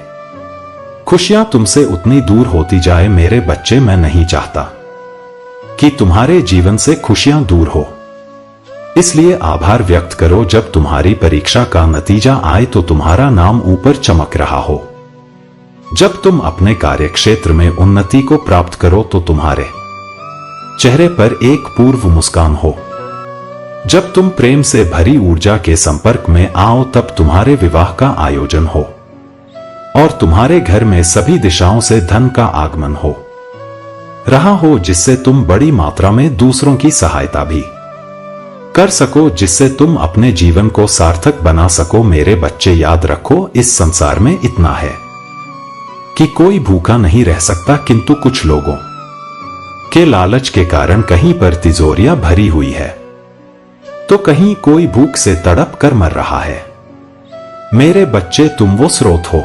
खुशियां तुमसे उतनी दूर होती जाए। मेरे बच्चे, मैं नहीं चाहता कि तुम्हारे जीवन से खुशियां दूर हो, इसलिए आभार व्यक्त करो। जब तुम्हारी परीक्षा का नतीजा आए तो तुम्हारा नाम ऊपर चमक रहा हो, जब तुम अपने कार्यक्षेत्र में उन्नति को प्राप्त करो तो तुम्हारे चेहरे पर एक पूर्व मुस्कान हो, जब तुम प्रेम से भरी ऊर्जा के संपर्क में आओ, तब तुम्हारे विवाह का आयोजन हो और तुम्हारे घर में सभी दिशाओं से धन का आगमन हो रहा हो, जिससे तुम बड़ी मात्रा में दूसरों की सहायता भी कर सको, जिससे तुम अपने जीवन को सार्थक बना सको। मेरे बच्चे, याद रखो, इस संसार में इतना है कि कोई भूखा नहीं रह सकता, किंतु कुछ लोगों के लालच के कारण कहीं पर तिजोरियां भरी हुई है तो कहीं कोई भूख से तड़प कर मर रहा है। मेरे बच्चे, तुम वो स्रोत हो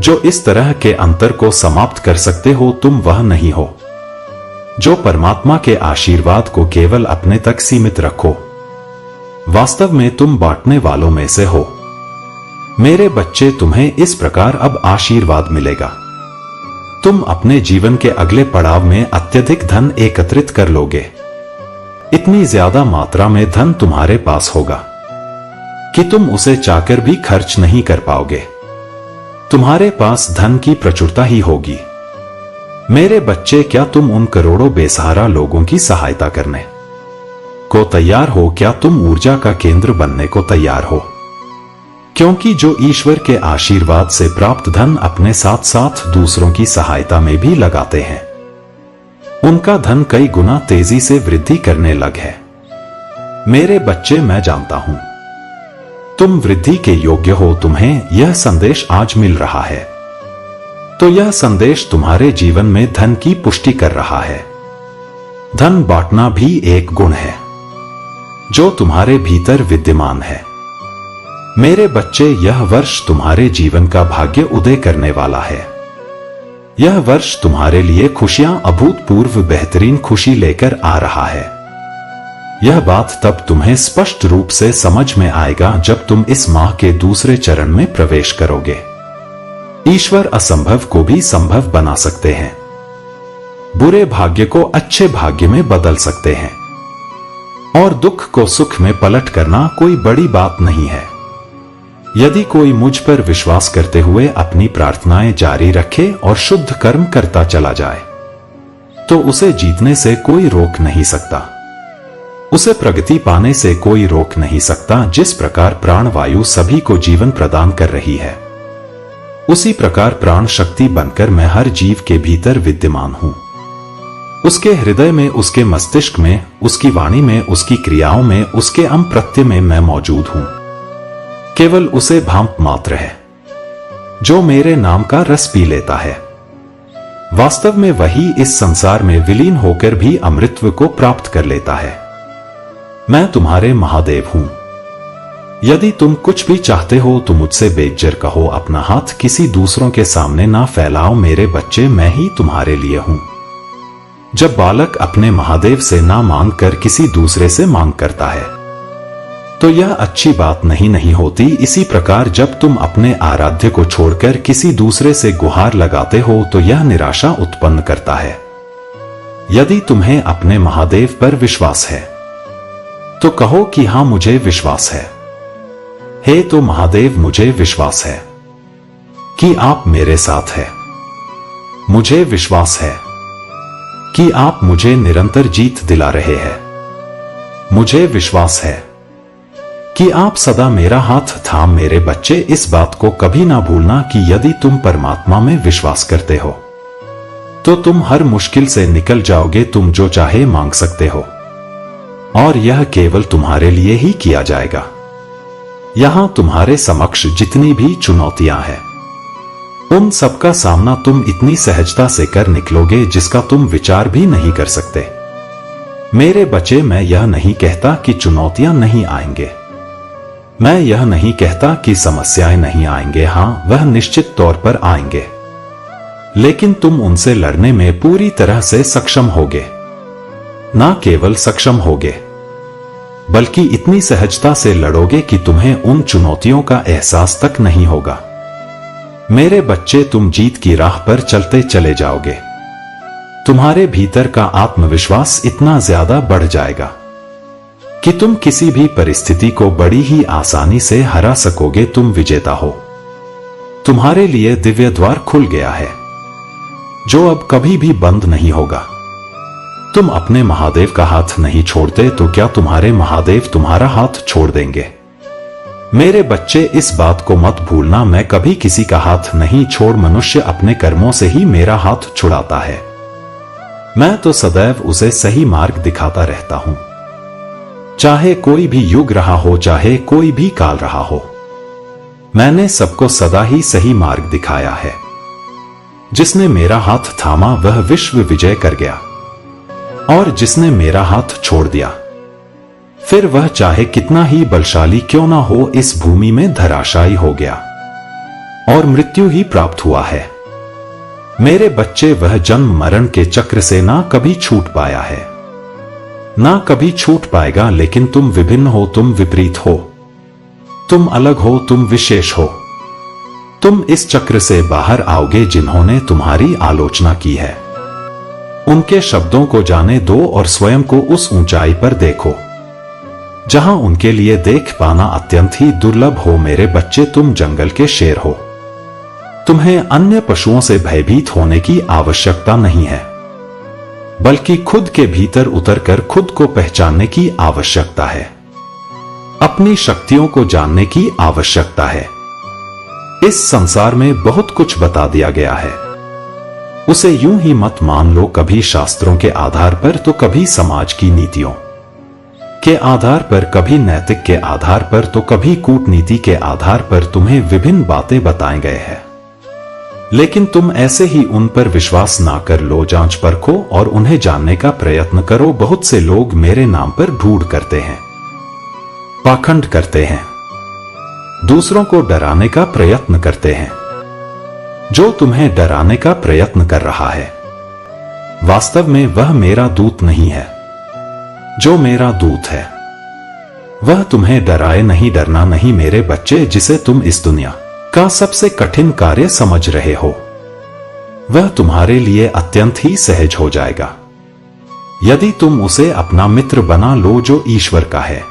जो इस तरह के अंतर को समाप्त कर सकते हो। तुम वह नहीं हो जो परमात्मा के आशीर्वाद को केवल अपने तक सीमित रखो, वास्तव में तुम बांटने वालों में से हो। मेरे बच्चे, तुम्हें इस प्रकार अब आशीर्वाद मिलेगा। तुम अपने जीवन के अगले पड़ाव में अत्यधिक धन एकत्रित कर लोगे। इतनी ज्यादा मात्रा में धन तुम्हारे पास होगा कि तुम उसे चाहकर भी खर्च नहीं कर पाओगे। तुम्हारे पास धन की प्रचुरता ही होगी। मेरे बच्चे, क्या तुम उन करोड़ों बेसहारा लोगों की सहायता करने को तैयार हो? क्या तुम ऊर्जा का केंद्र बनने को तैयार हो? क्योंकि जो ईश्वर के आशीर्वाद से प्राप्त धन अपने साथ साथ दूसरों की सहायता में भी लगाते हैं, उनका धन कई गुना तेजी से वृद्धि करने लग है। मेरे बच्चे, मैं जानता हूं तुम वृद्धि के योग्य हो। तुम्हें यह संदेश आज मिल रहा है तो यह संदेश तुम्हारे जीवन में धन की पुष्टि कर रहा है। धन बांटना भी एक गुण है जो तुम्हारे भीतर विद्यमान है। मेरे बच्चे, यह वर्ष तुम्हारे जीवन का भाग्य उदय करने वाला है। यह वर्ष तुम्हारे लिए खुशियां, अभूतपूर्व बेहतरीन खुशी लेकर आ रहा है। यह बात तब तुम्हें स्पष्ट रूप से समझ में आएगा जब तुम इस माह के दूसरे चरण में प्रवेश करोगे। ईश्वर असंभव को भी संभव बना सकते हैं, बुरे भाग्य को अच्छे भाग्य में बदल सकते हैं और दुख को सुख में पलट करना कोई बड़ी बात नहीं है। यदि कोई मुझ पर विश्वास करते हुए अपनी प्रार्थनाएं जारी रखे और शुद्ध कर्म करता चला जाए तो उसे जीतने से कोई रोक नहीं सकता, उसे प्रगति पाने से कोई रोक नहीं सकता। जिस प्रकार प्राणवायु सभी को जीवन प्रदान कर रही है, उसी प्रकार प्राण शक्ति बनकर मैं हर जीव के भीतर विद्यमान हूं। उसके हृदय में, उसके मस्तिष्क में, उसकी वाणी में, उसकी क्रियाओं में, उसके अम प्रत्यय में मैं मौजूद हूं। केवल उसे भांप मात्र है जो मेरे नाम का रस पी लेता है। वास्तव में वही इस संसार में विलीन होकर भी अमृतत्व को प्राप्त कर लेता है। मैं तुम्हारे महादेव हूं। यदि तुम कुछ भी चाहते हो तो मुझसे बेझिझक कहो। अपना हाथ किसी दूसरों के सामने ना फैलाओ। मेरे बच्चे, मैं ही तुम्हारे लिए हूं। जब बालक अपने महादेव से ना मांग कर किसी दूसरे से मांग करता है तो यह अच्छी बात नहीं होती। इसी प्रकार जब तुम अपने आराध्य को छोड़कर किसी दूसरे से गुहार लगाते हो तो यह निराशा उत्पन्न करता है। यदि तुम्हें अपने महादेव पर विश्वास है तो कहो कि हां, मुझे विश्वास है। हे तो महादेव, मुझे विश्वास है कि आप मेरे साथ हैं। मुझे विश्वास है कि आप मुझे निरंतर जीत दिला रहे हैं। मुझे विश्वास है कि आप सदा मेरा हाथ थाम। मेरे बच्चे, इस बात को कभी ना भूलना कि यदि तुम परमात्मा में विश्वास करते हो तो तुम हर मुश्किल से निकल जाओगे। तुम जो चाहे मांग सकते हो और यह केवल तुम्हारे लिए ही किया जाएगा। यहां तुम्हारे समक्ष जितनी भी चुनौतियां हैं, उन सबका सामना तुम इतनी सहजता से कर निकलोगे जिसका तुम विचार भी नहीं कर सकते। मेरे बच्चे, मैं यह नहीं कहता कि चुनौतियां नहीं आएंगे। मैं यह नहीं कहता कि समस्याएं नहीं आएंगे। हां, वह निश्चित तौर पर आएंगे, लेकिन तुम उनसे लड़ने में पूरी तरह से सक्षम होगे। ना केवल सक्षम होगे, बल्कि इतनी सहजता से लड़ोगे कि तुम्हें उन चुनौतियों का एहसास तक नहीं होगा। मेरे बच्चे, तुम जीत की राह पर चलते चले जाओगे। तुम्हारे भीतर का आत्मविश्वास इतना ज्यादा बढ़ जाएगा कि तुम किसी भी परिस्थिति को बड़ी ही आसानी से हरा सकोगे। तुम विजेता हो। तुम्हारे लिए दिव्य द्वार खुल गया है, जो अब कभी भी बंद नहीं होगा। तुम अपने महादेव का हाथ नहीं छोड़ते, तो क्या तुम्हारे महादेव तुम्हारा हाथ छोड़ देंगे? मेरे बच्चे, इस बात को मत भूलना, मैं कभी किसी का हाथ नहीं छोड़। मनुष्य अपने कर्मों से ही मेरा हाथ छुड़ाता है। मैं तो सदैव उसे सही मार्ग दिखाता रहता हूं, चाहे कोई भी युग रहा हो, चाहे कोई भी काल रहा हो। मैंने सबको सदा ही सही मार्ग दिखाया है। जिसने मेरा हाथ थामा वह विश्व विजय कर गया, और जिसने मेरा हाथ छोड़ दिया, फिर वह चाहे कितना ही बलशाली क्यों ना हो, इस भूमि में धराशायी हो गया और मृत्यु ही प्राप्त हुआ है। मेरे बच्चे, वह जन्म मरण के चक्र से ना कभी छूट पाया है, ना कभी छूट पाएगा। लेकिन तुम विभिन्न हो, तुम विपरीत हो, तुम अलग हो, तुम विशेष हो। तुम इस चक्र से बाहर आओगे। जिन्होंने तुम्हारी आलोचना की है, उनके शब्दों को जाने दो और स्वयं को उस ऊंचाई पर देखो जहां उनके लिए देख पाना अत्यंत ही दुर्लभ हो। मेरे बच्चे, तुम जंगल के शेर हो। तुम्हें अन्य पशुओं से भयभीत होने की आवश्यकता नहीं है, बल्कि खुद के भीतर उतरकर खुद को पहचानने की आवश्यकता है। अपनी शक्तियों को जानने की आवश्यकता है। इस संसार में बहुत कुछ बता दिया गया है, उसे यूं ही मत मान लो। कभी शास्त्रों के आधार पर, तो कभी समाज की नीतियों के आधार पर, कभी नैतिक के आधार पर, तो कभी कूटनीति के आधार पर तुम्हें विभिन्न बातें बताए गए हैं। लेकिन तुम ऐसे ही उन पर विश्वास ना कर लो। जांच परखो और उन्हें जानने का प्रयत्न करो। बहुत से लोग मेरे नाम पर ढूंढ करते हैं, पाखंड करते हैं, दूसरों को डराने का प्रयत्न करते हैं। जो तुम्हें डराने का प्रयत्न कर रहा है, वास्तव में वह मेरा दूत नहीं है। जो मेरा दूत है, वह तुम्हें डराए नहीं। डरना नहीं मेरे बच्चे। जिसे तुम इस दुनिया का सबसे कठिन कार्य समझ रहे हो, वह तुम्हारे लिए अत्यंत ही सहज हो जाएगा, यदि तुम उसे अपना मित्र बना लो, जो ईश्वर का है।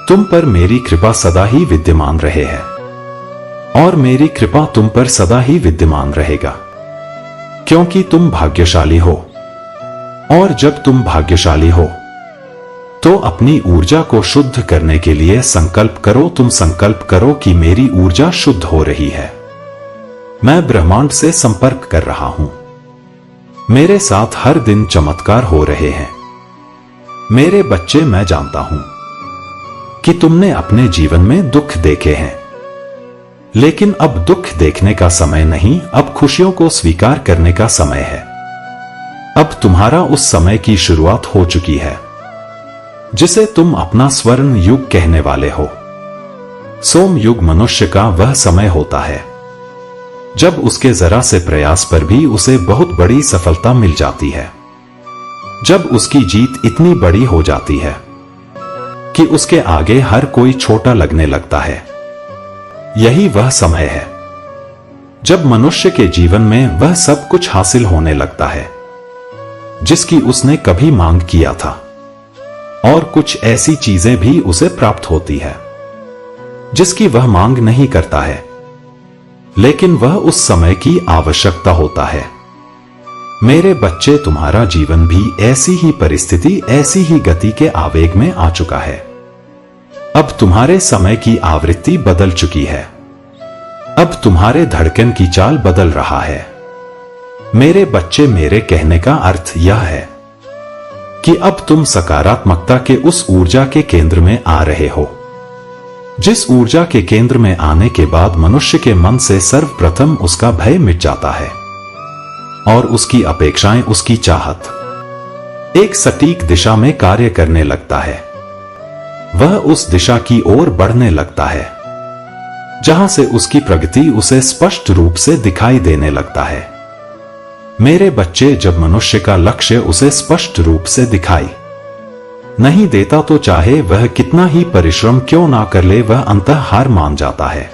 तुम पर मेरी कृपा सदा ही विद्यमान रहे है, और मेरी कृपा तुम पर सदा ही विद्यमान रहेगा, क्योंकि तुम भाग्यशाली हो। और जब तुम भाग्यशाली हो, तो अपनी ऊर्जा को शुद्ध करने के लिए संकल्प करो। तुम संकल्प करो कि मेरी ऊर्जा शुद्ध हो रही है, मैं ब्रह्मांड से संपर्क कर रहा हूं, मेरे साथ हर दिन चमत्कार हो रहे हैं। मेरे बच्चे, मैं जानता हूं कि तुमने अपने जीवन में दुख देखे हैं, लेकिन अब दुख देखने का समय नहीं, अब खुशियों को स्वीकार करने का समय है। अब तुम्हारा उस समय की शुरुआत हो चुकी है, जिसे तुम अपना स्वर्ण युग कहने वाले हो। सोम युग मनुष्य का वह समय होता है जब उसके जरा से प्रयास पर भी उसे बहुत बड़ी सफलता मिल जाती है, जब उसकी जीत इतनी बड़ी हो जाती है कि उसके आगे हर कोई छोटा लगने लगता है। यही वह समय है जब मनुष्य के जीवन में वह सब कुछ हासिल होने लगता है जिसकी उसने कभी मांग किया था, और कुछ ऐसी चीजें भी उसे प्राप्त होती है जिसकी वह मांग नहीं करता है, लेकिन वह उस समय की आवश्यकता होता है। मेरे बच्चे, तुम्हारा जीवन भी ऐसी ही परिस्थिति, ऐसी ही गति के आवेग में आ चुका है। अब तुम्हारे समय की आवृत्ति बदल चुकी है, अब तुम्हारे धड़कन की चाल बदल रहा है। मेरे बच्चे, मेरे कहने का अर्थ यह है कि अब तुम सकारात्मकता के उस ऊर्जा के केंद्र में आ रहे हो, जिस ऊर्जा के केंद्र में आने के बाद मनुष्य के मन से सर्वप्रथम उसका भय मिट जाता है, और उसकी अपेक्षाएं, उसकी चाहत, एक सटीक दिशा में कार्य करने लगता है। वह उस दिशा की ओर बढ़ने लगता है जहां से उसकी प्रगति उसे स्पष्ट रूप से दिखाई देने लगता है। मेरे बच्चे, जब मनुष्य का लक्ष्य उसे स्पष्ट रूप से दिखाई नहीं देता तो चाहे वह कितना ही परिश्रम क्यों ना कर ले, वह अंततः हार मान जाता है।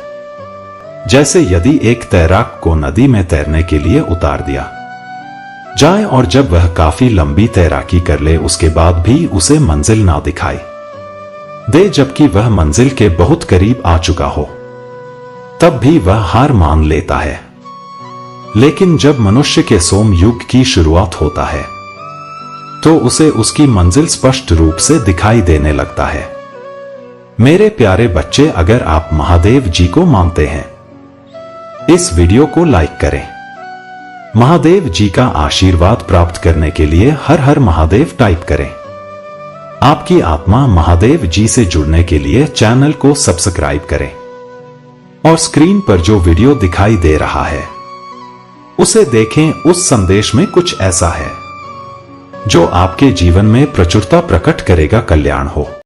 जैसे यदि एक तैराक को नदी में तैरने के लिए उतार दिया जाए और जब वह काफी लंबी तैराकी कर ले उसके बाद भी उसे मंजिल ना दिखाई दे, जबकि वह मंजिल के बहुत करीब आ चुका हो, तब भी वह हार मान लेता है। लेकिन जब मनुष्य के सोम युग की शुरुआत होता है तो उसे उसकी मंजिल स्पष्ट रूप से दिखाई देने लगता है। मेरे प्यारे बच्चे, अगर आप महादेव जी को मानते हैं, इस वीडियो को लाइक करें। महादेव जी का आशीर्वाद प्राप्त करने के लिए हर हर महादेव टाइप करें। आपकी आत्मा महादेव जी से जुड़ने के लिए चैनल को सब्सक्राइब करें और स्क्रीन पर जो वीडियो दिखाई दे रहा है उसे देखें। उस संदेश में कुछ ऐसा है जो आपके जीवन में प्रचुरता प्रकट करेगा। कल्याण हो।